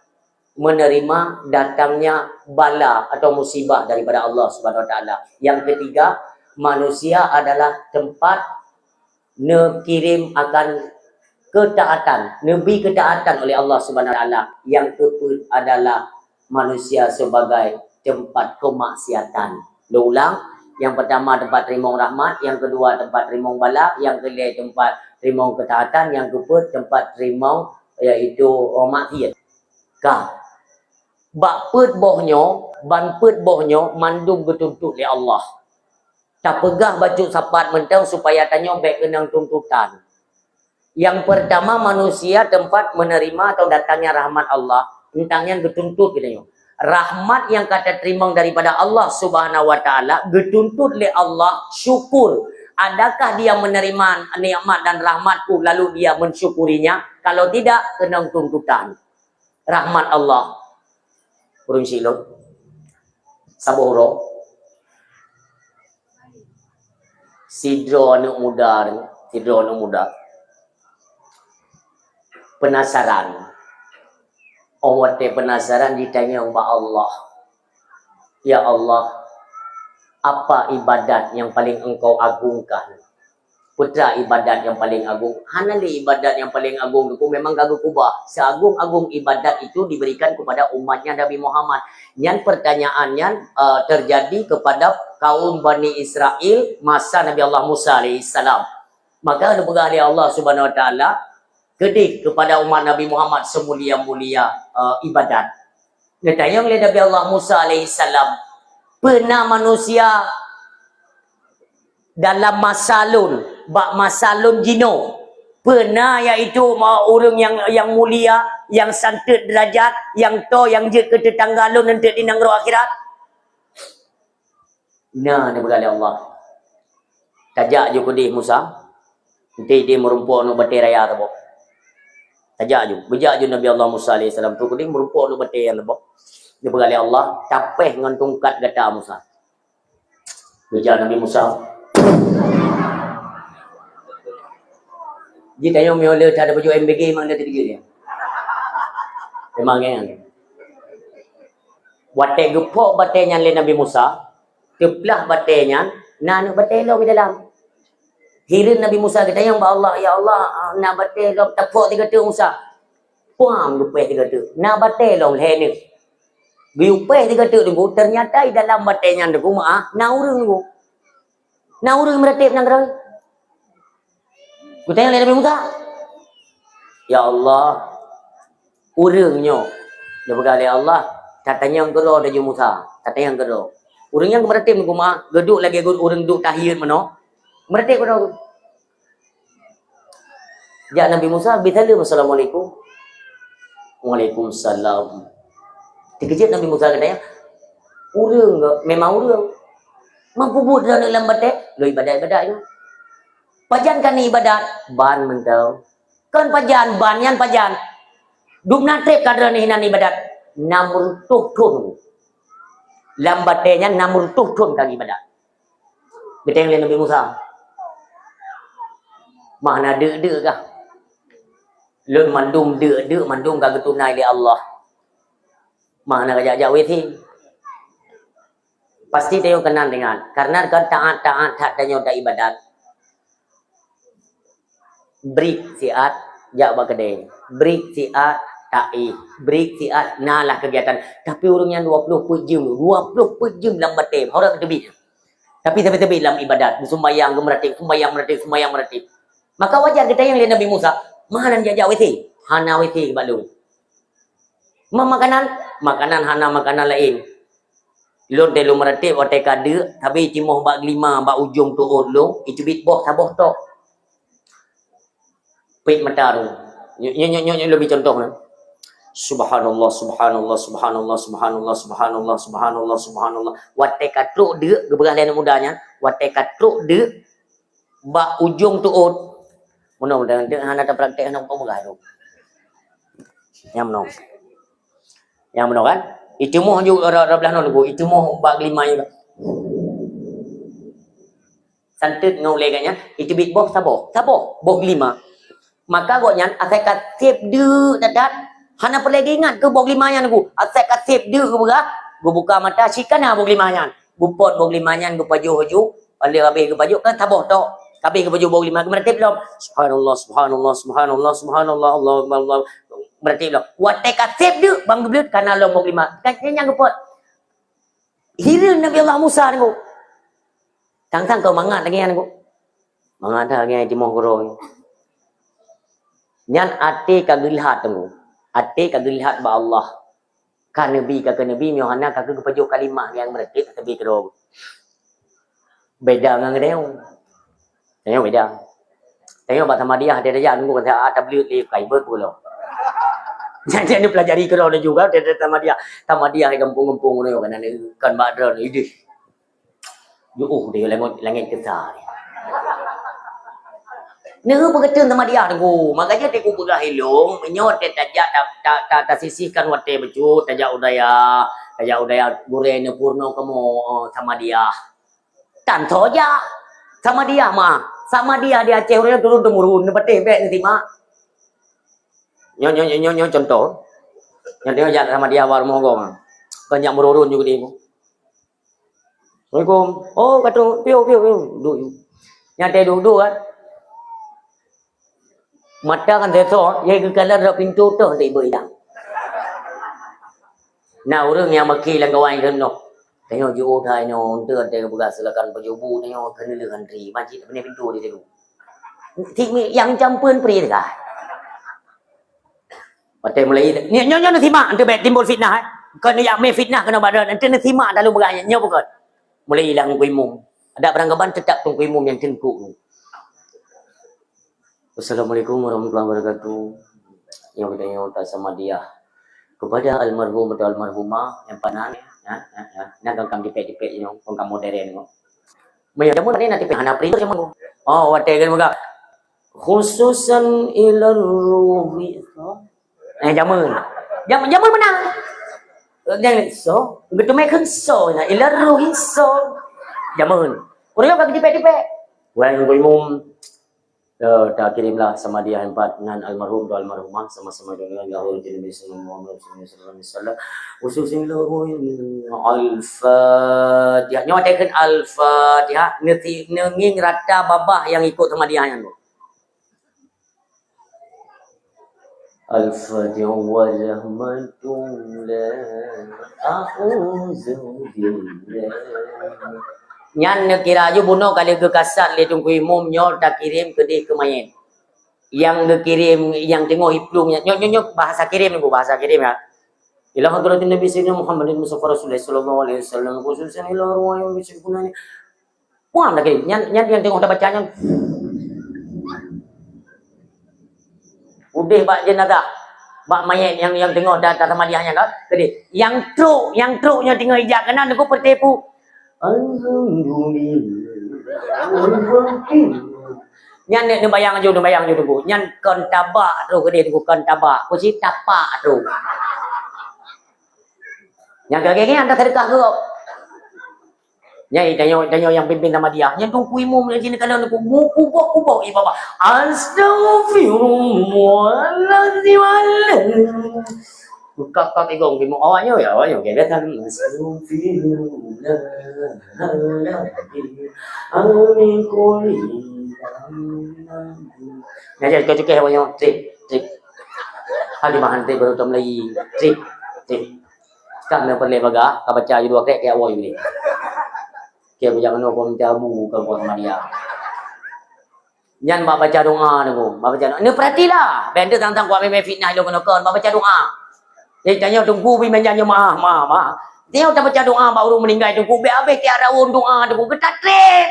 menerima datangnya bala atau musibah daripada Allah Subhanahu wa taala. Yang ketiga, manusia adalah tempat kirim akan ketaatan, nabi ketaatan oleh Allah Subhanahu wa taala. Yang keempat adalah manusia sebagai tempat kemaksiatan. Ulang, yang pertama tempat rimong rahmat, yang kedua tempat rimong bala, yang ketiga tempat rimong ketaatan, yang keempat tempat rimong iaitu maksiat. Kah bakput bohnyo, banput bohnyo mandung betuntut oleh Allah. Tak pegah baju sapat mentang supaya tanyo baik kenang tuntutan. Yang pertama manusia tempat menerima atau datangnya rahmat Allah. Tentangnya bertuntut katanya. rahmat yang kata terima daripada Allah Subhanahu wa taala, dituntut oleh Allah syukur. Adakah dia menerima nikmat dan rahmatku lalu dia mensyukurinya? Kalau tidak, kena tuntutan. Rahmat Allah. Urung silot. Sabohro. Sidro anak muda ni. Sidro anak muda. Penasaran. Awak penasaran ditanya kepada Allah. Ya Allah, apa ibadat yang paling engkau agungkan? Putra ibadat yang paling agung. Hanali ibadat yang paling agung itu memang kagak kubah. Seagung-agung ibadat itu diberikan kepada umatnya Nabi Muhammad. Yang pertanyaannya terjadi kepada kaum Bani Israel masa Nabi Allah Musa AS. Maka ada oleh Allah Subhanahu Wa Taala kedik kepada umat Nabi Muhammad semulia-mulia ibadat. Ditanya oleh Nabi Allah Musa AS, pernah manusia dalam masalun, bak masalun jino, pernah iaitu orang yang mulia, yang santet derajat, yang to yang je ke tetanggalun nanti di nangro akhirat. Nah, dia berkata Allah. Tajak je kudih Musa. Nanti dia merumpuk nak batik raya tu. Tajak je. Bejak je Nabi Allah Musa AS tu kudih merumpuk nak batik yang tu. Dia berkata Allah, capeh dengan tungkat kata Musa. Bejak Nabi Musa. Dia tanya miola tak ada baju MBG memang dia tergila dia. Memang kan. Watai gepok batenya le Nabi Musa, keplah batenya, nak batelo di dalam. Hirin Nabi Musa kata yang Allah, ya Allah, nak batelo tepok 3 tu Musa. Puang gepeh 3 tu. Nak batelo le ni. Gepeh 3 tu tu ternyata di dalam batenya tu mah na urang tu. Na urang meratip nang gerang. Ku tanya Nabi Musa. Ya Allah, urangnya. Dia berkata Allah, katanya yang gero dah Musa. Katanya yang gero. Urang yang meratip ku mah, geduk lagi urang duk tahiyat mano. Meratip ku dah. Ya Nabi Musa, "Bisalam assalamualaikum." Waalaikumsalam. Dikejut Nabi Musa katanya, urang memang urang. Mampu buat dalam batik, lo ibadat-ibadat ni. Pajan kan ni ibadat, ban mentau. Kan pajan, ban yan pajan. Duk natrip kadra ni hinan ibadat. Namur tuh. Lambatnya namur tuh kang ibadat. Beteng le Nabi Musa. Mana de kah? Lun mandum de mandum kang tunai li Allah. Mana kajak-jak weti. Pasti dia kenal dengan. Karena kan taat tak tanya dah ibadat. Break siat jak bagade. Break siat ta'i. Break siat nalah kegiatan. Tapi orang yang 20 jam dalam batin. Orang tebi. Tapi dalam ibadat, sembahyang meratib. Maka wajar kita yang lihat Nabi Musa, mana jajak weti? Hana weti balu. Makanan hana makanan lain. Lon telu meratib otak kada, tapi timoh bak 5 bak ujung tu lo, itu bit boh saboh tok. Pit mata tu. Nyo lebih contoh nah. Subhanallah. Watai katruk de, geberah lain mudanya. Watai katruk de, bak ujung tu ot. Mudah-mudahan dia hana tak praktek hana pemegah tu. Yang menang kan? Itu moh juga belah non bu. Itu moh bak 5 juga. Santet ngau leganya. Itu bit boh saboh boh 5. Maka goknya asai katip de dadat hana perlu ingat ke bog 5 yan ku asai katip de ke berak gu buka mata sikan ha bog 5 yan gu pot bog 5 yan gu paju pale habis gu paju kan taboh tok habis gu paju bog 5 meratip belum subhanallah Allah meratip belum watai katip de bang geblut kana lo bog 5 katnya gu pot hirin Nabi Allah Musa ni ku tang kau mangat lagi yan ku mangat dah ngai timoh goro Nyan ate kagelihat tu. Ate kagelihat ba Allah. Kan Nabi Yohana kagak kepajo kalimah yang meretik tapi terus. Beda dengan dia. Tengok beda. Tengok bat sama dia ada dia nunggu kata tabligh li kai ber pula. Jadi dia pelajari kerana juga dia Tamadiyah di kampung-kampung ni kan badran idih. Dia langit besar ni. Nera berkata Tamadiyah tu. Makanya dia ku pegah hilung, menyot dia tak sisihkan wate becut, tajak udaya goreng purno kamu Tamadiyah. Tan toja Tamadiyah mah. Samadiyah dia Aceh orang turun temurun betih bet nanti mak. Nyo contoh. Yang dia ajak Tamadiyah war mogong. Banyak merurun juga dia. Assalamualaikum. Oh kata piu. Duduk. Yang duduk kan. Mata kan teso, ye ke kalar dak pintu tu tak ibu hilang. Nah orang yang maki lang kawan kan no. Tengok jo thai no, untuk ada begas silakan berjubu tengok kena dengan ri, majid benih pintu dia tu. Tik yang campur pri dah. Patai mulai ni nyo nanti mak untuk bet timbul fitnah. Kena yang me fitnah kena badan, nanti nanti mak dalu beranya nyo bukan. Mulai hilang kuimum. Ada peranggapan tetap tung kuimum yang tengkuk. Assalamualaikum warahmatullahi wabarakatuh. Yang kita nyata sama dia kepada almarhum atau almarhumah yang panan ya. Nak kang dipek-dipek yang kang modern ngo. Maya jamu ni nanti hana pri jamu. Oh wate kan muka khususan ilar ruhi. Jamu menang. Jangan so, betul mai so na ilar ruhi so. Jamu. Orang kang dipek-dipek. Wang mum dah kirimlah sama dia empat dengan almarhum dan almarhumah sama-sama dengan Allahul Nabi sallallahu alaihi wasallam khususnya al-Fatihah nyotekan al-Fatihah nging rata babah yang ikut sama dia yang al-Fatihah wa rahmatullah a'udzu billah Nyan kira aja bunuh kali ke kasat le tungku imum nyor tak kirim ke dia ke mayat. Yang dia kirim yang tengok hiplungnya. Nyo bahasa kirim ni bahasa kirim ya. Ila hadratin Nabi Sayyidina Muhammadin Mustafa Rasulullah sallallahu alaihi wasallam khususnya ila ruwa yang bisa gunanya. Puan dah kirim. Nyan yang tengok dah bacanya. Udah bak jenazah. Bak mayat yang tengok dah tamadiyahnya kan. Jadi yang truknya tengok ijak kanan aku pertepu. Alhamdulillah. Nyan ni bayang jo tu. Nyan kon tabak tu ke dia tu kon tabak. Ku si tapak tu. Yang gageng anda sedekah ke? Nyai tanya yang pimpin Tamadiyah. Yang tu kuimu mula sini kalau aku kubuk bapa. Astagfirullahaladzim. Kak igong mo awaknya kaya kan amin kuli ngajar kau cukai awaknya trip hadi mahan te baru tam lagi trip kan na perle baga ka baca dua kayak awak ni kaya jangan no minta abu ka buat Maria Nyan baca doa ni baca doa ni perhatilah benda tentang kuat memang fitnah lo kena baca doa. Dia tanya tunggu pergi menjanji maaf. Dia tak baca doa baru meninggal tunggu. Habis tiada doa tunggu. Kita trek.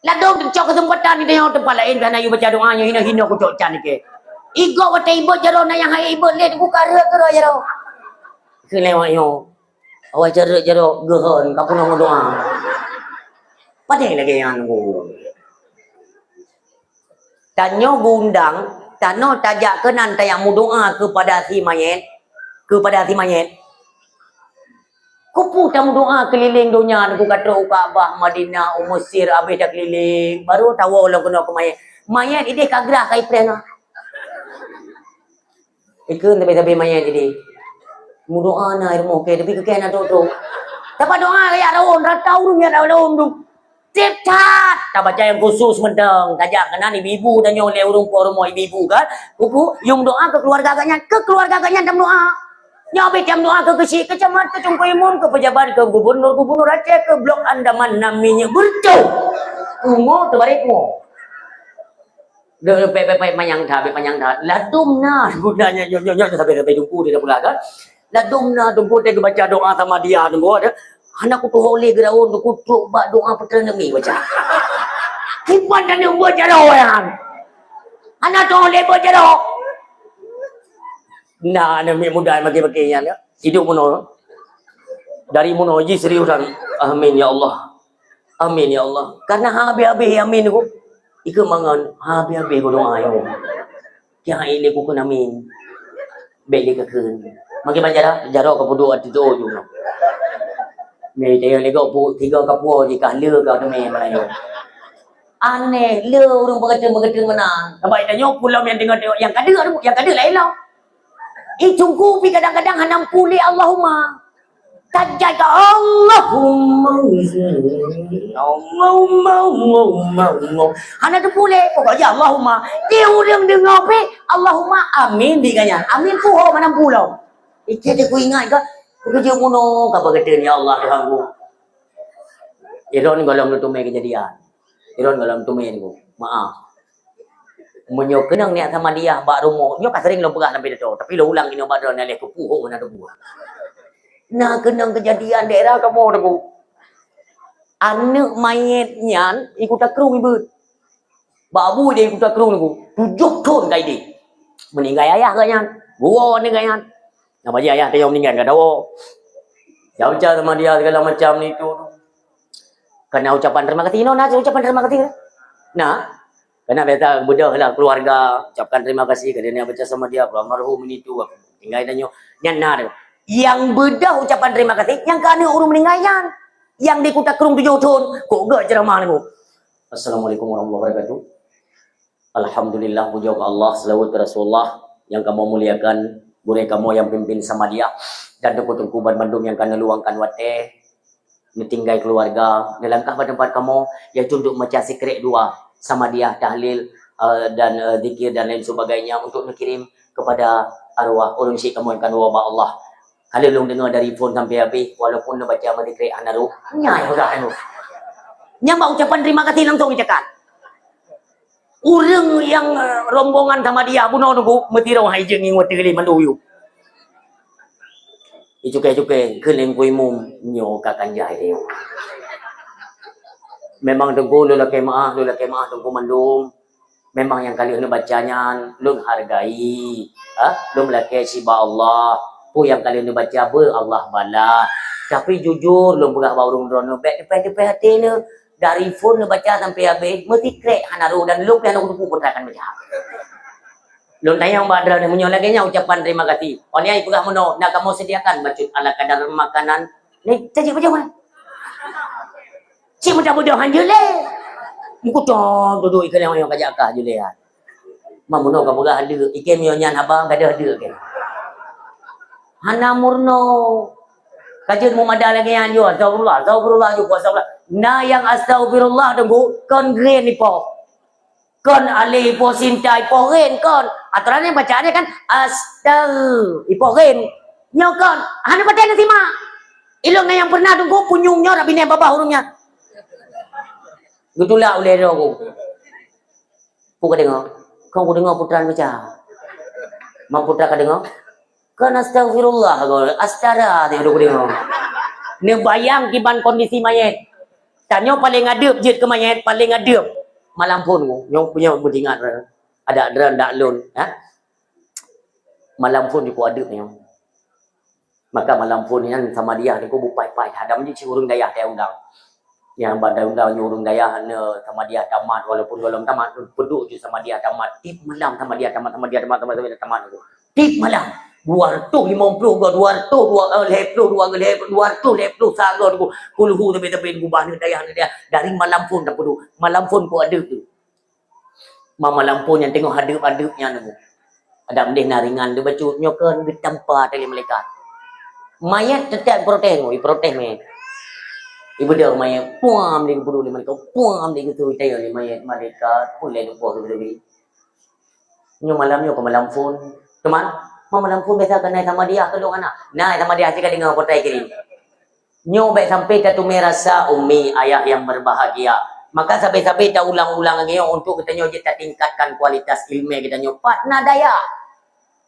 Lalu cok kesempatan ni dia tempat lain kerana you baca doa yang hina-hina aku cok can ke. Igo wata ibu jaro na yang hai ibu le tunggu kara jaro. Kelewat yo. Awak jaro gehon ka puno doa. Padai lagi yang tunggu. Tanya gundang Tano tajak kenan tayang doa kepada si mayat. Kupu tamu doa keliling dunia. Aku kata Kaabah, Madinah, Mesir, habis dah keliling. Baru tahu orang kena ke mayat. Mayat ini kagrah kai prenga. Ikut tapi mayat ini. Mu doa na ilmu ke tapi ke nak tu. Dapat doa kayak daun, ratau rumnya daun tu. Cepat tak baca yang khusus mendeng tajak kena ibu-ibu dan oleh urung rumah ibu-ibu kan kuku yung doa ke keluarga agaknya dalam doa nyabe jam doa ke kesi kecamatan Tungku Imum ke pejabat ke gubernur Aceh ke blok Andaman namanya berco umur tebarikmu de pe manyang tha ladum nah gunanya nyo sampai tungku dia pula kan ladum nah tungku dia baca doa sama dia tunggu ada anak ku tu oleh geraun tu kutuk bak doa petang demi baca. Kipan dan buat jaro yang. Anak tu oleh buat jaro. Nah, nak mudah bagi-baginya ya. Hidup mono. Dari mono ji seriusan. Amin ya Allah. Amin ya Allah. Karena habis-habis amin aku. Ika mangan habis-habis aku doa yo. Yang ini aku kena amin. Baik dia keun. Maki banjara jarok ke pudu ati tu ju. Me dia lego pu tiga kapu jika le ka tu me mana yo. Aneh, le orang berkata mana. Baik tanya pulau yang dengar yang kada lain lah. Tunggu pi kadang-kadang hanam pulih Allahumma. Tajai ka Allahumma. Hana tu pulih pokok je Allahumma. Dia orang dengar pi Allahumma amin diganya. Amin puho mana pulau. Itu aku ingat ke kerja mono ka berkata ya Allah Tuhan ku. Iron galam tu mai kejadian. Iron galam tu mai ku. Maaf. Menyo kenang niat sama dia bak rumah. Nyo ka sering lo pegah sampai tu. Tapi lo ulang ini bak dah nalih ku puho mana tu buah. Nah kenang kejadian daerah kamu tu. Anak mayatnya ikut takrung ibu. Babu dia ikut takrung tu. 7 tahun gai dia. Meninggal ayah kanya. Gua ni kanya. Nama dia ayah dia meninggal kat dawa. Jauh sama dia segala macam ni tu. Kena ucapan terima kasih. No, nak ucapan terima kasih. Nah, kena biasa bedah lah keluarga. Ucapkan terima kasih kerana dia baca sama dia. Almarhum ini tu. Tinggal tanya. Nyana dia. Yang bedah ucapan terima kasih. Yang kerana orang meninggal yan. Yang di kutak kerung 7 tahun. Kok gak ceramah ni. Assalamualaikum warahmatullahi wabarakatuh. Alhamdulillah puja ke Allah. Selawat ke Rasulullah. Yang kamu muliakan. Gurih kamu yang pimpin sama dia. Dan tengku-tengku Bandung yang kena luangkan wateh. Tinggal keluarga. Nelangkah pada tempat kamu. Iaitu untuk macam secret dua. Sama dia tahlil dan zikir dan lain sebagainya. Untuk mengirim kepada arwah orang syekh kamu yang kena wabah Allah. Kalau lu dengar dari phone sampai habis, walaupun lu baca mati kreat anaru, nyai sudah anu. Nyambak ucapan terima kasih langsung dicakap. Orang yang rombongan sama dia bunuh nunggu mati raw hai jeng ngwat kali manduyu. Icukai-cukai keleng kui mum nyo kakan jai dia. Memang tengku lu laki maah tengku mandum. Memang yang kali lu bacanya lu hargai. Lu laki siba Allah. Pu yang kalian baca apa Allah bala. Tapi jujur lu pegah baurung drono depan hati ni dari phone lu baca sampai habis mesti krek hanaru dan lu pian aku putrakan baca. Lu tanya badra ni munyo lagi nya ucapan terima kasih. Oni ai pegah mono nak kamu sediakan bacut ala kadar makanan. Ni cari baca mana? Cik mudah bodoh han je le. Muku tu duduk ikan yang kajak kah je le. Mamuno ka pegah ada ikan mio nyan abang kada ada ke. Hana murno. Kajian Muhammad lagi yang jo. Astagfirullah jo. Nah yang astagfirullah tunggu. Kon green ni po. Kon alih po sintai po ren kon. Aturannya bacaannya kan. Ipo ren. Nyo kon. Hana baca na sima. Ilong na yang pernah tunggu. Punyungnya rabi na babah hurungnya. Gitulah oleh aku. Kau dengar. Kau dengar putran baca. Mang putra ka dengar. Kan astagfirullah astara dia duk dengar. Ni bayang kiban kondisi mayat. Tanya paling adep je ke mayat paling adep. Malam pun nyong punya beringat ada dran dak lun, Malam pun aku adep ni. Maka malam pun yang sama dia aku bupai-pai hadam je urang dayah dia undang. Yang pada undang urang dayah sama dia tamat walaupun belum tamat peduk je sama dia tamat. Tip malam sama dia tamat. Tip malam. 250 ke 200 sangat aku kulhu tapi gubah ni dayah dia dari malam pun tak perlu malam pun ku ada tu malam pun yang tengok hadap-hadapnya tu ada mendih naringan dia bacut nyokan di tempat dari malaikat mayat tetap protes me ibu dia mayat puam dia perlu di malaikat puam dia gitu tayo mayat malaikat boleh lupa tu lebih nyo malam ke malam pun teman malam pun biasa kena sama dia kalau anak. Nah, sama dia cakap dengan portai kiri. Nyo baik sampai katu merasa ummi ayah yang berbahagia. Maka sampai-sampai tak ulang-ulang lagi untuk kita nyo kita tingkatkan kualitas ilmu kita nyo. Patna daya.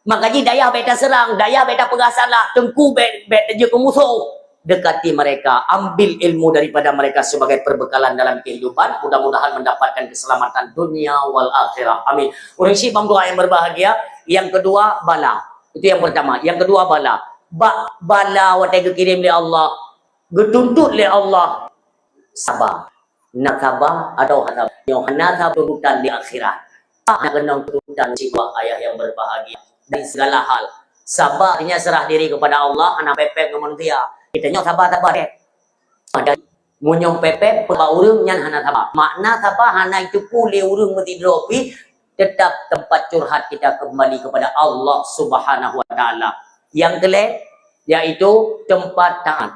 Maka ji daya baik tak serang, daya baik tak pegasalah, tengku baik je ke musuh. Dekati mereka, ambil ilmu daripada mereka sebagai perbekalan dalam kehidupan. Mudah-mudahan mendapatkan keselamatan dunia wal akhirah. Amin. Orang syibam doa yang berbahagia. Yang kedua, bala. Itu yang pertama. Yang kedua bala. Bala watai kirim oleh Allah. Getuntut oleh Allah. Sabar. Nak sabar atau hana. Yang hana sabar tuntutan di akhirat. Nak kena tuntutan jiwa ayah yang berbahagia. Dari segala hal. Sabarnya serah diri kepada Allah. Hana pepek ke manusia. Kita nyok sabar-sabar. Ada munyong pepek. Perba urung nyan hana sabar. Makna sabar hana itu pulih urung mesti dropi. Tetap tempat curhat kita kembali kepada Allah Subhanahu wa taala. Yang kelek iaitu tempat taat.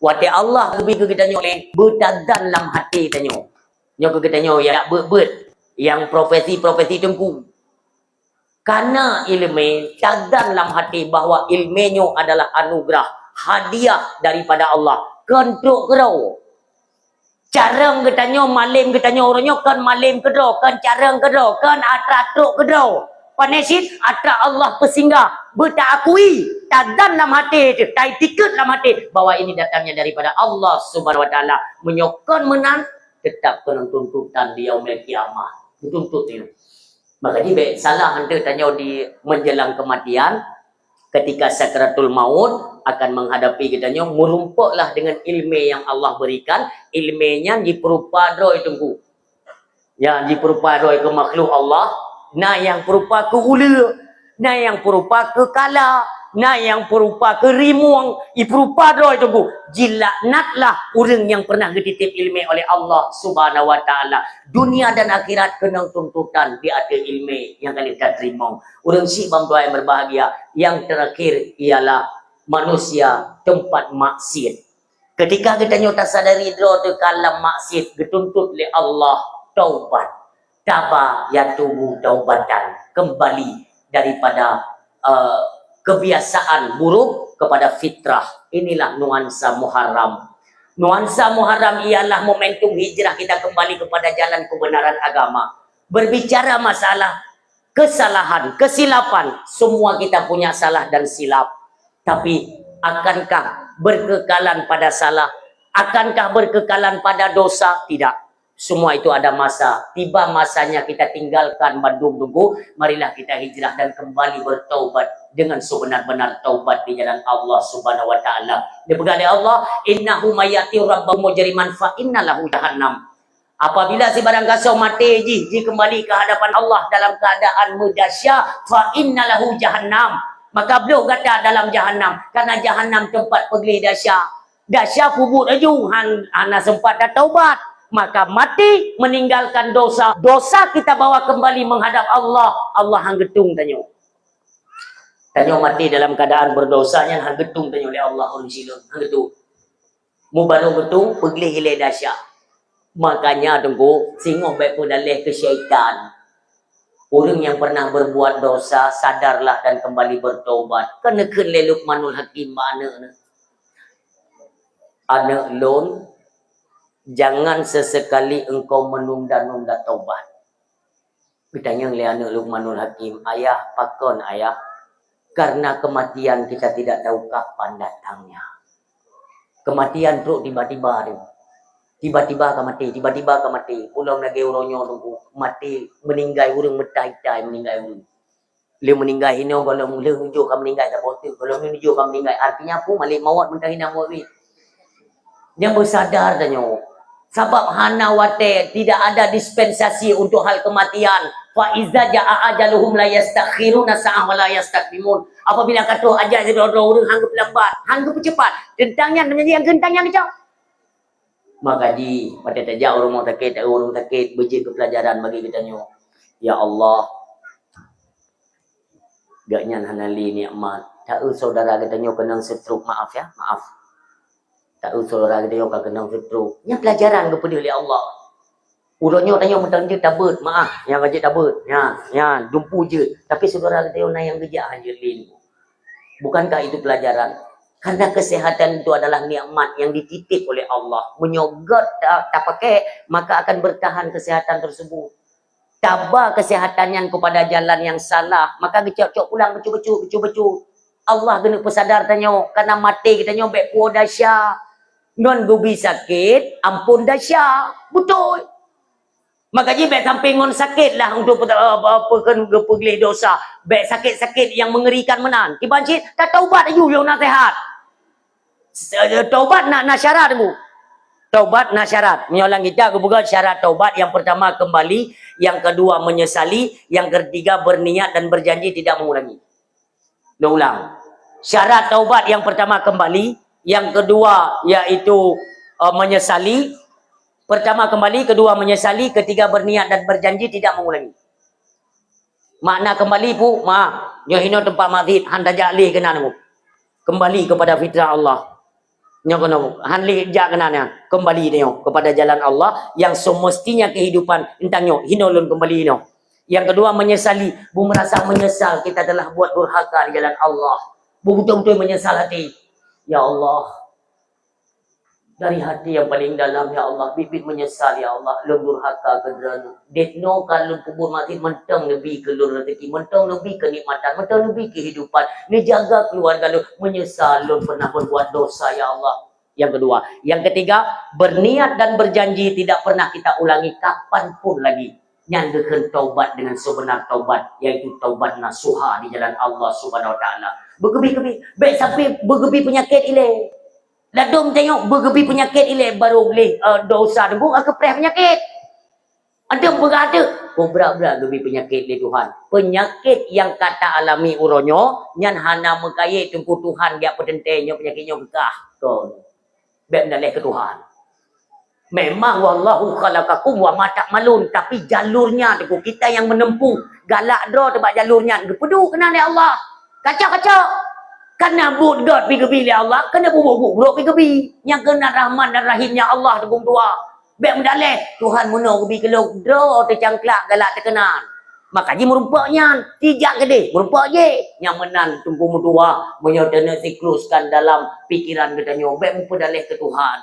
Wate Allah lebih ke kita nyoleh berdadan dalam hati kita nyo. Nyo ke kita nyo ya ber yang profesi-profesi tengku. Karena ilmu dadan dalam hati bahawa ilmunya adalah anugerah, hadiah daripada Allah. Kentuk kerau. Carang ketanyo malim ketanyo orangnya kan malim kedro kan carang kedro kan atratuk kedro panesit atra Allah pesinggah bertakui tadan dalam hati tai tiket dalam hati bahwa ini datangnya daripada Allah Subhanahu wa taala menyokon menan tetap kena tuntutan di yaumil kiamah dituntut itu. Maka dia salah hendak tanya di menjelang kematian ketika sakratul maut akan menghadapi kitanya merumpuklah dengan ilmu yang Allah berikan. Ilmunya diperupadoi tunggu ya diperupadoi ke makhluk Allah, nah yang perupa ke ula, nah yang perupa ke kala, nah yang perupa ke rimuang iperupadoi tunggu jilaknatlah orang yang pernah dititip ilmu oleh Allah Subhanahu wa taala. Dunia dan akhirat kena tuntutan di atas ilmu yang kita terima. Orang si bangsa yang berbahagia. Yang terakhir ialah manusia tempat maksiat. Ketika kita nyata sadari dro tu kalam maksiat dituntut oleh Allah taubat. Taba yatubu taubatan, kembali daripada kebiasaan buruk kepada fitrah. Inilah nuansa Muharram. Nuansa Muharram ialah momentum hijrah kita kembali kepada jalan kebenaran agama. Berbicara masalah kesalahan, kesilapan, semua kita punya salah dan silap. Tapi akankah berkekalan pada salah? Akankah berkekalan pada dosa? Tidak. Semua itu ada masa. Tiba masanya kita tinggalkan bandung tunggu. Marilah kita hijrah dan kembali bertaubat dengan sebenar-benar taubat di jalan Allah Subhanahu wa taala. Dipegang oleh Allah, innahu mayati rabbahu mujriman fa innalahu jahannam. Apabila si barang kasau mati ji kembali ke hadapan Allah dalam keadaan mudahsyah, fa innalahu jahannam. Maka beliau kata dalam jahanam, karena jahanam tempat pergi dahsyat. Dahsyat kubur aju hana sempat dah taubat. Maka mati meninggalkan dosa. Dosa kita bawa kembali menghadap Allah. Allah hang getung tanyo. Tanyo mati dalam keadaan berdosanya hang getung tanyo oleh Allah orang silun. Hang getung. Mu baru getung pergi hilai dahsyat. Makanya tunggu singoh baik pun dalih ke syaitan. Orang yang pernah berbuat dosa, sadarlah dan kembali bertobat. Kena kenle Luqmanul Hakim mana? Anak lon, jangan sesekali engkau menunda-nunda taubat. Bertanya oleh anak Luqmanul Hakim, ayah, pakon ayah, karena kematian kita tidak tahu kapan datangnya. Kematian teruk tiba-tiba tu. Tiba-tiba ke mati, tiba-tiba ke mati. Pulang lagi orangnya tunggu. Mati, meninggal orang, metai-tai meninggal orang. Dia meninggal ini, kalau mula hujung kan meninggal tak botak. Kalau hujung kan meninggal. Artinya apa? Malik mawat mentah hina mawat ni. Dia bersadar tanya. Sebab hana wate tidak ada dispensasi untuk hal kematian. Fa iza jaa ajaluhum la yastakhiruna sa'ah wa la yastaqdimun. Apabila kata ajal orang hanggap lambat, hanggap cepat. Tentangnya yang gentangnya kecau. Maka pada tajak orang sakit berjik ke pelajaran bagi kita nyo. Ya Allah, gaknya hanali nikmat. Tak saudara kita nyo kena stroke, maaf ya, maaf. Tak saudara kita nyo kena stroke. Nya pelajaran kepada oleh Allah. Urutnya tanya mentang je tabut, maaf, yang wajib tabut. Ya, dumpu je. Tapi saudara kita nyo yang gejak hanya lin. Bukankah itu pelajaran? Karena kesehatan itu adalah nikmat yang dititip oleh Allah. Menyogot tak pakai, maka akan bertahan kesehatan tersebut. Tabah kesehatannya kepada jalan yang salah, maka kecok-cok pulang becu-becu. Allah kena pesadar tanya, karena mati kita nyobek puan dahsyat. Non gubi sakit, ampun dahsyat. Betul. Maka ji baik sampai ngon sakit lah untuk apa kan pergelih dosa. Baik sakit-sakit yang mengerikan menan. Kiban cik tak taubat ayu yang nasihat. Taubat nak syarat bu. Taubat nak syarat. Menyolang kita kebuka syarat taubat. Yang pertama kembali, yang kedua menyesali, yang ketiga berniat dan berjanji tidak mengulangi. Dah ulang. Syarat taubat yang pertama kembali, yang kedua iaitu menyesali. Pertama kembali, kedua menyesali, ketiga berniat dan berjanji tidak mengulangi. Makna kembali pu, maaf, nyo hino tempat mazid, handa jali kena nemu. Kembali kepada fitrah Allah. Nyo kena hanli jak kena nya, kembali nyo kepada jalan Allah yang semestinya kehidupan entang nyo hino lun kembali nyo. Yang kedua menyesali, bu merasa menyesal kita telah buat durhaka di jalan Allah. Bu betul-betul menyesal hati. Ya Allah, dari hati yang paling dalam, ya Allah, bibit menyesal, ya Allah, lun durhaka ke derana. Detno kalau kubur mati mentang lebih ke lun rezeki, mentang lebih kenikmatan, mentang lebih kehidupan. Ni jaga keluarga lun, menyesal lun pernah berbuat dosa, ya Allah. Yang kedua, yang ketiga, berniat dan berjanji tidak pernah kita ulangi kapanpun lagi. Nyandakan taubat dengan sebenar taubat, yaitu taubat nasuha di jalan Allah Subhanahu Wa Taala. Bergebi-gebi, baik sampai bergebi penyakit ile. Ladum tengok bergebi penyakit ile baru boleh dosa tu ke preh penyakit. Ada berada. Berat-berat gebi penyakit le Tuhan. Penyakit yang kata alami uronyo nyan hana mekayit tungku Tuhan dia pedentenyo penyakitnya bekah. Tuh. Beb dalih ke Tuhan. Memang wallahu khalaqakum wa ma ta'malun, tapi jalurnya tu kita yang menempuh. Galak dro tempat jalurnya. Gepedu kena oleh Allah. Kacau-kacau. Kena budgot pergi ke Allah, kena bubuk-bubuk pergi ke yang kena rahman dan rahimnya Allah tu tua. Baik mendalih Tuhan muno ke kelok dro tercangklak galak terkenan. Maka ji merumpaknya tijak gede, merumpak je yang menan tunggu mutua menyodana sikluskan dalam pikiran katanya baik mupa dalih ke Tuhan.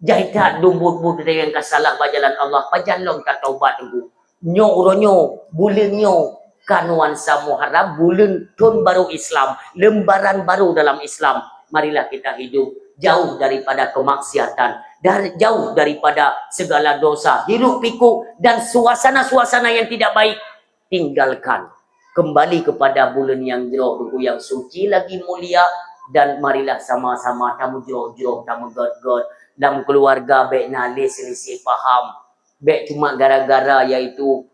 Jahitat dumbut-but yang kasalah bajalan Allah, pajalong tak taubat tunggu. Nyo uronyo, bulannya Nuansa Muharram, bulan tahun baru Islam, lembaran baru dalam Islam. Marilah kita hidup jauh daripada kemaksiatan, jauh daripada segala dosa, hiruk pikuk dan suasana-suasana yang tidak baik. Tinggalkan, kembali kepada bulan yang jauh, yang suci lagi mulia, dan marilah sama-sama tamu jauh-jauh, tamu god-god dalam keluarga baik nalis selisih faham, baik cuma gara-gara iaitu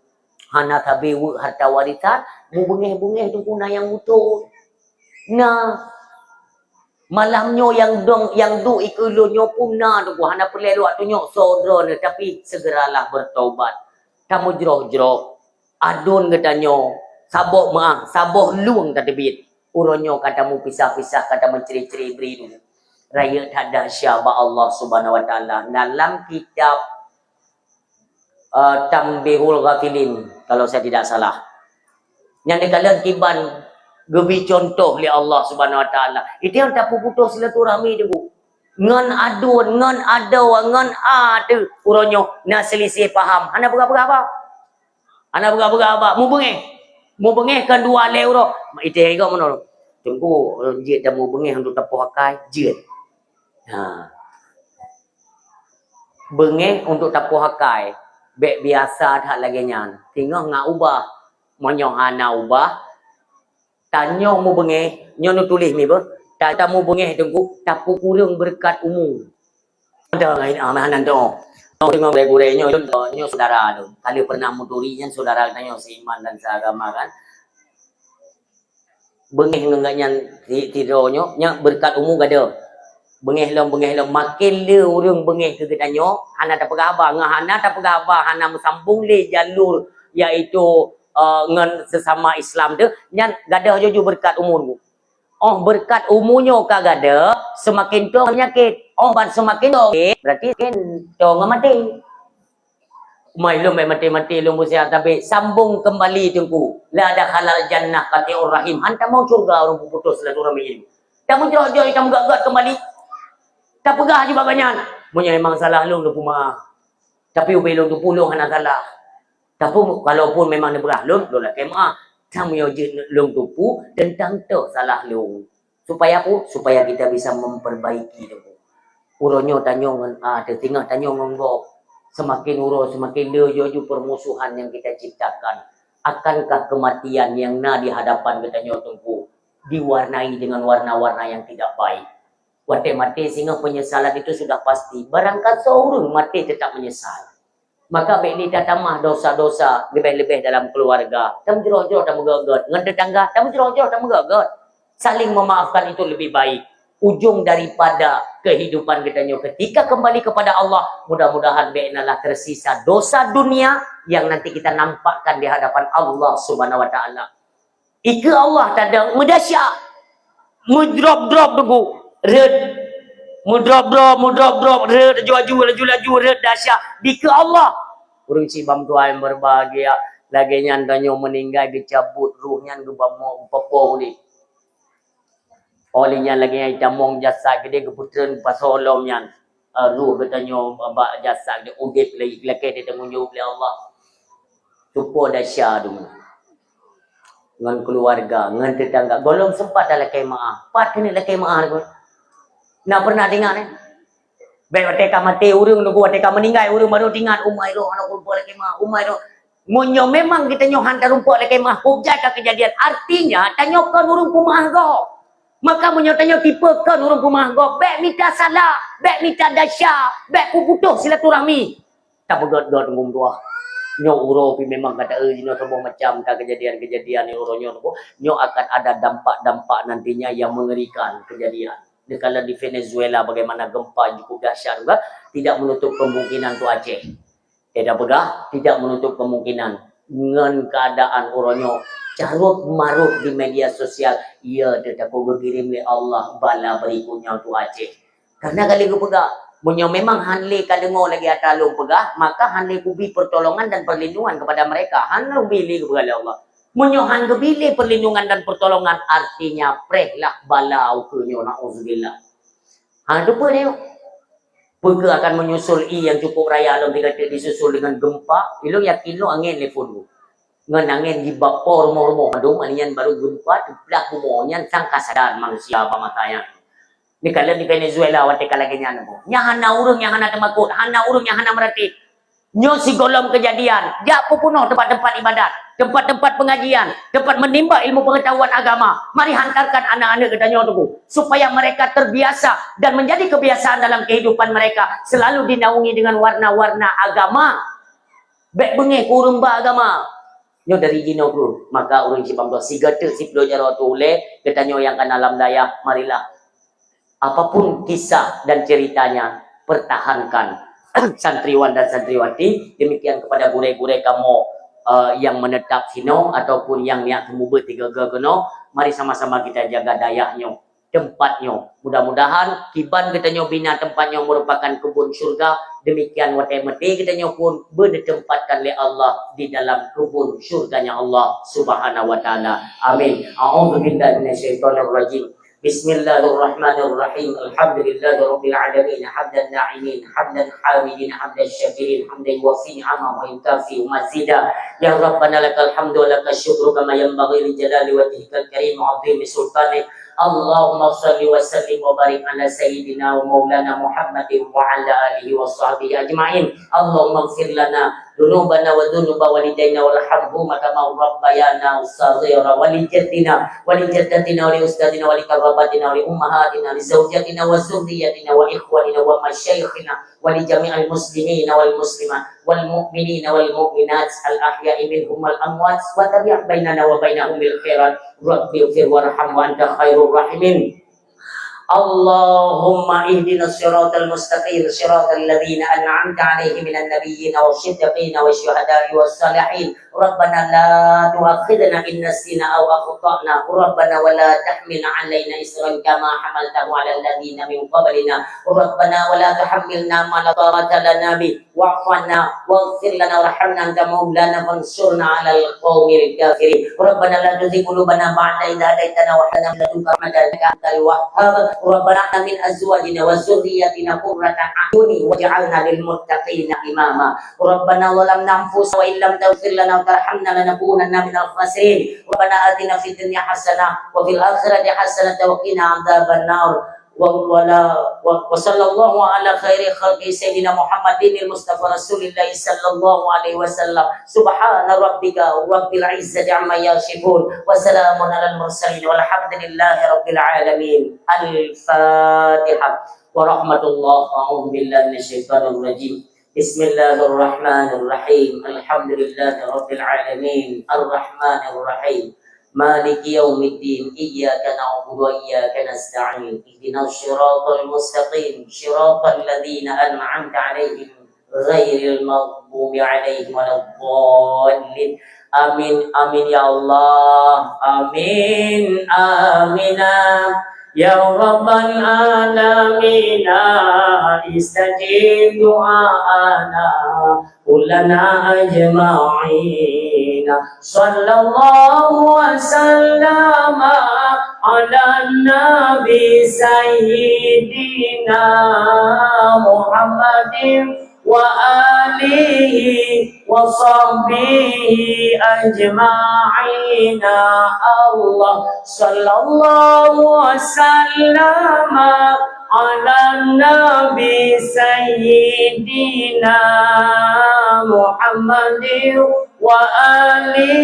hana tabi harta warisan, mu bengeh-bengeh tu puna yang mutu. Nah, malamnyo yang du ikulunyo puna tu hana perlu waktu nyok sodron, tapi segeralah bertaubat. Kamu jroh-jroh adun katanya, saboh maah, saboh luang tadebit. Uronyo katamu pisah-pisah, kata menceri-ceri beri dulu. Raya tak dahsyat Allah Subhanahu Wa Taala dalam kitab Tambihul Ghafilin, kalau saya tidak salah. Yang dikalian kiban gebi contoh oleh Allah Subhanahu Wa Taala. Itu yang tak putus silaturahmi tu. Ngan adun, ngan ado, ngan adu. Uronyo nak selisih faham. Anda berapa? Anda berapa? Mu bengeh kan 2 euro. Itu harga mana? Tunggu jit dah mu bengeh untuk tapuh akai jit. Ha. Bengeh untuk tapuh akai. Bek biasa tak lagi nyan. Tinggal ngak ubah. Monyo hana ubah. Tanyo mu bengeh. Nyo nu tulis mi ber. Tak mu bengeh tunggu. Tapu kurang berkat umum. Ada lain amanan tu. Tengok gure-gurenya. Nyo saudara tu. Kali pernah muturinya saudara tanya seiman dan seagama kan. Bengeh ngangnya tidurnya. Nyo berkat umum gada. Bengeh long makin le urang bengeh ke katanya hana tak pegaba ngahana tak pegaba hana mesambung le jalur iaitu ngan sesama Islam tu nyan gadah jojo berkat umur. Oh berkat umurnya ka gada semakin tu penyakit. Oh ban semakin tu berarti kan tu mati. Mai lu mati lu musia tapi sambung kembali tunggu. La ada halal jannah katiur rahim. Hanta mau surga orang putus silaturahmi ini. Kamu jauh-jauh kamu gak kembali. Tak pegah je babanyan. Punya memang salah lu tu maaf. Tapi ubi lu tu puluh hana salah. Tapi kalaupun memang dia berah lu lah kemah. Kamu yo je lu tu pu tentang tu salah lu. Supaya apa? Supaya kita bisa memperbaiki tu. Uronyo tanyo ngan tinggal tanyo ngonggo. Semakin urus, semakin laju permusuhan yang kita ciptakan. Akankah kematian yang di hadapan kita tunggu diwarnai dengan warna-warna yang tidak baik? Wate mati sehingga penyesalan itu sudah pasti. Barangkali seorang mati tetap menyesal. Maka baik ni tatamah dosa-dosa lebih-lebih dalam keluarga. Tak menjerok-jerok, tak mengagat. Dengan tetangga, tak menjerok-jerok, tak mengagat. Saling memaafkan itu lebih baik. Ujung daripada kehidupan kita ketika kembali kepada Allah, mudah-mudahan baiklah tersisa dosa dunia yang nanti kita nampakkan di hadapan Allah Subhanahu wa taala. Ika Allah tanda mudasyak. Mudrop-drop tunggu. Red. Mudrop-drop, red laju-laju, red dahsyat. Dika Allah. Urang cibam tuan berbahagia. Lagi nyantanyo meninggal dicabut ruhnya gebam popong ni. Olehnya lagi yang tamong jasa gede keputusan pasolomnya ruh katanya bak jasa dia udip lagi dia tanggungjawab oleh Allah. Tupo dahsyat dulu. Dengan keluarga, dengan tetangga. Golong sempat dah lakai maaf. Pat kena lakai maaf ni. Nak pernah dengar ni? Baik wateka mati urang nunggu wateka meninggal urang baru ingat umai roh anak rumput lakai maaf. Umai roh munyo memang kita nyo hantar rumput lakai maaf. Hujat kejadian artinya tanyakan urang pemah kau. Maka menyatanya tipe kan orang rumah kau. Baik minta salah. Baik minta dahsyat. Baik ku butuh silaturahmi. Tak bergad-gad ngum tua. Nyo uro pi memang kata nyo semua macam kejadian-kejadian ni uro nyo. Nyo akan ada dampak-dampak nantinya yang mengerikan kejadian. Kalau di Venezuela bagaimana gempa cukup dahsyat juga. Tidak menutup kemungkinan tu Aceh. Tidak pegah. Tidak menutup kemungkinan. Dengan keadaan uro nyo. Carut marut di media sosial. Ya, tetap berkirim oleh Allah bala berikutnya tu Aceh. Karena kali ku pegah. Punya memang hanli ka dengar lagi atalung pegah. Maka hanli ku bi pertolongan dan perlindungan kepada mereka. Hanli bili kepada Allah. Punya han bili perlindungan dan pertolongan. Artinya prehlah bala ukurnya. Na'udzubillah. Itu pun ni. Pega akan menyusul yang cukup raya alam dikata disusul dengan gempa. Ilung yakin lo angin telefon ku. Ngenangin di bapor rumah-rumah. Aduh, manian baru gempa, teplak rumahnya, sangka sadar manusia apa matanya. Ni kalau di Venezuela, watika lagi nyana mo. Nya hana urung, nya hana temakut, hana urung, nya hana merati. Nyo si golong kejadian. Dia pupuno tempat-tempat ibadat, tempat-tempat pengajian, tempat menimba ilmu pengetahuan agama. Mari hantarkan anak-anak kita nyo tu. Supaya mereka terbiasa dan menjadi kebiasaan dalam kehidupan mereka. Selalu dinaungi dengan warna-warna agama. Bek bengih kurung ba agama. Nyo dari jino tu, maka orang cipam tu si gata si pelo jaro tu oleh katanya yang kan alam daya, marilah apapun kisah dan ceritanya pertahankan santriwan dan santriwati. Demikian kepada gure-gure kamu yang menetap sino ataupun yang niat mubet tiga keno, mari sama-sama kita jaga dayahnya, tempatnya. Mudah-mudahan kiban kita nyo bina tempatnya merupakan kebun syurga. Demikian watai mati kita nyo pun berdetempatkan oleh Allah di dalam kebun syurganya Allah Subhanahu wa taala. Amin. A'udzubillahi minasyaitonir rajim. Bismillahirrahmanirrahim. Alhamdulillahirabbil alamin. Hamdan na'imin, hamdan hamidin, hamdan syakirin, hamdan yuwaffi ni'amahu wa yukafi mazida. Ya Rabbana lakal hamdu wa lakal syukru kama yanbaghi li jalali wajhikal karim wa 'azimi sultanik. Allahumma salli wa sallim wa barik ala sayyidina wa maulana Muhammadin wa ala alihi wa sahbihi ajma'in. Allahumma ighfir lana dunubana wa dunuba walidayna warhamhuma kama rabbayana saghira wa li jaddina wa li jaddatina wa li ustadina wa li karabatina wa li ummahatina li zawjatina wa zurriyyatina wa ikhwanina wa masyayikhina wa li jami'il muslimina wal muslimat wal mu'minina wal mu'minat al ahya'i minhum wal amwat wa tabi' bainana wa bainahum bil khairat. Rabbi ighfir warham wa anta khairur rahimin. Allahumma ihdinas siratal mustaqim siratal ladzina an'amta 'alaihim minan nabiyyin wasyiddiqin wasyuhada'i wassalihin. Rabbana la tu'akhidna in nasina aw akhtana. Rabbana wa la tahmil 'alaina isran kama hamaltahu 'alal ladzina min qablina. Rabbana wa la tuhammilna ma la taqata lana bi wa'fu 'anna waghfir lana warhamna anta maulana fansurna 'alal qaumil kafirin. Rabbana la tuzigh qulubana ba'da idh hadaytana wa hab lana min ladunka rahmatan innaka antal wahhab. Rabbana min azwajina wa dzurriyyatina qurrata a'yun waj'alna lil muttaqina imama. Rabbana zalamna anfusana wa illam taghfir lana wa tarhamna lanakunanna minal khasirin. Rabbana atina fid dunya hasanah wa fil akhirati hasanah wa qina adzabannar. وصلى الله على خير خلق سيدنا محمد المصطفى رسول الله صلى الله عليه وسلم سبحان ربك رب العزة عما يصفون وسلام على المرسلين والحمد لله رب العالمين. الفاتحة. ورحمة الله. أعوذ بالله من الشيطان الرجيم. بسم الله الرحمن الرحيم. الحمد لله رب العالمين الرحمن الرحيم مالك يوم الدين إياك نعبد وإياك نستعين اهدنا الصراط المستقيم صراط الذين أنعمت عليهم غير المغضوب عليهم ولا الضالين. آمين آمين يا الله. آمين آمين يا رب العالمين. استجيب دعاءنا كلنا أجمعين. صلى الله وسلم على النبي سيدنا محمد وآله وصحبه أجمعين. الله صلى الله وسلم على النبي سيدنا محمد وآله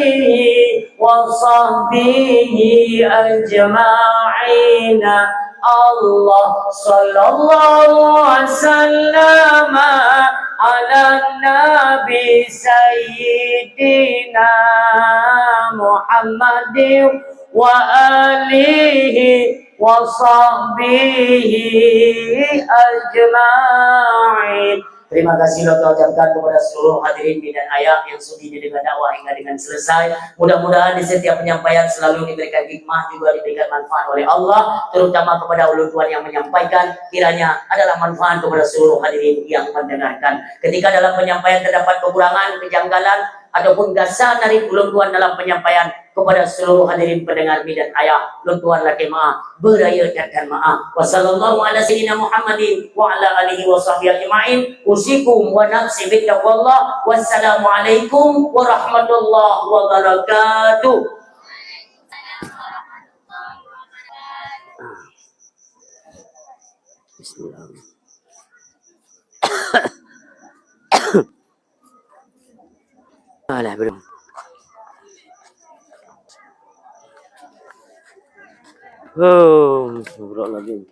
وصحبه أجمعين. الله صلى الله وسلم على النبي سيدنا محمد وآله وصحبه أجمعين. Terima kasih kita ucapkan kepada seluruh hadirin bidan ayah yang sudi mendengar dakwah hingga dengan selesai. Mudah-mudahan di setiap penyampaian selalu diberikan hikmah, juga diberikan manfaat oleh Allah, terutama kepada ulun tuan yang menyampaikan, kiranya adalah manfaat kepada seluruh hadirin yang mendengarkan. Ketika dalam penyampaian terdapat kekurangan, kejanggalan, ataupun gasan dari ulun tuan dalam penyampaian, kepada seluruh hadirin pendengar bidan ayah, ulun tuan laki maaf, beraya dan maaf. Wassallallahu ala sayyidina Muhammadin wa ala alihi wa sahbihi ajma'in. Usikum wa nafsi bittaqwallah. Wassalamualaikum warahmatullahi wabarakatuh. Bismillah. Alah belum. Oh, berat lagi.